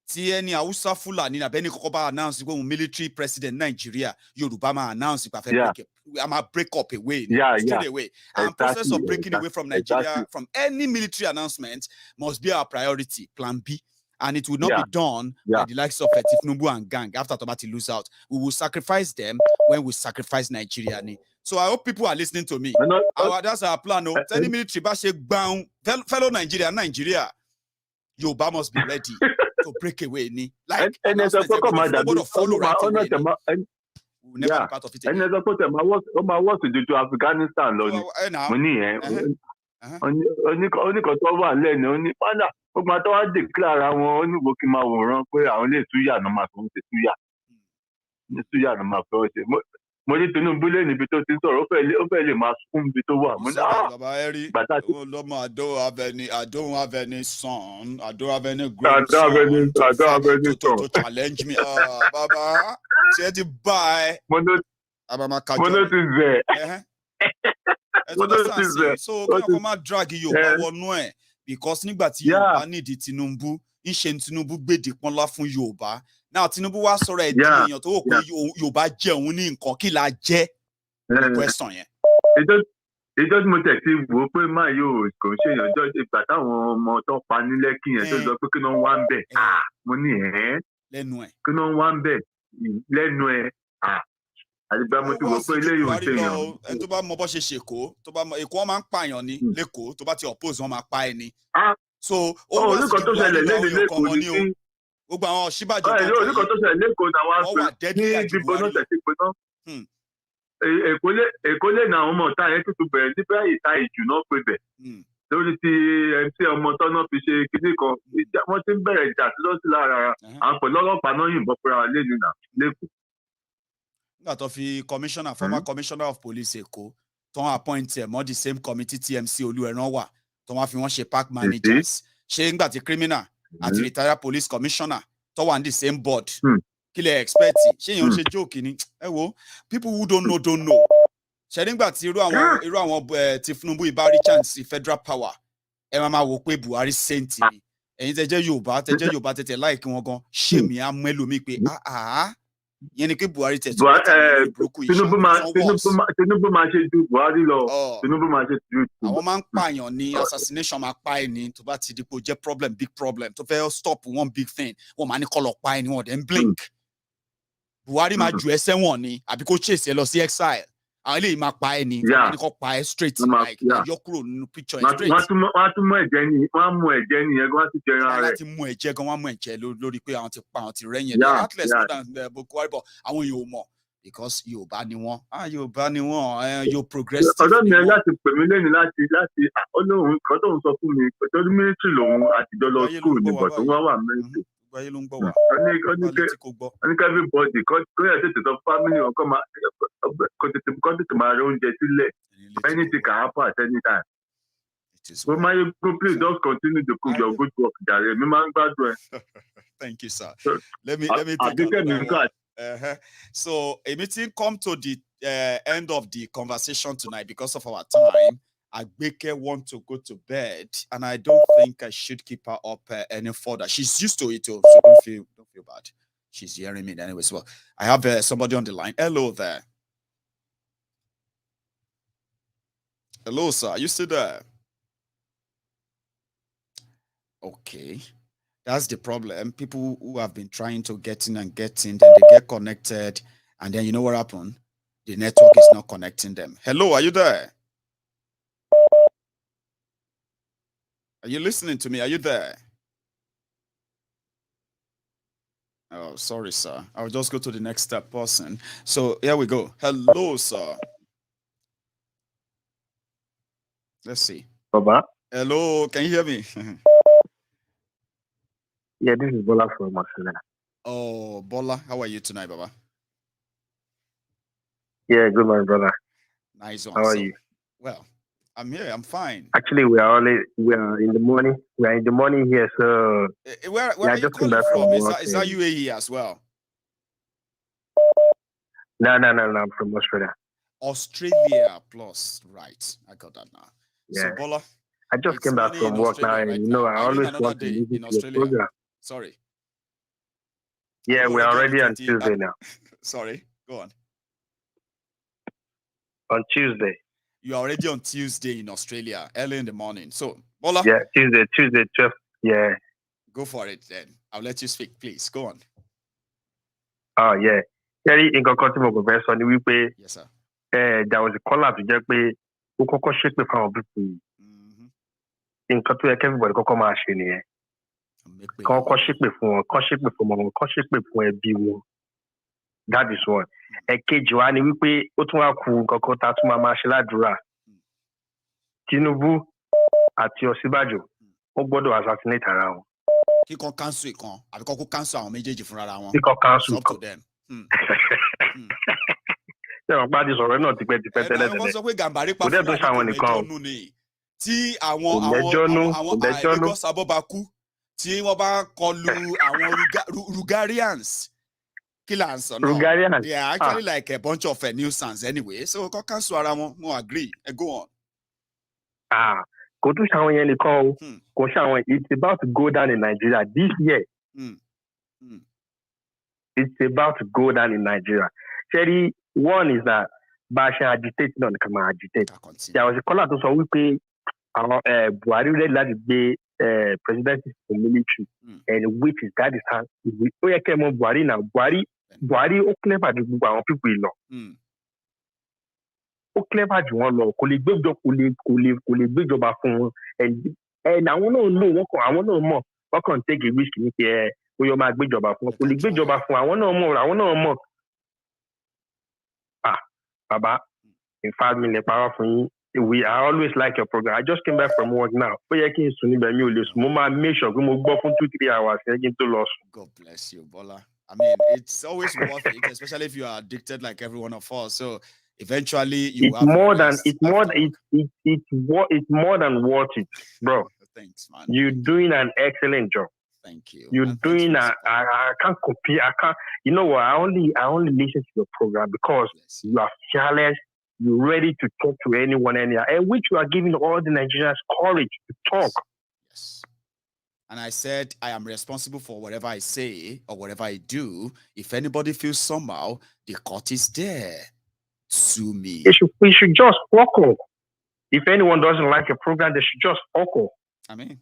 Tí ẹni Hausa Fulani nàbẹ́ni kọ́kọ́ bá announce pé òun military president Nigeria Yorùbá máa announce pé a máa break up away straight away. And process of breaking away from Nigeria from any military announcement must be our priority, plan B. And it will not be done by the likes of Tinubu and gang after Tomati lose out. We will sacrifice them when we sacrifice Nigeria. So I hope people are listening to me. That's our plan. Any military bá ṣe gbàùn fellow Nigeria, Yorùbá must be ready. To break away ni like and as a follow right away. We'll never be part of it. And as a what to do to Afghanistan money only kan tó wà lẹ́nu oní padà ó máa tó wá declare àwọn oníwò kí máa wòran pé àwọn lè túyà náà máa fi ṣe túyà náà máa fi ṣe mo ní Tinubu lé níbi tó ti ń sọ̀rọ̀ ó fẹ́ lè máa sún ibi tó wà. Mo ní bàtà tí. I don't have any son. I don't have any grandson to challenge me. Baba, say it bye. Mo ló ti zẹ̀. So kí ọkọ máa drag Yorùbá wọnú ẹ̀ because nígbà tí Yorùbá nídìí Tinubu ìṣe Tinubu gbèdè pọ́nlá fún Yorùbá náà Tinubu wá sọ̀rọ̀ ẹ̀ di èèyàn tó wò pé Yorùbá jẹ́ òun ní nǹkan kí la jẹ́ question yẹn. ìjọ tí mo tẹ̀ sí wò ó pé máa yóò kò ń ṣèyàn jọ ìgbà táwọn ọmọ tó pa ní Lẹ́kì yẹn tó sọ pé kí náà wá ń bẹ̀ mo ní lẹ́nu ẹ̀ kí náà wá ń bẹ̀ lẹ́nu ẹ̀ àdìgbà mo ti wò pé eléyìí ò ṣèyàn. ẹni tó bá mọ bó ṣe ṣèkó tó bá mọ Èkó wọn máa ń pààyàn ní lẹ́kọ̀ọ́ tó bá ti oppose wọn máa pa ẹni. so ó wá sí ìdìbò àríwá ọyọ kan mọ ní o gbogbo àwọn Ọ̀ṣínbàjò kan tó oníkan tó ṣẹlẹ̀ lẹ́kọ̀ọ́ náà wá pé ní ìdìbò náà tẹ̀sí pé náà Èkó lè na àwọn ọmọ ọ̀tá yẹn tuntun bẹ̀rẹ̀ níbẹ̀ ìta ìjù náà pé bẹ̀ lórí ti MC ọmọ tọ́nà fi ṣe kinní kan wọ́n ti ń bẹ̀rẹ̀ ìjà tí lọ́sí lára àwọn pẹ̀lú ọlọ́pàá náà yìnbọn fúnra lẹ́nu náà lẹ́kọ̀ọ́. nígbà tó fi former commissioner of police Èkó tó ń appoint ẹ̀ mọ́ the same committee TMC Olúẹ̀rán wà tó wọ́n fi wọ́n ṣe park managers ṣé nígbà tí criminal àti retired police commissioner tó wà ní the same board kí lè expect ṣé èèyàn ṣe joke ni ẹ wo people who don't know ṣe nígbà tí irú àwọn Tinubu ìbárí chance federal power ẹ máa wò pé Buhari saint ni ẹ̀yin tẹ́ jẹ́ Yorùbá tẹ́tẹ́ láìkí wọn gan ṣèmí á mú ẹlòmíì pé yẹn ni pé Buhari tẹ̀ tó Tinubu máa ṣe ju Buhari lọ Tinubu máa ṣe ju. àwọn máa ń pààyàn ní assassination máa pa ẹni tó bá ti di pé ó jẹ́ big problem tó fẹ́ stop one big thing wọ́n máa ní kọ́ lọ pa ẹni wọ́n dẹ̀ ń blink. Buhari máa ju ẹsẹ̀ wọn ni àbí kó chase ẹ lọ sí exile àwọn eléyìí máa pa ẹni wọ́n ní kó pa ẹ straight like yọ kúrò nínú picture ẹ straight. wọ́n á tún mú ẹ̀jẹ̀ ni wọ́n á mú ẹ̀jẹ̀ ni ẹ̀gbọ́n á ti jẹ ara rẹ̀. láti mú ẹ̀jẹ̀ gan wọ́n á mú ẹ̀jẹ̀ lórí pé àwọn ti pa àwọn ti rẹ́yìn ẹ̀ atlas more than Boko Haram àwọn èèyàn ò mọ̀ because Yorùbá ni wọ́n yóò progressive. ọ̀dọ́ mi ẹ láti pè mí lẹ́nu láti olóhùn kan tóun sọ fún mi pẹ̀lú mílítírì lòun àtijọ́ lọ school nígbà tó wà mílítírì. ayé ló ń gbọ́ wá. everybody kó yẹ tètè sọ family wọn kó tètè máa rẹ oúnjẹ sílẹ̀ anything can happen at any time. so Maiyegun please just continue to cook your good work jare mi máa ń gbádùn ẹ. Thank you sir. Let me take another one. So a meeting come to the end of the conversation tonight because of our time. Agbeke want to go to bed, and I don't think I should keep her up any further. She's used to it, so don't feel bad. She's hearing me anyway. Well, I have somebody on the line. Hello there. Hello, sir. Are you still there? Okay. That's the problem. People who have been trying to get in, then they get connected, and then you know what happened? The network is not connecting them. Hello, are you there? Are you listening to me? Are you there? Oh, sorry, sir. I'll just go to the next person. So here we go. Hello, sir. Let's see. Baba. Hello, can you hear me? Yeah, this is Bola from Australia. Oh, Bola, how are you tonight, Baba? Yeah, good morning, brother. Nice one. How are you? Well, I'm here. I'm fine. Actually, we are in the morning. We are in the morning here, so where are you calling from? Is that UAE as well? No. I'm from Australia. Australia plus, right? I got that now. Yeah. So Bola, I just came back from work now, and I always want to listen to your program. Sorry. Yeah, we are already on Tuesday now. Sorry, go on. On Tuesday. You are already on Tuesday in Australia, early in the morning. So, Bola. Yeah, Tuesday, 12. Yeah. Go for it then. I'll let you speak, please. Go on. Oh, yeah. Yes, sir. There was a call out to just pay who could shake me from people. In country, everybody could come out. That is one. Èkejì wa ni wípé ó tún wá kù nǹkan kan tá tún máa ṣe ládùúrà. Tinubu àti Osinbajo ó gbọ́dọ̀ assassinate ara wọn. Kíkọ́ cancel ìkan àbí kọ́kọ́ cancel àwọn méjèèjì fúnra wọn. Kíkọ́ cancel up to them. Ṣé ọ̀pá àti sọ̀rọ̀ náà tipẹ́tipẹ́ tẹ́lẹ̀ wọ́n sọ pé Gàmbàrí pa kò dẹ́ tó Fúlàní ṣàwọn nìkan o. lẹ́jọ́ nù ni tí àwọn Lagos abọ́bakú tí wọ́n bá kọlu àwọn Rugarians kí là ń sọ náà. Rugarians. They are actually like a bunch of nuisance anyway. So kọ́ cancel ara wọn, mo agree. Go on. Kò tún ṣàwọn yẹn nìkan o. Kò ṣàwọn, it's about to go down in Nigeria this year. It's about to go down in Nigeria. Sherry, one is that Basha agitate non come agitate. There was a caller to say we Buhari ready to be president for military, and which is that is how we came on Buhari now. Buhari o clever to gba àwọn people lọ. O clever ju wọn lọ. Kò lè gbé ìjọba fún wọn. And àwọn náà know àwọn náà mọ̀. Wọ́n kàn take a risk ní pé ó yọ máa gbé ìjọba fún wọn. Kò lè gbé ìjọba fún àwọn náà mọ̀. Baba, in 5 minutes, I always like your program. I just came back from work now. Make sure we move for 2-3 hours. God bless you, Bola. I mean, it's always worth it, especially if you are addicted like every one of us. So eventually, it's more than worth it, bro. Thanks, man. You're doing an excellent job. Thank you. You're doing I can't compare. I can't. You know what? I only listen to your program because you are fearless. You're ready to talk to anyone, anywhere, and which you are giving all the Nigerians courage to talk. Yes. And I said I am responsible for whatever I say or whatever I do. If anybody feels somehow, the court is there. Sue me. We should just walk off. If anyone doesn't like a program, they should just walk off. I mean.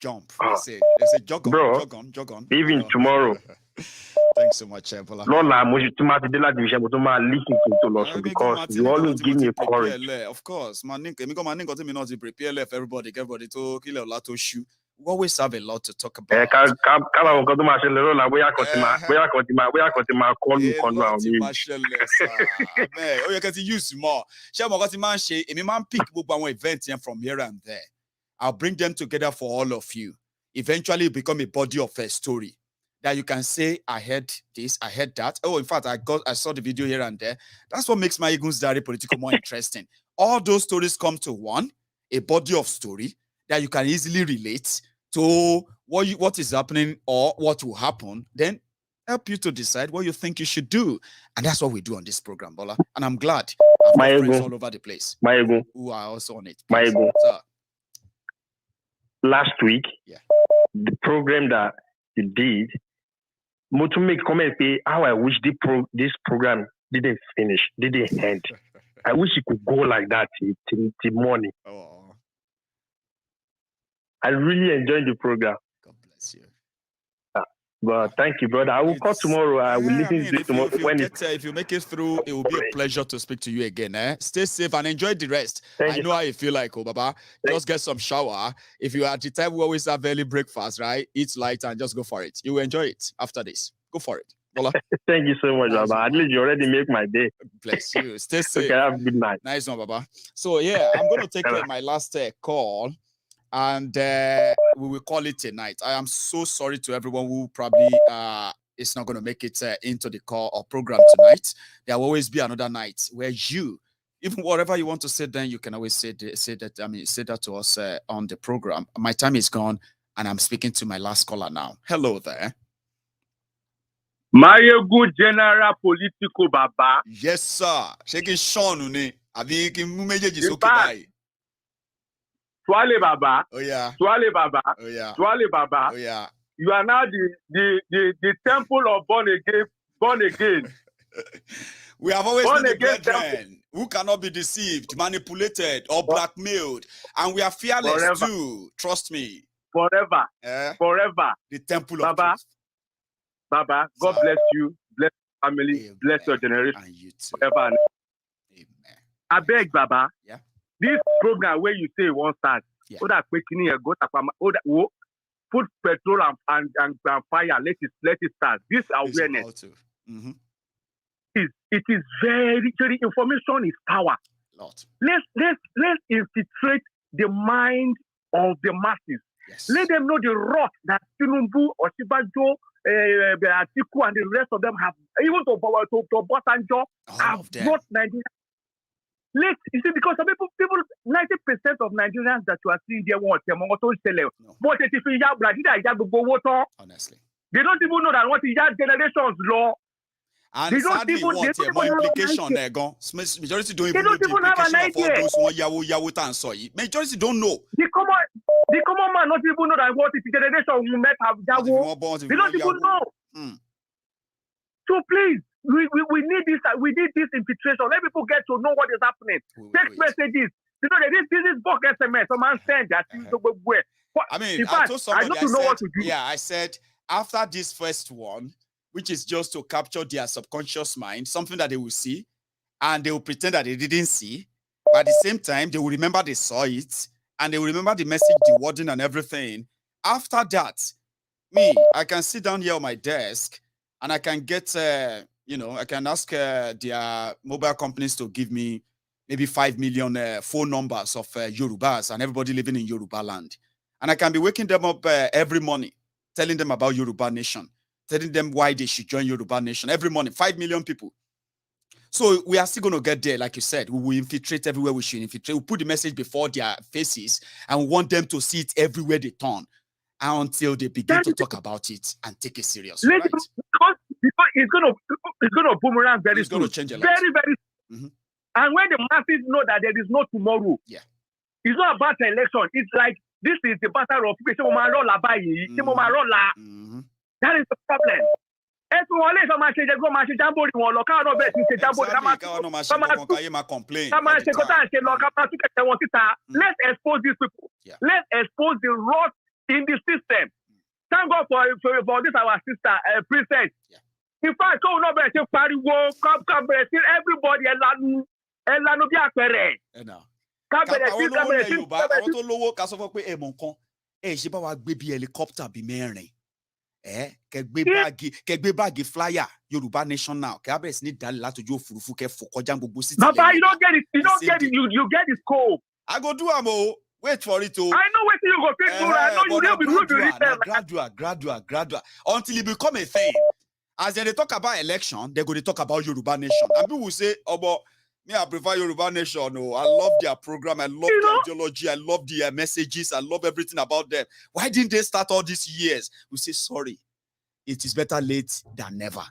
Jump. They say jog on. Even tomorrow. Thanks so much, Ebola. Because you always give me courage. Of course. Everybody to kill a lot of shoe. We always have a lot to talk about. You can use more. Pick events from here and there. I'll bring them together for all of you. Eventually become a body of a story that you can say, I heard this, I heard that. Oh, in fact, I saw the video here and there. That's what makes MaiyegundsDiary Politico more interesting. All those stories come to one, a body of story that you can easily relate to what is happening or what will happen. Then help you to decide what you think you should do. And that's what we do on this program, Bola. And I'm glad I've got friends all over the place who are also on it. Last week, the program that you did, to make comment how I wish this program didn't end. I wish it could go like that till morning. Oh. I really enjoyed the program. God bless you. But thank you, brother. I will call tomorrow. I will listen to it tomorrow. If you make it through, it will be a pleasure to speak to you again. Stay safe and enjoy the rest. I know how you feel like, Baba. Just get some shower. If you are at the time, we always have early breakfast, right? Eat light and just go for it. You will enjoy it after this. Go for it. Bola. Thank you so much, Baba. At least you already make my day. Bless you. Stay safe. Okay, have a good night. Nice one, Baba. So, I'm going to take my last call. And we will call it a night. I am so sorry to everyone who probably is not going to make it into the call or program tonight. There will always be another night where even whatever you want to say, then you can always say that to us on the program. My time is gone, and I'm speaking to my last caller now. Hello there. Maiyegun General Politico Baba. Yes, sir. Shaking Sean Uni. Abi Swale Baba. Oh yeah. Swale Baba. Oh yeah. Swale Baba. Oh yeah. You are now the temple of born again. We have always been the brethren who cannot be deceived, manipulated, or blackmailed. And we are fearless too. Trust me. Forever. Forever. The temple of Baba. truth. Baba, God bless you. Bless your family. Amen. Bless your generation. And you too. Forever. Amen. I beg, Baba. Yeah. This program where you say one start, put petrol and fire, let it start. This awareness. It is very information is power. Let's infiltrate the mind of the masses. Yes. Let them know the rot that Tinubu, Osinbajo, Atiku and the rest of them have, even to Bosanjo, have brought Nigeria. You see, because some people, 90% of Nigerians that you are seeing there want them, but if you honestly, they don't even know that what is that generation's law. And they sadly, don't even, more implication there, gone. Majority don't even know the implication of all those who yawu tansoyi. Majority don't know. The common man not even know that what is the generation who met have yawu. They don't even know. So please, we need this. We need this infiltration. Let people get to know what is happening. Text messages. You know, this is bulk SMS. Someone send that. I mean, I told somebody, I said, after this first one, which is just to capture their subconscious mind, something that they will see, and they will pretend that they didn't see. But at the same time, they will remember they saw it, and they will remember the message, the wording, and everything. After that, I can sit down here on my desk, and I can get, I can ask their mobile companies to give me maybe 5 million phone numbers of Yorubas and everybody living in Yoruba land. And I can be waking them up every morning, telling them about Yoruba Nation, telling them why they should join Yoruba Nation every morning. 5 million people. So we are still going to get there, like you said. We will infiltrate everywhere we should infiltrate. We'll put the message before their faces and we want them to see it everywhere they turn until they begin to talk about it and take it serious. Right? Because it's going to boomerang very soon. It's going to change a lot. Very, very soon. And when the masses know that there is no tomorrow, it's not about the election. It's like this is the battle of that is the problem. Let's expose these people. Let's expose the rot in the system. Thank God for this our sister princess. In fact, kẹgbẹ báàgì flyer Yorùbá Nation now kẹbẹrẹ sí ní dalẹ látọjú òfurufú kẹfọ kọjá gbogbo city. Baba, you don't get it. You don't get it. You get the scope. I go do am o. Wait for it o. I know what you go take do. I know you will be gradual until it become a thing. As they talk about election, they go to talk about Yoruba Nation. And people will say, "Oh, but me, I prefer Yoruba Nation. No, I love their program. I love their ideology. I love their messages. I love everything about them. Why didn't they start all these years?" We say, sorry. It is better late than never.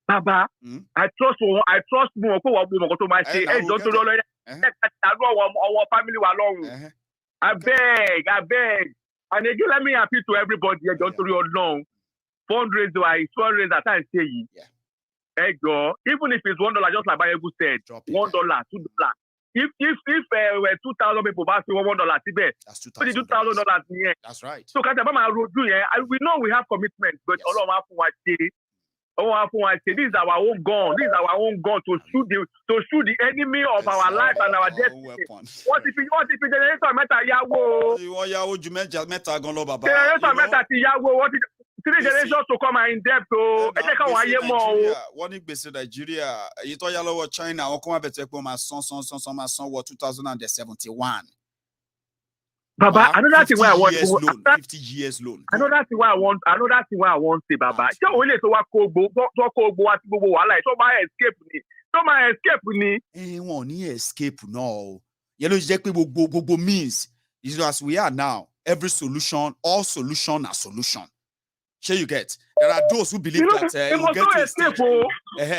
Baba, I trust more. I beg. And again, let me appeal to everybody. Don't know. Fundraiser, at times say even if it's $1, just like Maiyegun said, $1, $2. If 2,000 people buy $1, that's $2,000. That's right. So we know we have commitment, but this is our own gun. This is our own gun to shoot the enemy of our life and our destiny. What if the generator meta yawo? What if 3 generations to come in depth to one Nigeria, China, 2071. Baba, another thing where I want 50 years loan. Another thing where I want say, Baba. So only to work escape won't escape no. You know, means is as we are now. Every solution, all solution are solution. Sure, you get. There are those who believe that it will get to escape.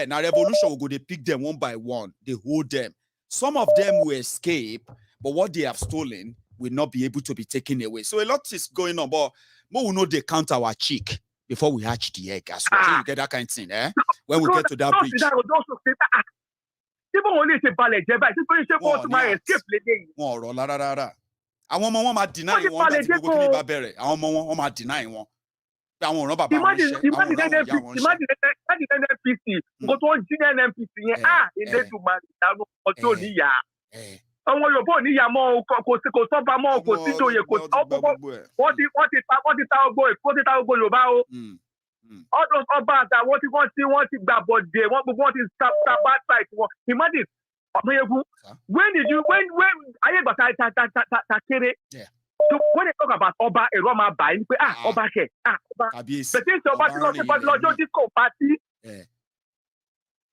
Now revolution will go. They pick them one by one. They hold them. Some of them will escape, but what they have stolen will not be able to be taken away. So a lot is going on, but more will know they count our cheek before we hatch the egg as well. So you get that kind of thing, when we get to that bridge. People only say ballet, escape. Àwọn ọmọ wọn máa deny wọn láti gbogbo kí ní bá bẹ̀rẹ̀. Àwọn ọmọ wọn máa deny wọn. Àwọn ọ̀ràn bàbá wọn ṣe. Imagine NNPC. Nǹkan tó ń jí ní NNPC yẹn. Ilé ìtumọ̀ ìdáná ọjọ́ òníyà. Àwọn Yorùbá òníyà mọ́ kò sọ́ba mọ́ kò sí ìjòyè kò sí wọ́n ti ta ogbó Yorùbá o. All those ọba àtàwọn tí gbà bọ̀dẹ̀ wọ́n ti ta bad side wọn. Imagine. Maiyegun, when ayé ìgbà ta kéré, So when they talk about Oba, Eroma Ba, you say, Oba ke, Oba. But since Oba disco party,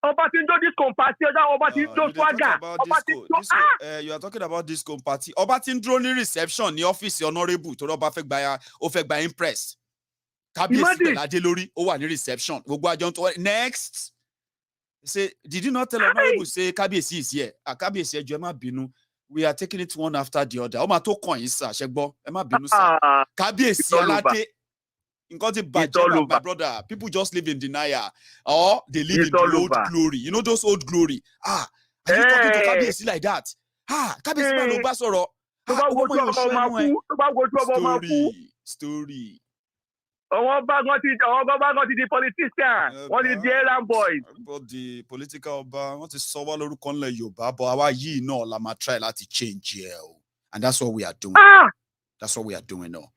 Oba Tinjo disco party, Oba Tinjo swagger, Oba Tinjo, you are talking about disco party. Oba Tinjo ni reception, ni office, honorable, to Oba fek by impress. Kabiyesi Belade lórí, ó wà ní reception. Gbogbo àjọ tó next. Say, did you not tell honorable say Kabiyesi is here? Kabiyesi ẹjọ́ ẹ má bínú. We are taking it one after the other. Ó máa tó kàn yín sir, ṣẹ́gbọ́. Ẹ má bínú sir. Kabiyesi Aládé. My brother, people just live in denial or they live in the old glory. You know those old glory. Are you talking to Kabiyesi like that? Kabiyesi ma lo bá sọ̀rọ̀. Story. Àwọn bá gan ti di politician. Wọ́n ti di airline boys. But the political ọba, wọ́n ti sọ wá lórúkọ ńlẹ̀ Yorùbá, but àwa yìí náà la máa try láti change here. And that's what we are doing. That's what we are doing now.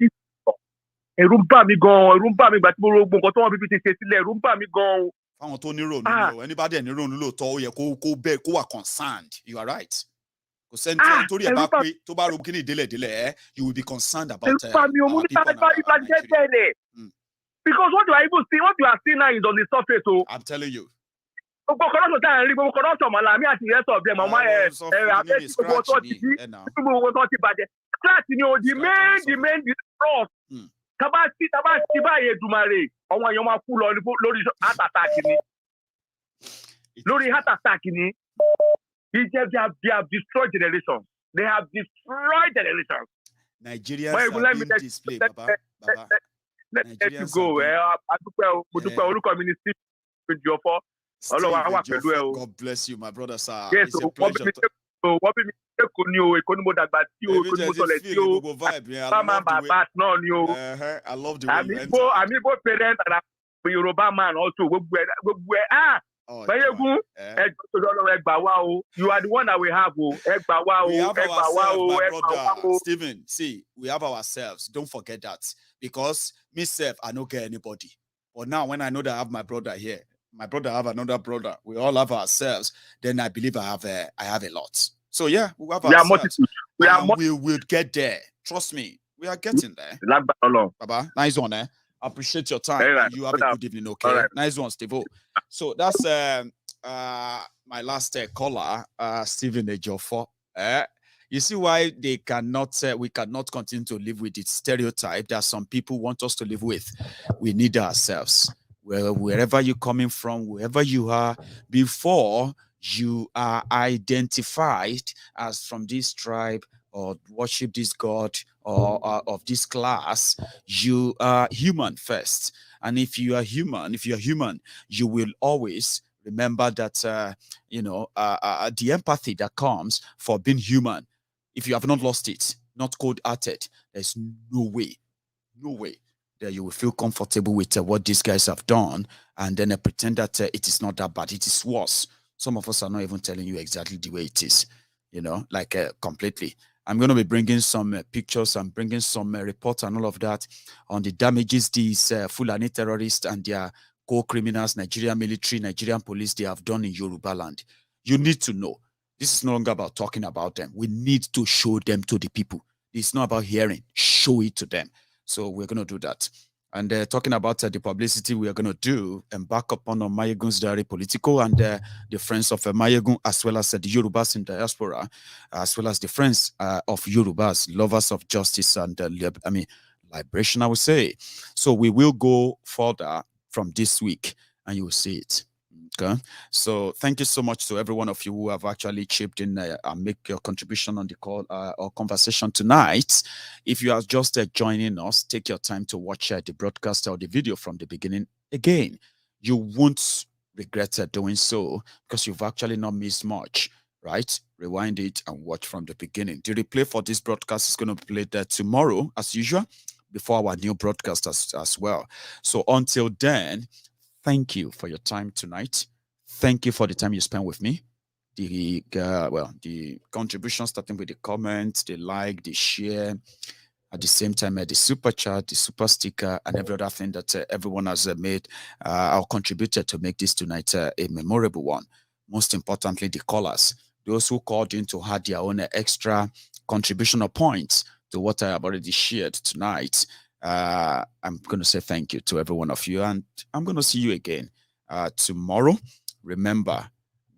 Ẹ̀rù ń bà mí gan, ẹ̀rù ń bà mí gbà tí mo ro gbogbo nǹkan tí wọ́n fi ti ṣe sílẹ̀, ẹ̀rù ń bà mí gan. Fáwọn tó ní rònú lò, anybody ní rònú lóòótọ́ ó yẹ kó bẹ́ẹ̀ kó wà concerned. You are right. Kò sẹ́ni torí ẹ̀ bá pé tó bá ro kíní ìdélẹ̀délẹ̀ you will be concerned about our people and our Nigeria. Because what you are seeing now is on the surface. So I'm telling you. Gbogbo corruption tá à ń rí, gbogbo corruption Malami àti the rest of them, àbẹ́sí gbogbo tó ti di, gbogbo tó ti bàjẹ́. Class ni o, the main cross. Tabasi báyìí Èdùmàrè, àwọn èèyàn máa kú lọ lórí heart attack ni. Lórí heart attack ni. They have destroyed generations. They have destroyed generations. Nigerians have been displayed, Baba. Let you go. God bless you, my brother, sir. Yes, it's a pleasure. I love the way I'm Igbo parent and I'm a Yoruba man also. Maiyegun, you are the one that we have. We have ourselves, my brother. Stephen, see, we have ourselves. Don't forget that. Because myself, I don't get anybody. But now when I know that I have my brother here, my brother have another brother, we all have ourselves, then I believe I have a lot. So yeah, we have ourselves. We will get there. Trust me, we are getting there. Baba, nice one, eh? I appreciate your time. You have a good evening, okay? Right. Nice one, Steve. So that's my last caller, Stephen Ejiofor. You see why we cannot continue to live with this stereotype that some people want us to live with. We need ourselves. Wherever you're coming from, wherever you are, before you are identified as from this tribe or worship this God or of this class, you are human first. And if you're human, you will always remember that, the empathy that comes for being human. If you have not lost it, not cold-hearted, there's no way that you will feel comfortable with what these guys have done and then pretend that it is not that bad. It is worse. Some of us are not even telling you exactly the way it is, completely. I'm going to be bringing some pictures and bringing some reports and all of that on the damages these Fulani terrorists and their co-criminals, Nigerian military, Nigerian police, they have done in Yoruba land. You need to know. This is no longer about talking about them. We need to show them to the people. It's not about hearing. Show it to them. So we're going to do that. And talking about the publicity we are going to do, embark upon on MaiyegunsDiary Politico and the friends of Maiyegun, as well as the Yorubas in diaspora, as well as the friends of Yorubas, lovers of justice and liberation, I would say. So we will go further from this week, and you will see it. Okay, so thank you so much to every one of you who have actually chipped in and make your contribution on the call or conversation tonight. If you are just joining us, take your time to watch the broadcast or the video from the beginning. Again, you won't regret doing so because you've actually not missed much, right? Rewind it and watch from the beginning. The replay for this broadcast is going to be played tomorrow, as usual, before our new broadcast as well. So until then, thank you for your time tonight. Thank you for the time you spent with me. The contribution, starting with the comments, the like, the share, at the same time, the super chat, the super sticker, and every other thing that everyone has made or contributed to make this tonight a memorable one. Most importantly, the callers, those who called in to have their own extra contribution or points to what I have already shared tonight, I'm going to say thank you to every one of you, and I'm going to see you again tomorrow. Remember,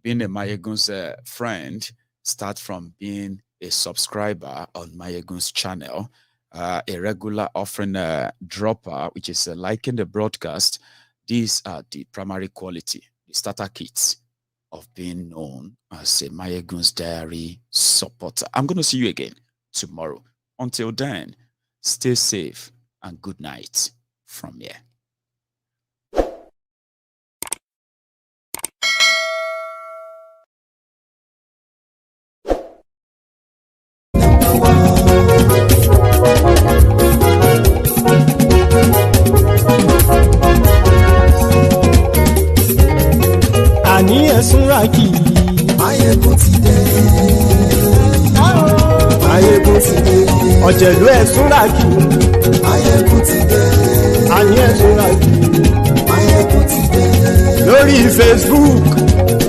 being a Maiyegun's friend, start from being a subscriber on Maiyegun's channel, a regular offering dropper, which is liking the broadcast. These are the primary quality, the starter kits of being known as a MaiyegunsDiary supporter. I'm going to see you again tomorrow. Until then, stay safe and good night from here. Àní ẹ̀sùnra kì í. Maiyegun ti dé. Maiyegun ti dé. Ọ̀jẹ̀lú ẹ̀sùnra kì í. Maiyegun ti dé. Àní ẹ̀sùnra kì í. Maiyegun ti dé. Lórí Facebook.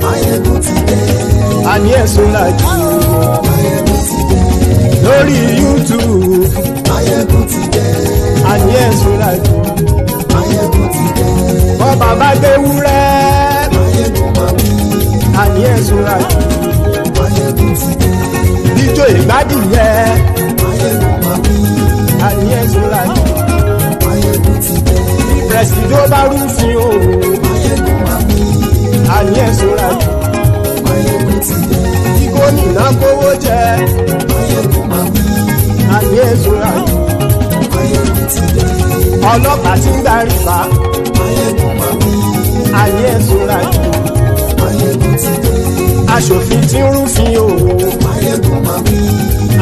Maiyegun ti dé. Àní ẹ̀sùnra kì í. Maiyegun ti dé. Lórí YouTube. Maiyegun ti dé. Àní ẹ̀sùnra kì í. Maiyegun ti dé. Bọ́ bàbá gbé wúrẹ́. Àní ẹ̀sùnra kì í. Maiyegun ti dé. Ijó ìgbádìyẹ. Maiyegun máa bí. Àní ẹ̀sùnra kì í. Maiyegun ti dé. Pẹ̀sìdó bá rúfin o. Maiyegun máa bí. Àní ẹ̀sùnra kì í. Maiyegun ti dé. Kí gómìnà kówó jẹ. Maiyegun máa bí. Àní ẹ̀sùnra kì í. Maiyegun ti dé. Ọlọ́pàá ti ń gbà rìbá. Maiyegun máa bí. Àní ẹ̀sùnra kì í. Maiyegun ti dé. Aṣòfin tí ń rúfin o. Maiyegun máa bí.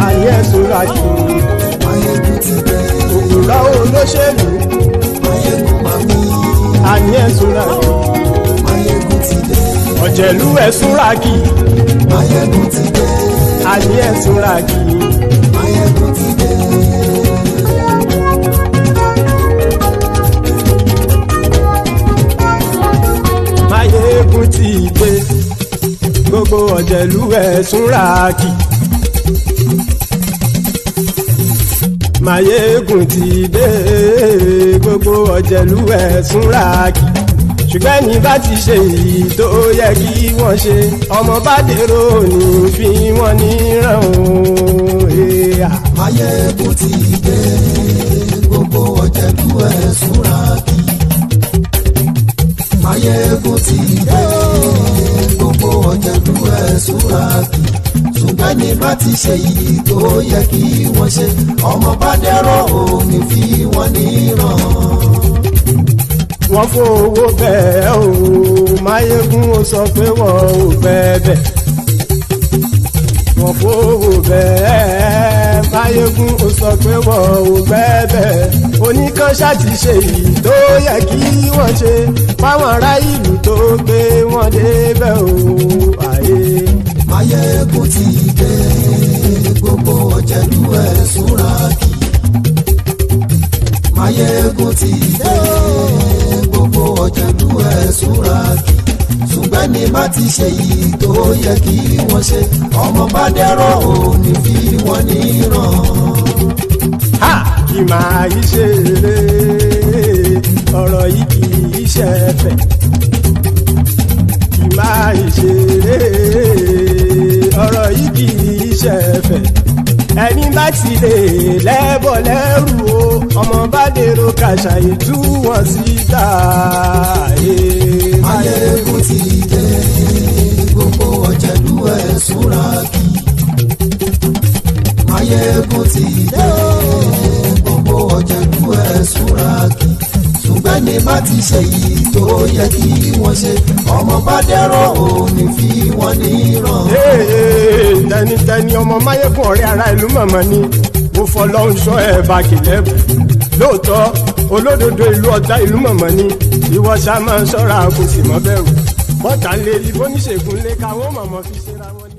Àní ẹ̀sùnra kì í. Maiyegun ti dé. Òkúra olóṣèlú. Maiyegun máa bí. Àní ẹ̀sùnra kì í. Maiyegun ti dé. Ọ̀jẹ̀lú ẹ̀sùnra kì í. Maiyegun ti dé. Àní ẹ̀sùnra kì í. Maiyegun ti dé. Maiyegun ti dé. Gbogbo ọ̀jẹ̀lú ẹ̀sùnra kì í. Maiyegun ti dé. Gbogbo ọ̀jẹ̀lú ẹ̀sùnra kì í. Ṣùgbọ́n ní bá ti ṣe èyí tó yẹ kí wọ́n ṣe, ọmọ bá dèrò ní fi wọ́n níran o. Maiyegun ti dé. Gbogbo ọ̀jẹ̀lú ẹ̀sùnra kì í. Maiyegun ti dé. Gbogbo ọ̀jẹ̀lú ẹ̀sùnra kì í. Ṣùgbọ́n ní bá ti ṣe èyí tó yẹ kí wọ́n ṣe, ọmọ bá dèrò ní fi wọ́n níran. Wọ́n fowó bẹ́ẹ̀ o. Maiyegun ó sọ pé wọ́n ò bẹ́ẹ̀. Wọ́n fowó bẹ́ẹ̀. Maiyegun ó sọ pé wọ́n ò bẹ́ẹ̀. Oníkan ṣáàtì ṣe èyí tó yẹ kí wọ́n ṣe fáwọn ará ìlú tó gbé wọn débẹ̀ o. Maiyegun ti dé. Gbogbo ọ̀jẹ̀lú ẹ̀sùnra kì í. Maiyegun ti dé. Gbogbo ọ̀jẹ̀lú ẹ̀sùnra kì í. Ṣùgbọ́n ní bá ti ṣe èyí tó yẹ kí wọ́n ṣe, ọmọ bá dẹ́rọ̀ ò ní fi wọ́n níran. Kì máa yí ṣe eré, ọ̀rọ̀ yìí kì í ṣe ẹ̀fẹ̀. Kì máa yí ṣe eré, ọ̀rọ̀ yìí kì í ṣe ẹ̀fẹ̀. Ẹni bá ti lè lẹ́bọ̀ lẹ́rù o, ọmọ bá dèrò kàṣàyè tú wọn síta. Maiyegun ti dé. Gbogbo ọ̀jẹ̀lú ẹ̀sùnra kì í. Maiyegun ti dé. Gbogbo ọ̀jẹ̀lú ẹ̀sùnra kì í. Ṣùgbọ́n ní bá ti ṣe èyí tó yẹ kí wọ́n ṣe, ọmọ bá dẹ́rọ̀ ò ní fi wọ́n níran. Tẹnitẹni ọmọ Maiyegun ọ̀rẹ́ ara ìlú mọ̀mọ́ ni. Mo fọlọ́run ṣọ́ ẹ̀ bá kìlẹ́bù. Lóòótọ́ olódodo ìlú ọ̀tá ìlú mọ̀mọ́ ni. Ìwọ ṣá máa ń ṣọ́ra kò sì mọ́ bẹ̀rù. Bọ́tà ń lè rí bóníṣègùn lé káwọn mọ̀mọ́ fi ṣera wọn.